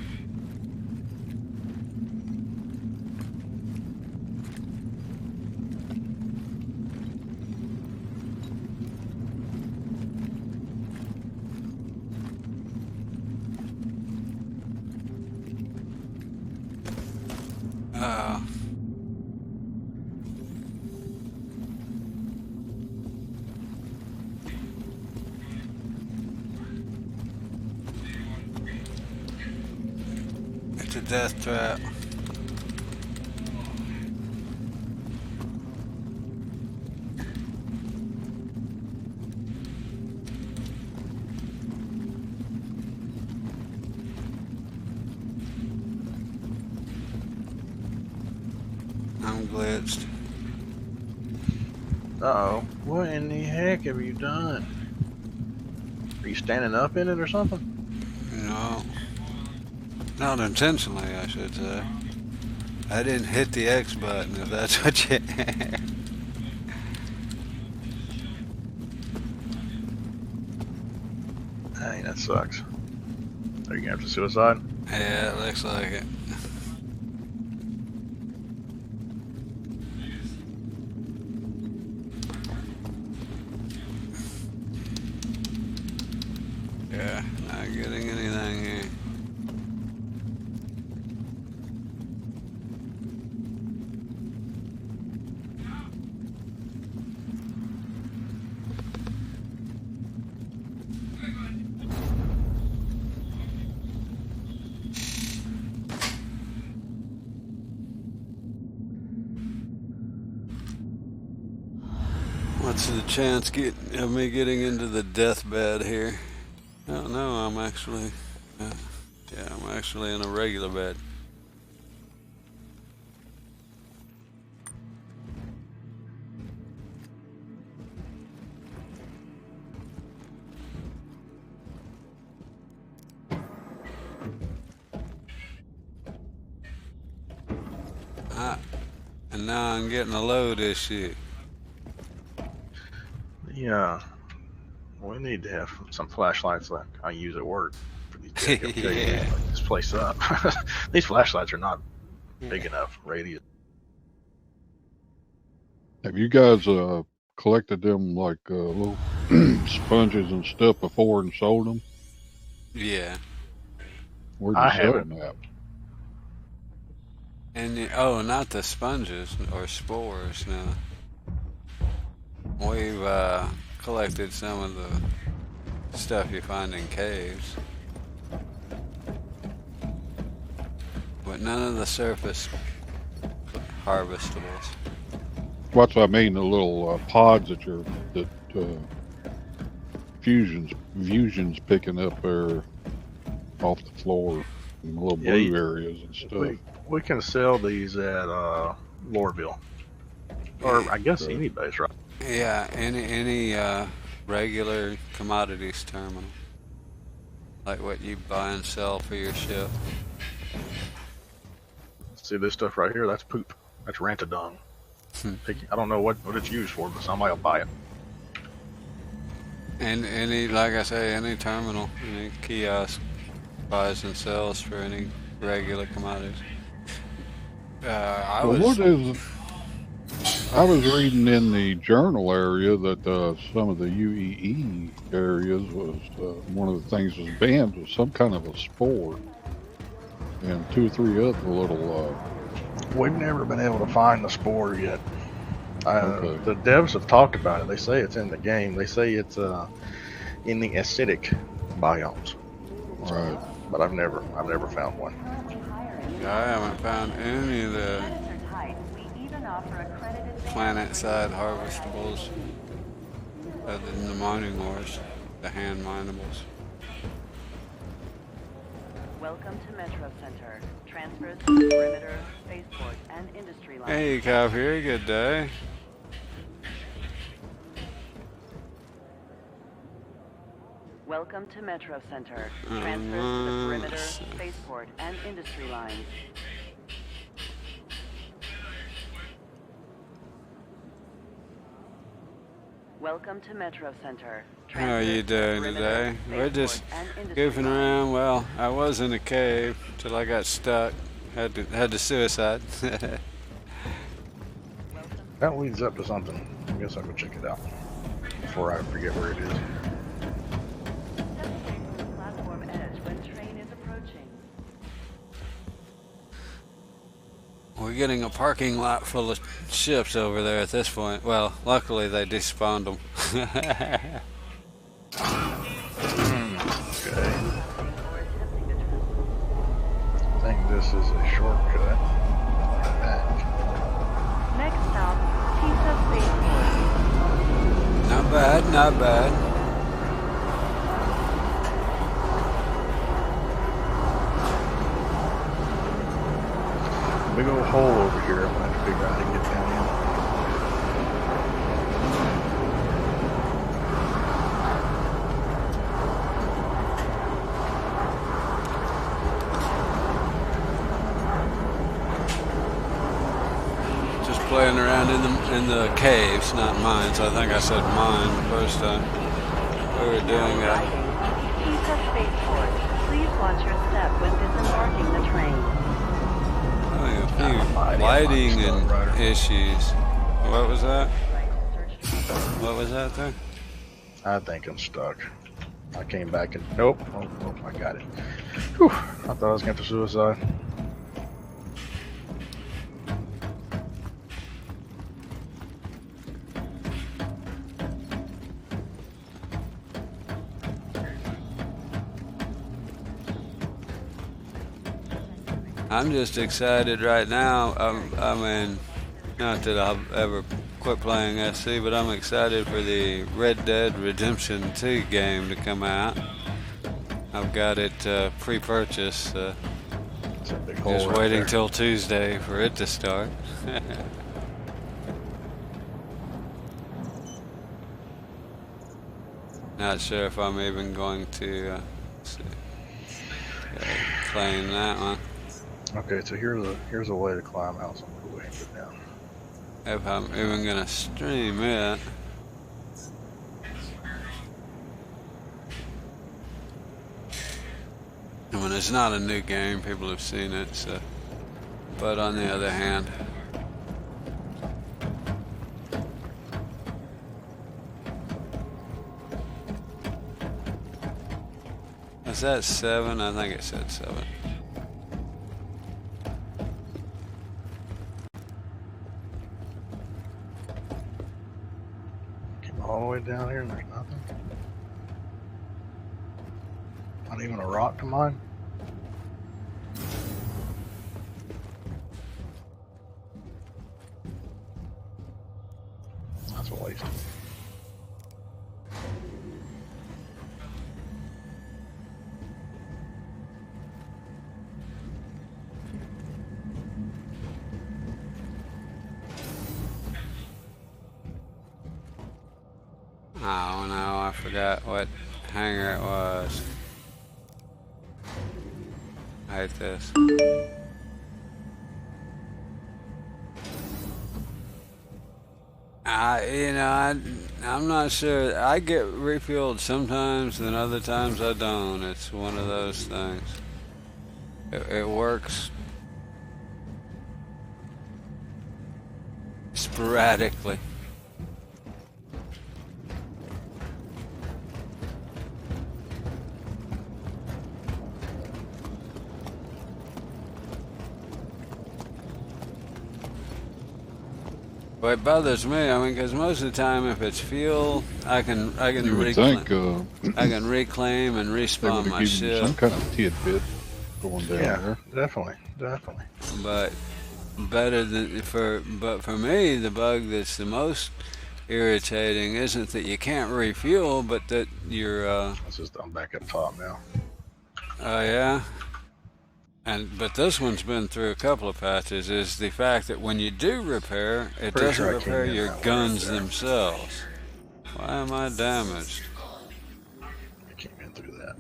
A: It's a death trap. I'm glitched.
E: Uh-oh. What in the heck have you done? Are you standing up in it or something?
A: No. Not intentionally, I should say. I didn't hit the X button, if that's what you...
E: Dang, that sucks. Are you gonna have to suicide?
A: Yeah, it looks like it. Yeah, not getting anything here. What's the chance of me getting into the deathbed here? Oh no, I'm actually, yeah, I'm actually in a regular bed. And now I'm getting a load issue.
E: Yeah. We need to have some flashlights like I use at work for these big
A: Yeah.
E: like this place up. These flashlights are not big enough radius.
J: Have you guys collected them like little sponges and stuff before and sold them?
A: Yeah.
J: Where'd
E: I
J: you sell
E: haven't.
J: them at?
A: And oh, not the sponges or spores. No. We've collected some of the stuff you find in caves, but none of the surface harvestables.
J: What's what I mean? The little pods that Fusion's picking up there off the floor in the little blue areas and stuff.
E: We can sell these at Loreville, or I guess any base, right?
A: Yeah, any regular commodities terminal, like what you buy and sell for your ship.
E: See this stuff right here? That's poop. That's rantadung. I don't know what it's used for, but somebody will buy it.
A: And any, like I say, any terminal, any kiosk buys and sells for any regular commodities. I was
J: reading in the journal area that some of the UEE areas was one of the things was banned was some kind of a spore, and 2 or 3 other little.
E: We've never been able to find the spore yet.
J: Okay.
E: The devs have talked about it. They say it's in the game. They say it's in the acidic biomes.
J: Right.
E: But I've never found one.
A: I haven't found any of the planet side harvestables. other than the mining ores, the hand minables.
D: Welcome to Metro Center. Transfers to the perimeter, spaceport, and industry line.
A: Hey, Cow here. Good day.
D: Welcome to Metro Center. Transfers to the perimeter, spaceport, and industry lines. Welcome to Metro Center.
A: How are you doing today? We're just goofing around. Well, I was in a cave till I got stuck. Had to suicide.
E: That leads up to something. I guess I'll go check it out before I forget where it is.
D: Step away from the platform edge when train is approaching.
A: We're getting a parking lot full of ships over there at this point. Well, luckily they despawned them.
E: Okay. I think this is a shortcut. Back.
D: Next stop, Pizza Spaceport.
A: Not bad, not bad.
E: Big old hole over here. I'm gonna have to figure out how to get down in.
A: Just playing around in the caves, not mines. I think I said mine the first time. We were doing that.
D: Pizza Spaceport. Please watch your step when disembarking the train.
A: A few lighting and issues. What was that? What was that there?
E: I think I'm stuck. I came back and nope. Oh, I got it. Whew. I thought I was going to suicide.
A: I'm just excited right now. I mean, not that I'll ever quit playing SC, but I'm excited for the Red Dead Redemption 2 game to come out. I've got it pre-purchased. Just waiting till Tuesday for it to start. Not sure if I'm even going to playing that one.
E: Okay, so here's a way to climb out. So I'm gonna go ahead and go down.
A: If I'm even gonna stream it. I mean, it's not a new game, people have seen it, so. But on the other hand, is that 7? I think it said 7.
E: All the way down here and there's nothing. Not even a rock to mine. That's a waste.
A: Oh no, I forgot what hangar it was. I hate this. I'm not sure. I get refueled sometimes, and other times I don't. It's one of those things. It works sporadically. Well, it bothers me. I mean, because most of the time, if it's fuel, I can reclaim. I can reclaim and respawn my ship.
J: Some kind of tidbit going down there.
E: Definitely.
A: But better than for me, the bug that's the most irritating isn't that you can't refuel, but that you're.
E: I'm back up top now.
A: Oh yeah. But this one's been through a couple of patches. Is the fact that when you do repair, it doesn't repair your guns themselves. Why am I damaged?
E: I came in through that.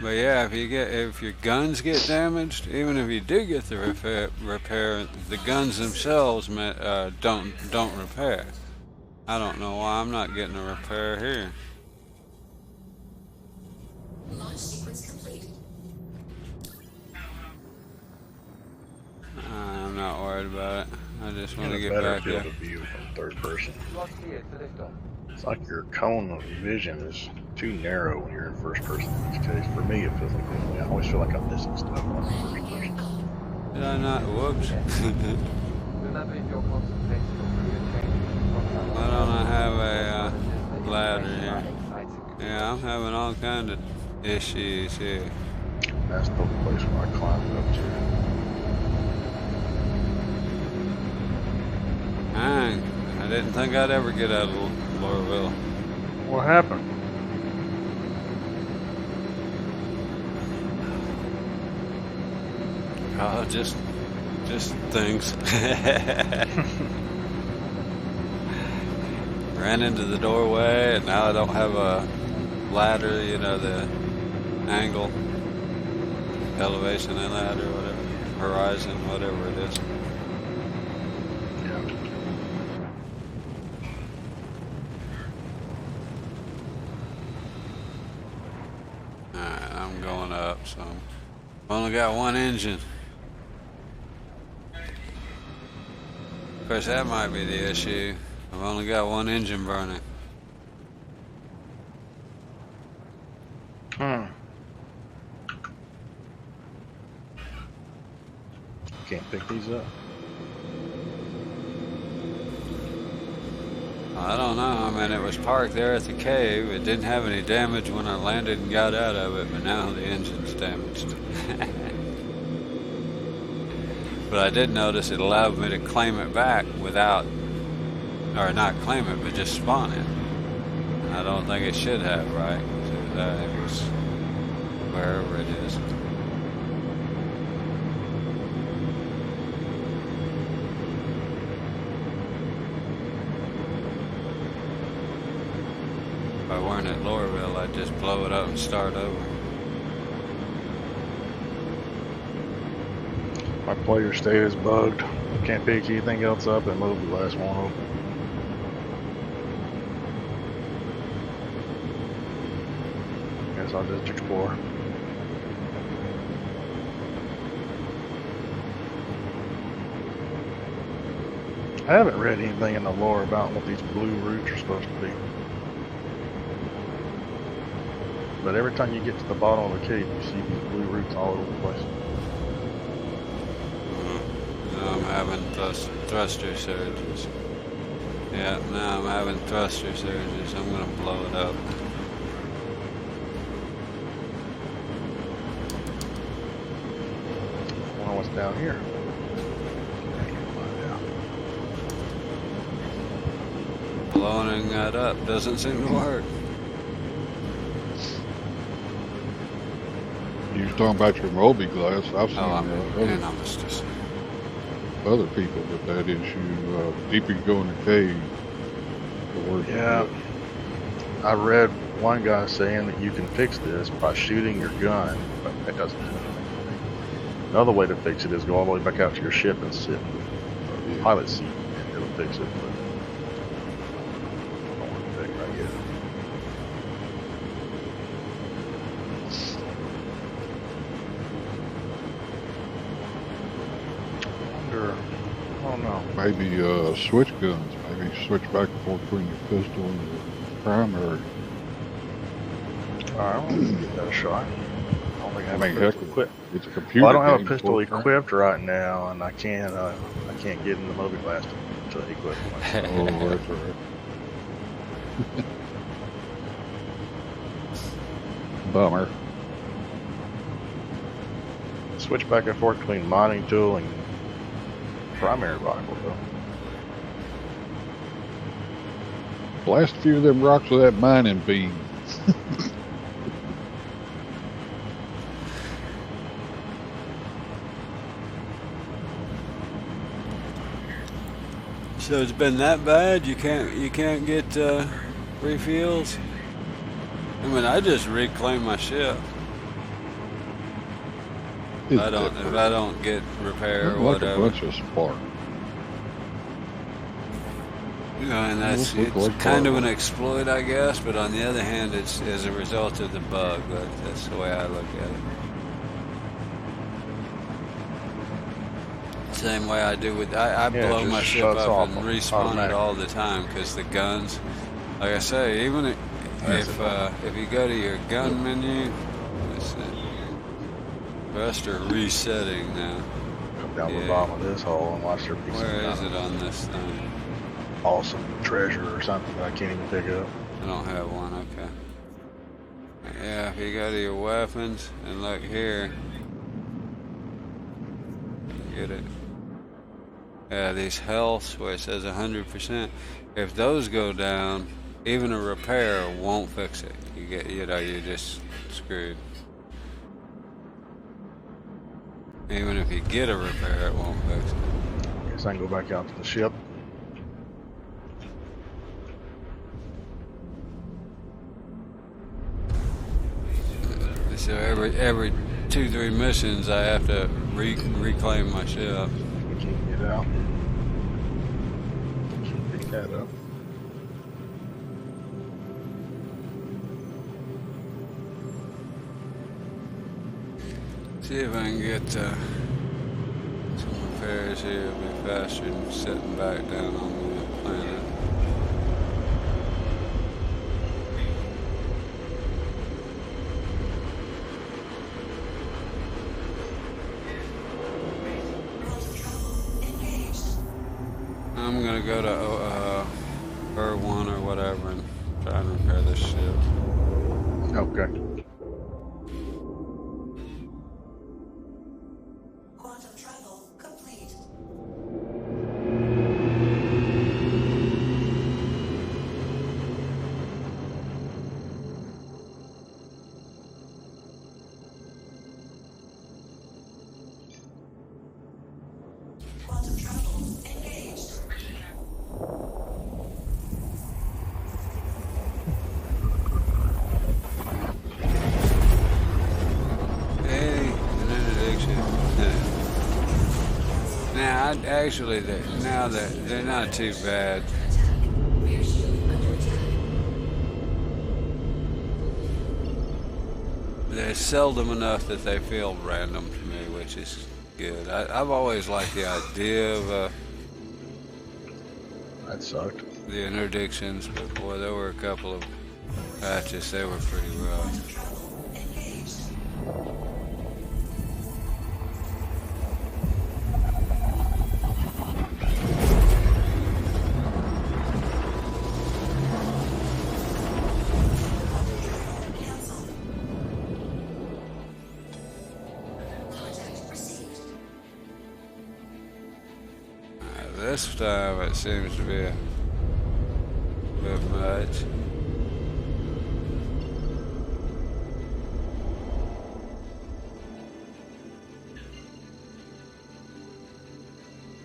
A: But yeah, if your guns get damaged, even if you do get the repair, the guns themselves don't repair. I don't know why I'm not getting a repair here.
C: Launch sequence complete.
A: I'm not worried about it. I just want to get
E: better
A: back
E: field
A: there.
E: of view from third person.
G: Slot cleared for liftoff.
E: It's like your cone of vision is too narrow when you're in first person in this case. For me, it feels like that. I always feel like I'm missing stuff when I'm in first person.
A: Did I not? Whoops.
G: Remember, if you're concentrating on career change,
A: Why don't I have a ladder here? Yeah, I'm having all kinds of issues here.
E: That's the place where I climbed up to.
A: Dang, I didn't think I'd ever get out of Lorville.
E: What happened?
A: Oh, just things. Ran into the doorway, and now I don't have a ladder, you know, the angle, elevation and ladder, whatever, horizon, whatever it is. Alright, I'm going up, so I've only got one engine. Of course, that might be the issue. I've only got one engine burning.
E: Can't pick these up.
A: I don't know. I mean, it was parked there at the cave. It didn't have any damage when I landed and got out of it, but now the engine's damaged. But I did notice it allowed me to claim it back without, or not claim it, but just spawn it. I don't think it should have, right? So it was wherever it is. If I weren't at Lorville, I'd just blow it up and start over.
E: My player state is bugged. Can't pick anything else up and move the last one over. Guess I'll just explore. I haven't read anything in the lore about what these blue roots are supposed to be. But every time you get to the bottom of the cave, you see these blue roots all over the place.
A: Now I'm having thruster surges. Yeah, now I'm having thruster surges. I'm gonna blow it up.
E: I wonder what's down here.
A: Blowing that up doesn't seem to work.
J: You was talking about your Moby glass. I've seen other people with that issue. Deeper you go in the cave, the worse.
E: Yeah. I read one guy saying that you can fix this by shooting your gun, but that doesn't do anything. Another way to fix it is go all the way back out to your ship and sit in the pilot seat, and it'll fix it. But I don't want to fix it right yet. I don't know.
J: Maybe switch guns. Maybe switch back and forth between your pistol and your primary.
E: Alright, well, we'll give that a shot. I don't think I have a
J: heck,
E: pistol equipped.
J: it's a computer
E: Well, I don't have a
J: game,
E: pistol
J: full time.
E: equipped right now, and I can't get in the movie glass to equip one.
J: Oh, that's right. Bummer.
E: Switch back and forth between mining tool and primary rifle, though.
J: Blast a few of them rocks with that mining beam.
A: So it's been that bad? You can't get refuels? I mean, I just reclaimed my ship. If I don't get repair or
J: like
A: whatever.
J: a bunch of spark.
A: You know, and it's kind of an exploit, I guess. But on the other hand, it's as a result of the bug. That's the way I look at it. Same way I do with I blow my ship up and respawn it all the time because the guns, like I say, even if you go to your gun menu, rest are resetting now.
E: Come down the bottom of this hole and watch their piece.
A: Where is it on this thing?
E: Awesome treasure or something that I can't even pick up.
A: I don't have one. Okay. Yeah, if you go to your weapons and look here, get it. Yeah, these healths where it says 100%. If those go down, even a repair won't fix it. You're just screwed. Even if you get a repair, it won't fix it.
E: Guess I can go back out to the ship.
A: So every 2-3 missions, I have to reclaim my ship.
E: We can't get out. Can't pick that up.
A: See if I can get some repairs here. It'll be faster than sitting back down on the planet. I'm gonna go to R1 or whatever and try and repair this ship.
E: Okay.
A: Actually, they're not too bad. They're seldom enough that they feel random to me, which is good. I've always liked the idea of
E: that sucked.
A: The interdictions, but boy, there were a couple of patches. They were pretty rough. This time it seems to be a bit much.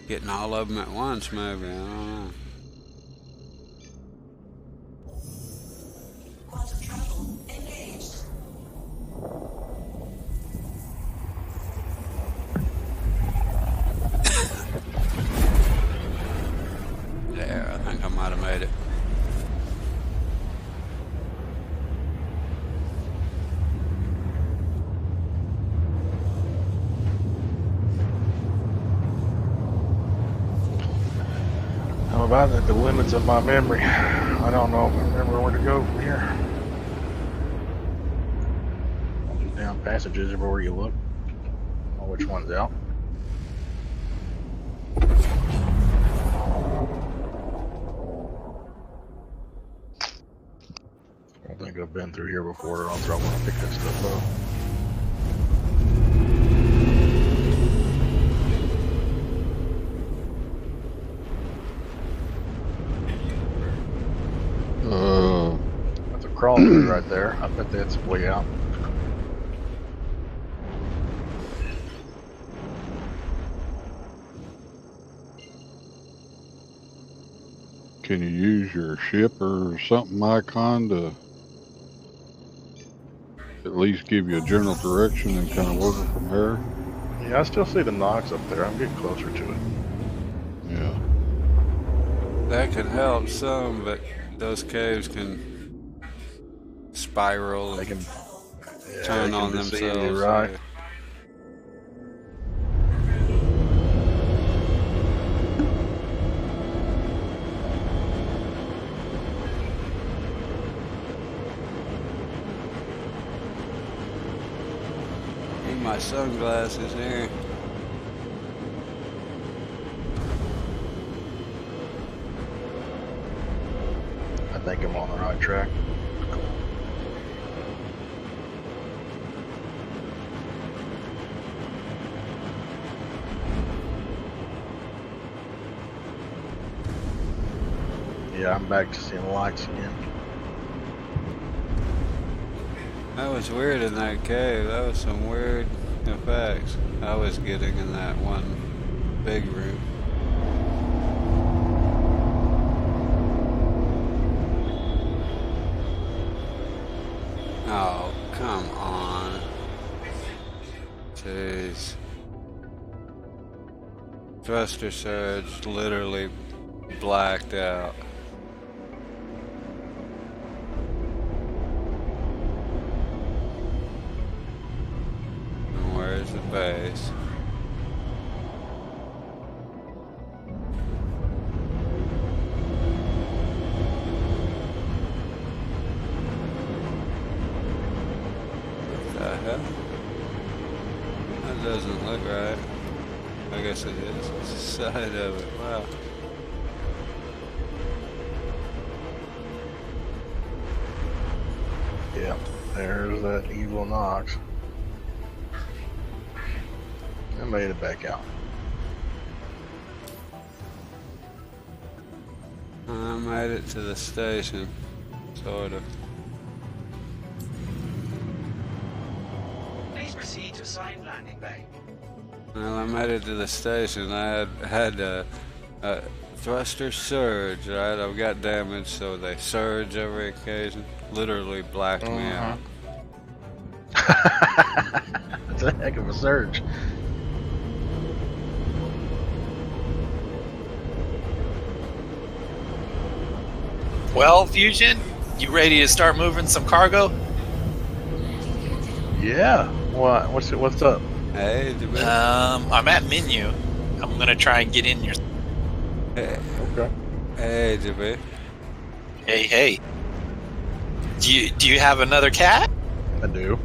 A: Getting all of them at once, maybe, I don't know.
E: About at the limits of my memory. I don't know if I remember where to go from here. down passages everywhere you look. I don't know which one's out. I don't think I've been through here before. I don't want to pick that stuff up. That's a crawl through right there. I bet that's way out.
J: Can you use your ship or something icon to at least give you a general direction and kind of work it from there?
E: Yeah, I still see the Nox up there. I'm getting closer to it.
J: Yeah.
A: That could help some, but those caves can spiral
E: They
A: and
E: can
A: turn on
E: deceive you,
A: themselves.
E: right?
A: Need my sunglasses here.
E: I think I'm on the right track. Yeah, I'm back to seeing lights again.
A: That was weird in that cave. That was some weird effects I was getting in that one big room. Oh, come on. Jeez. Thruster surge literally blacked out. And where's the base? What the hell? That doesn't look right. I guess it is. It's the side of it. Wow.
E: Yep, there's that evil Nox. I made it back out.
A: I made it to the station, sort of.
B: Please proceed to assigned landing bay.
A: Well, I made it to the station. I had a thruster surge, right? I've got damage, so they surge every occasion. Literally blacked me out.
E: That's a heck of a surge.
M: Well, Fusion, you ready to start moving some cargo?
E: Yeah. What? What's up?
A: Hey,
M: I'm at menu. I'm gonna try and get in your.
A: Hey,
E: Okay.
A: hey, JB.
M: Hey. Do you have another cat?
E: I do.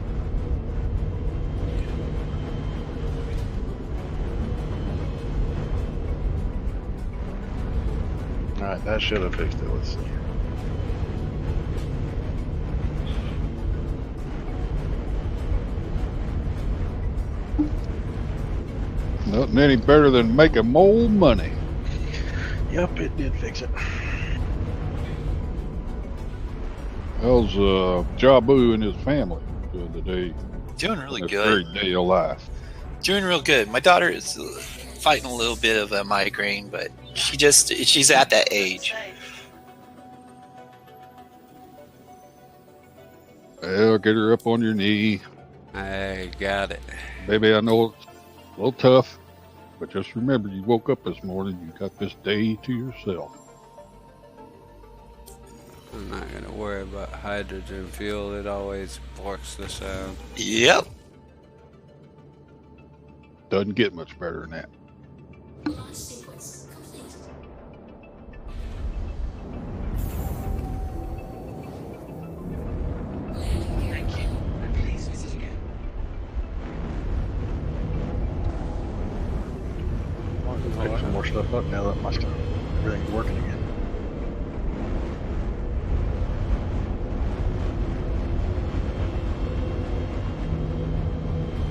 E: Alright, that should have fixed it. Let's see.
J: Nothing any better than making more money.
E: Yep, it did fix it.
J: How's Jabu and his family doing today?
M: Doing really
J: That
M: good.
J: great day of life.
M: Doing real good. My daughter is fighting a little bit of a migraine, but she's at that age.
J: Well, get her up on your knee.
A: Hey, got it.
J: Baby, I know it's a little tough, but just remember you woke up this morning, you got this day to yourself.
A: I'm not gonna worry about hydrogen fuel. It always forks the sound.
M: Yep.
J: Doesn't get much better than that.
C: Launch sequence complete.
B: Thank you. And please visit again.
E: stuff up now that my stuff, everything's working again.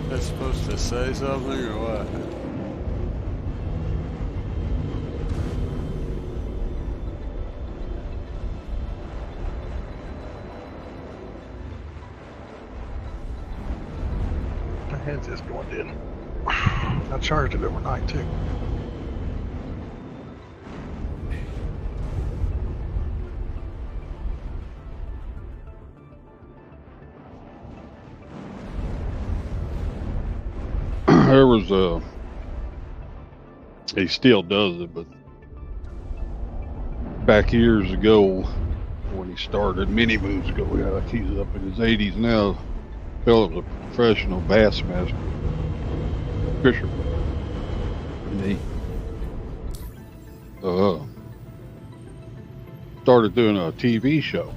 A: That's supposed to say something or what?
E: My head's just going dead. I charged it overnight too.
J: There was he still does it, but back years ago when he started, many moons ago, like he's up in his 80s now, fellow was a professional bass master fisherman. And he started doing a TV show.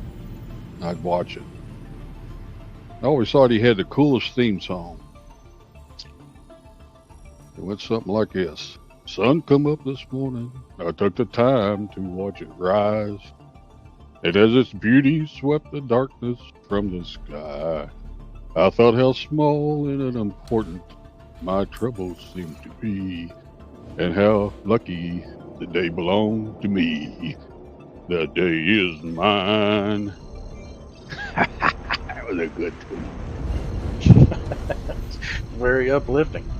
J: I'd watch it. I always thought he had the coolest theme song. It went something like this. Sun come up this morning. I took the time to watch it rise. And as its beauty swept the darkness from the sky, I thought how small and unimportant my troubles seemed to be, and how lucky the day belonged to me. The day is mine. That was a good tune.
E: Very uplifting.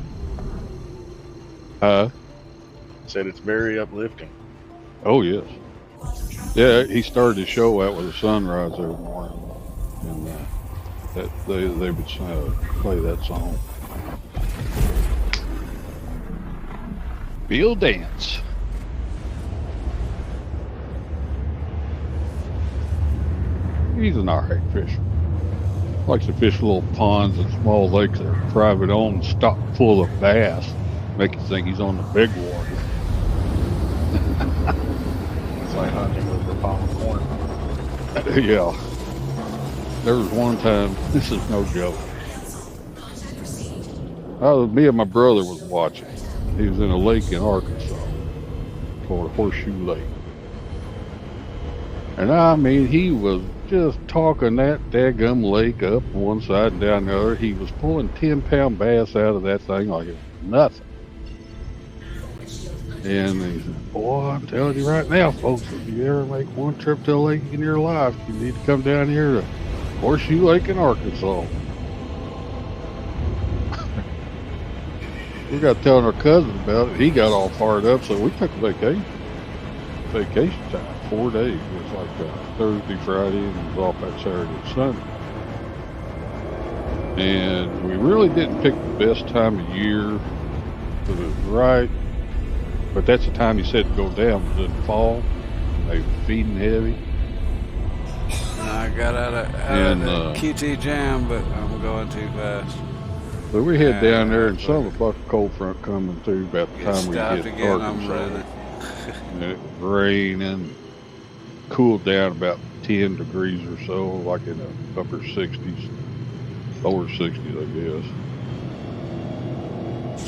E: Said it's very uplifting.
J: Oh, yes. Yeah, he started his show out with a sunrise every morning. And they would play that song. Bill Dance. He's an alright fisher. Likes to fish little ponds and small lakes that are private owned, stocked full of bass. Make you think he's on the big water.
E: It's like hunting with the palm corn.
J: Yeah. There was one time, this is no joke. Me and my brother was watching. He was in a lake in Arkansas called Horseshoe Lake. And I mean, he was just talking that daggum lake up one side and down the other. He was pulling 10-pound bass out of that thing like it was nothing. And he said, boy, I'm telling you right now, folks, if you ever make one trip to a lake in your life, you need to come down here to Horseshoe Lake in Arkansas. We got telling our cousin about it. He got all fired up, so we took a vacation. Vacation time, 4 days. It was like Thursday, Friday, and it was off that Saturday and Sunday. And we really didn't pick the best time of year because it was right. But that's the time he said to go down, was in the fall. They were feeding heavy.
A: I got out of the QT jam, but I'm going too fast.
J: So we head down there, and some of a cold front coming through about the time we get to Arkansas. And it was raining, cooled down about 10 degrees or so, like in the upper 60s, lower 60s, I guess.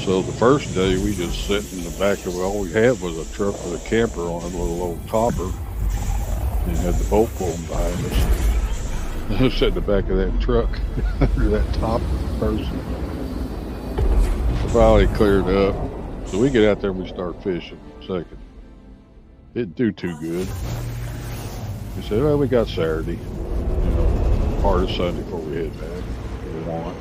J: So the first day we just sat in the back of, all we had was a truck with a camper on a little old topper, and had the boat pulling behind us. I sat in the back of that truck under that topper person. So finally cleared up. So we get out there and we start fishing. Second, didn't do too good. We said, well, we got Saturday, part of Sunday before we head back. We want.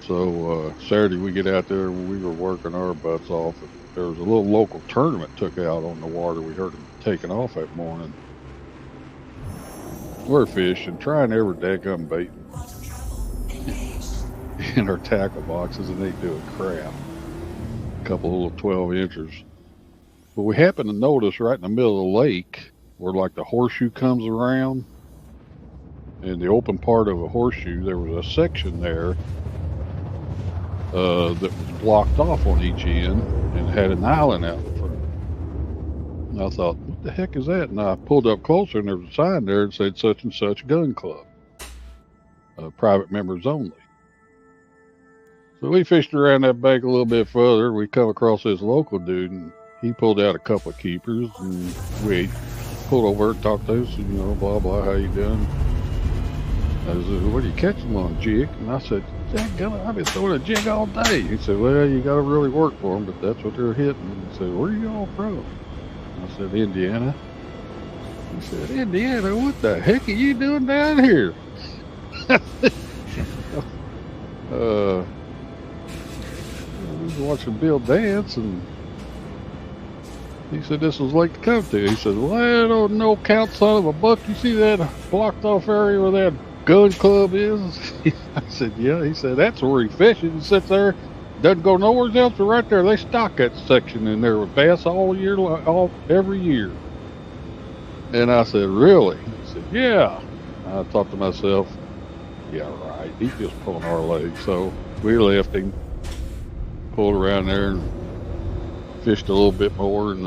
J: So Saturday we get out there, we were working our butts off. And there was a little local tournament took out on the water. We heard them taking off that morning. We're fishing, trying every daggum bait in our tackle boxes, and they do a crap. A couple of little 12 inchers. But we happened to notice right in the middle of the lake where like the horseshoe comes around, in the open part of a horseshoe, there was a section there that was blocked off on each end and had an island out in front. And I thought, what the heck is that? And I pulled up closer, and there was a sign there that said such and such gun club, private members only. So we fished around that bank a little bit further. We come across this local dude, and he pulled out a couple of keepers, and we pulled over and talked to us, and, you know, blah, blah, how you doing? I said, what are you catching on, jig? And I said, I've been throwing a jig all day. He said, well, you got to really work for them, but that's what they're hitting. He said, where are you all from? I said, Indiana. He said, Indiana, what the heck are you doing down here? We was watching Bill dance, and he said this was late to come to. He said, well, I don't know, count son of a buck. You see that blocked off area where that gun club is? I said, yeah. He said, that's where he fishes. He sits there, doesn't go nowhere else, but right there, they stock that section in there with bass all year, every year. And I said, really? He said, yeah. I thought to myself, yeah, right. He's just pulling our leg. So we left him, pulled around there, and fished a little bit more. And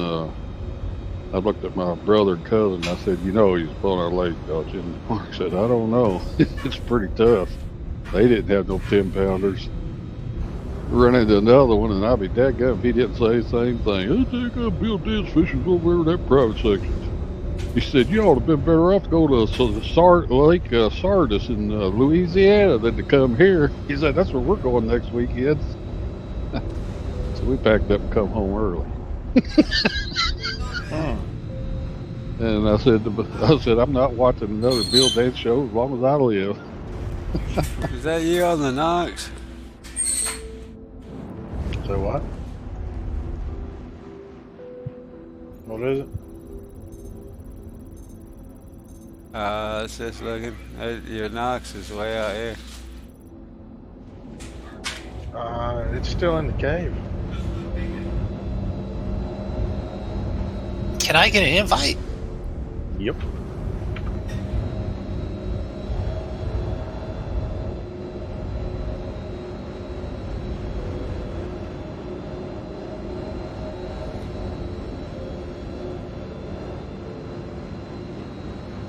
J: I looked at my brother and cousin. I said, you know, he's pulling our leg, don't you? And Mark said, I don't know. It's pretty tough. They didn't have no 10-pounders. Run into another one, and I'd be dadgum if he didn't say the same thing. I think Bill Dance fishing over there in that private section. He said, you ought to have been better off to go to Lake Sardis in Louisiana than to come here. He said, that's where we're going next weekend. So we packed up and come home early. And I said, I'm not watching another Bill Dance show as long as I live.
A: Is that you on the Knox?
E: So what? What is it?
A: It's just looking. Your Knox is way out here.
E: It's still in the cave.
M: Can I get an invite?
E: Yep.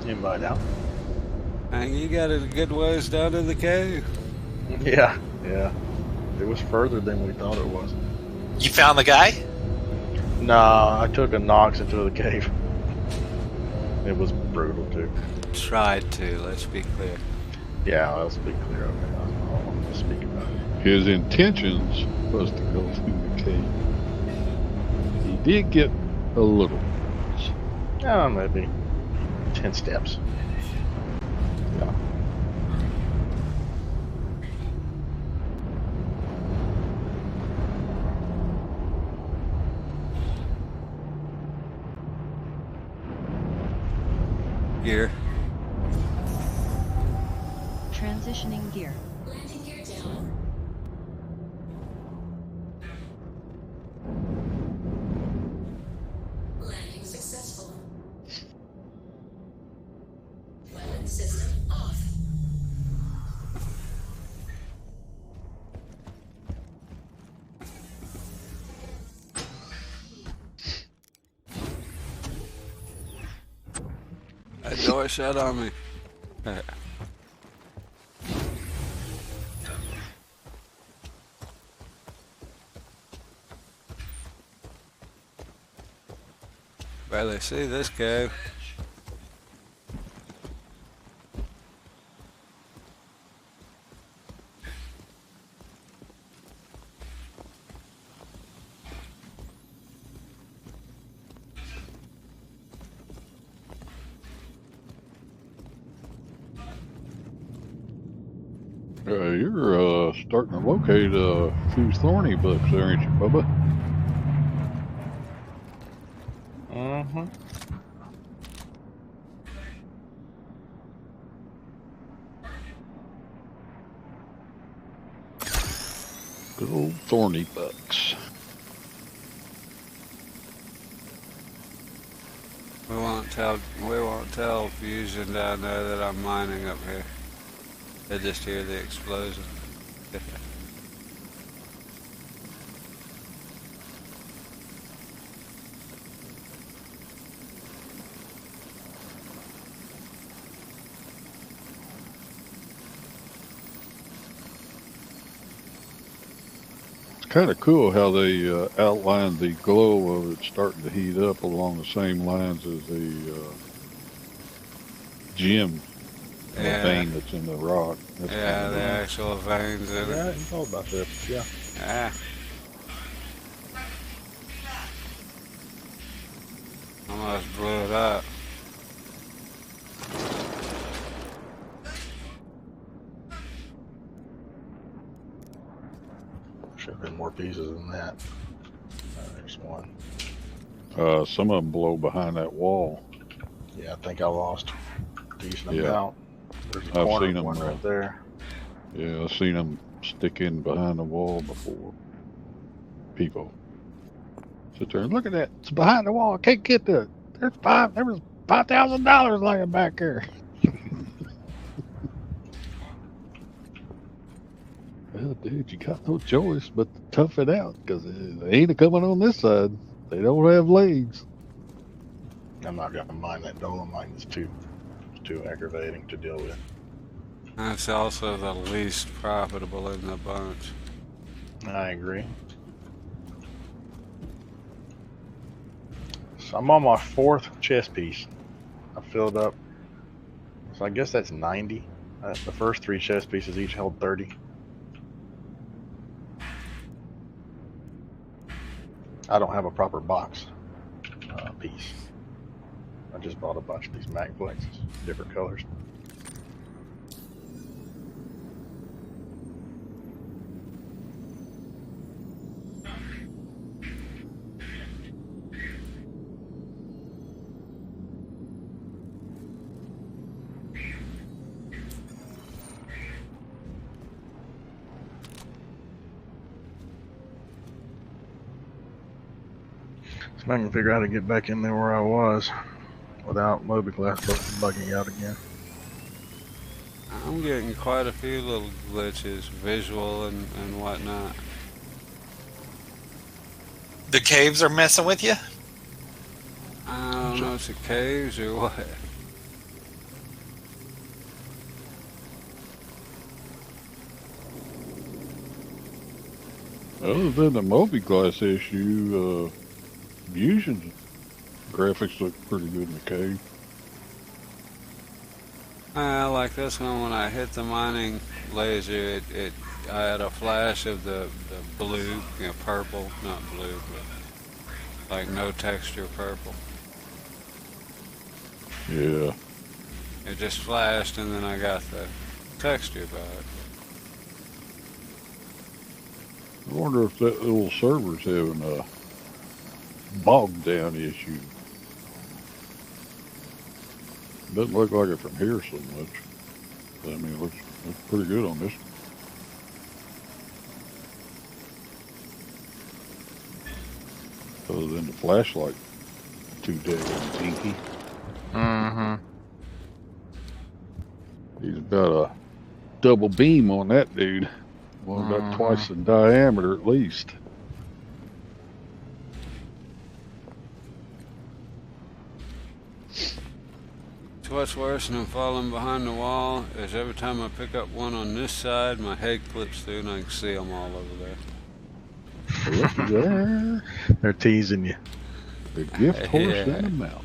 E: Invite out.
A: And you got it a good ways down to the cave.
E: Yeah. It was further than we thought it was.
M: You found the guy?
E: Nah, I took a Knox into the cave. It was brutal too.
A: Tried to, let's be clear.
E: Yeah, let's be clear. Okay, I don't want to speak about it.
J: His intentions was to go through the cave. He did get a little.
E: Maybe 10 steps. Yeah.
A: Gear.
H: Transitioning gear.
C: Landing gear down. Landing successful. Weapon system off.
A: That door shut on me. Barely see this cave.
J: You're starting to locate a few thorny bucks there, ain't you, Bubba?
E: Mm-hmm.
J: Good old thorny bucks.
A: We won't tell Fusion down there that I'm mining up here. They just hear the explosion.
J: kind of cool how they outlined the glow of it starting to heat up along the same lines as the gem vein that's in the rock. That's
A: Yeah,
J: kinda
A: the
J: nice.
A: actual veins in
E: Yeah,
A: it.
E: you know about that. Yeah.
A: Ah. Almost blew it up.
E: Should have been more pieces than that. There's one.
J: Some of them blow behind that wall.
E: Yeah, I think I lost a decent
J: Yeah.
E: amount. There's a
J: I've
E: corner
J: seen
E: of one
J: them.
E: right there.
J: Yeah, I've seen them stick in behind the wall before. People sit there and look at that. It's behind the wall. I can't get to it. There was $5,000 laying back there. Well, dude, you got no choice but to tough it out because they ain't coming on this side. They don't have legs.
E: I'm not gonna mind that dolomite. It's too aggravating to deal with.
A: That's also the least profitable in the bunch.
E: I agree. So I'm on my 4th chest piece. I filled up. So I guess that's 90. The first 3 chest pieces each held 30. I don't have a proper box piece. I just bought a bunch of these Magflex, different colors. So I can figure out how to get back in there where I was without Mobiclass bugging out again.
A: I'm getting quite a few little glitches, visual and whatnot.
M: The caves are messing with you?
A: I don't know if it's the caves or what.
J: Other than the Mobiclass issue, Fusion's graphics look pretty good in the cave.
A: Like this one, when I hit the mining laser, I had a flash of the blue, purple, not blue, but like no texture purple.
J: Yeah.
A: It just flashed and then I got the texture back.
J: I wonder if that little server's having a bogged down issue. Doesn't look like it from here so much. But, I mean, it looks pretty good on this. Other than the flashlight, too damn dinky.
E: Mm-hmm.
J: He's got a double beam on that dude. Well, about twice the diameter at least.
A: What's worse than falling behind the wall is every time I pick up one on this side, my head clips through and I can see them all over there.
E: They're teasing you.
J: The gift horse in the mouth.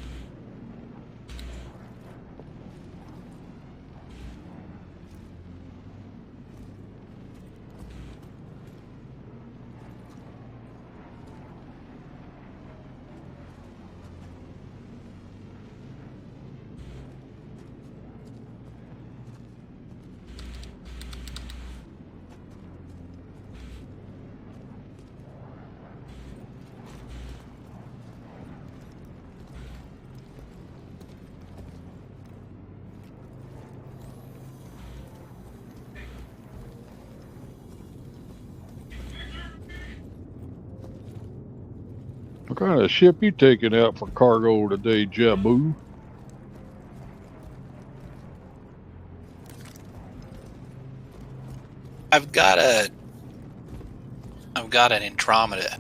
J: What kind of ship you taking out for cargo today, Jabu?
M: I've got an Andromeda.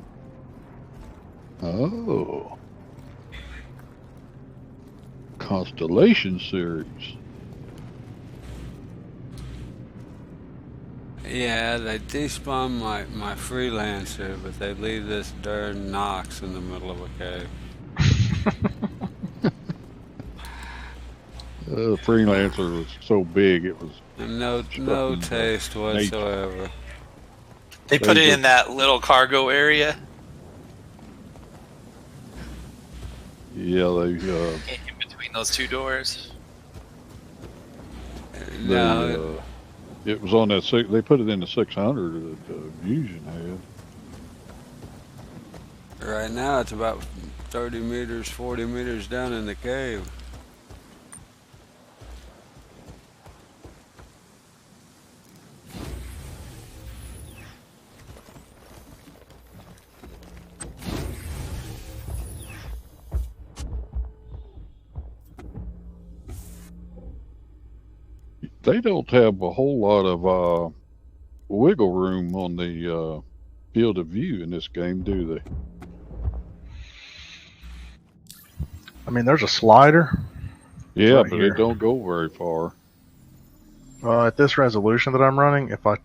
J: Oh. Constellation series.
A: Yeah, they despawn my freelancer, but they leave this darn Nox in the middle of a cave.
J: The freelancer was so big it was
A: No
J: stuck in the
A: taste
J: nature.
A: whatsoever.
M: They put it in that little cargo area.
J: Yeah, they
M: In between those two doors.
A: No,
J: it was on that they put it in the 600 that Fusion had.
A: right now it's about 30 meters, 40 meters down in the cave.
J: They don't have a whole lot of wiggle room on the field of view in this game, do they?
E: I mean, there's a slider.
J: Yeah,
E: right
J: but
E: here.
J: it don't go very far.
E: At this resolution that I'm running, if I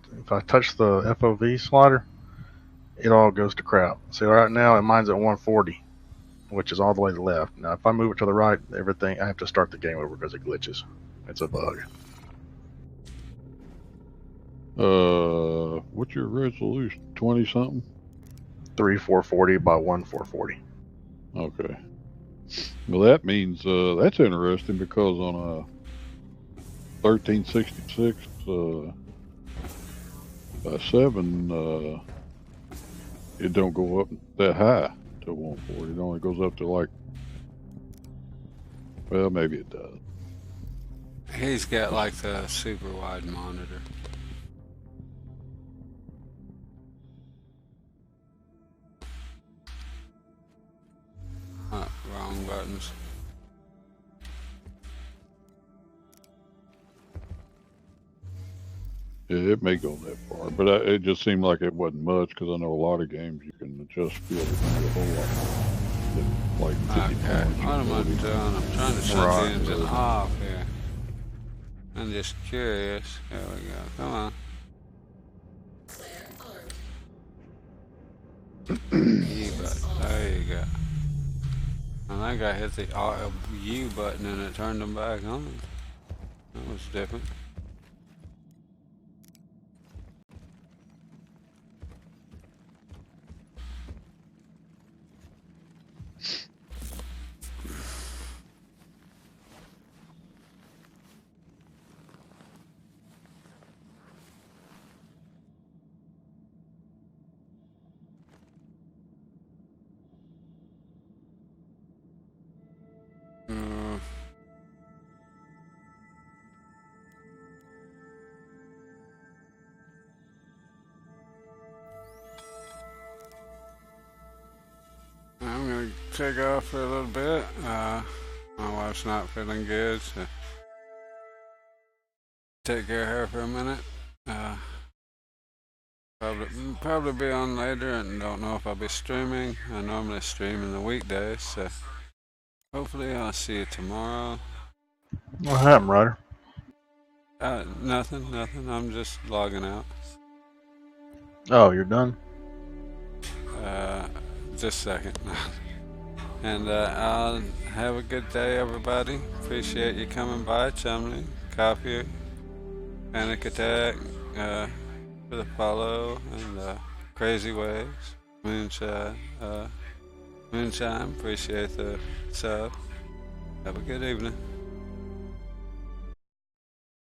E: touch the FOV slider, it all goes to crap. See, right now mine's at 140, which is all the way to the left. Now, if I move it to the right, everything I have to start the game over because it glitches. It's a bug.
J: What's your resolution? 20 something?
E: 3440 by 1440.
J: Okay. Well, that means that's interesting because on a 1366 by 7, it don't go up that high to 140. It only goes up to like, well, maybe it does.
A: He's got like the super wide monitor. Wrong buttons.
J: Yeah, it may go that far, but it just seemed like it wasn't much because I know a lot of games you can adjust field of view a whole lot. Like 50 points.
A: What am I doing? I'm trying to shut the engine off here. I'm just curious. There we go. Come on. E button. There you go. I think I hit the U button and it turned them back on. That was different. I'm gonna take off for a little bit. My wife's not feeling good, so take care of her for a minute. Probably be on later, and don't know if I'll be streaming. I normally stream in the weekdays, so hopefully I'll see you tomorrow.
E: What happened, Ryder?
A: Nothing. I'm just logging out.
E: Oh, you're done?
A: Just a second. And I'll have a good day, everybody. Appreciate you coming by, Chumley, Coffee, Panic Attack, for the follow, and Crazy Waves, Moonshine. Appreciate the sub. Have a good evening.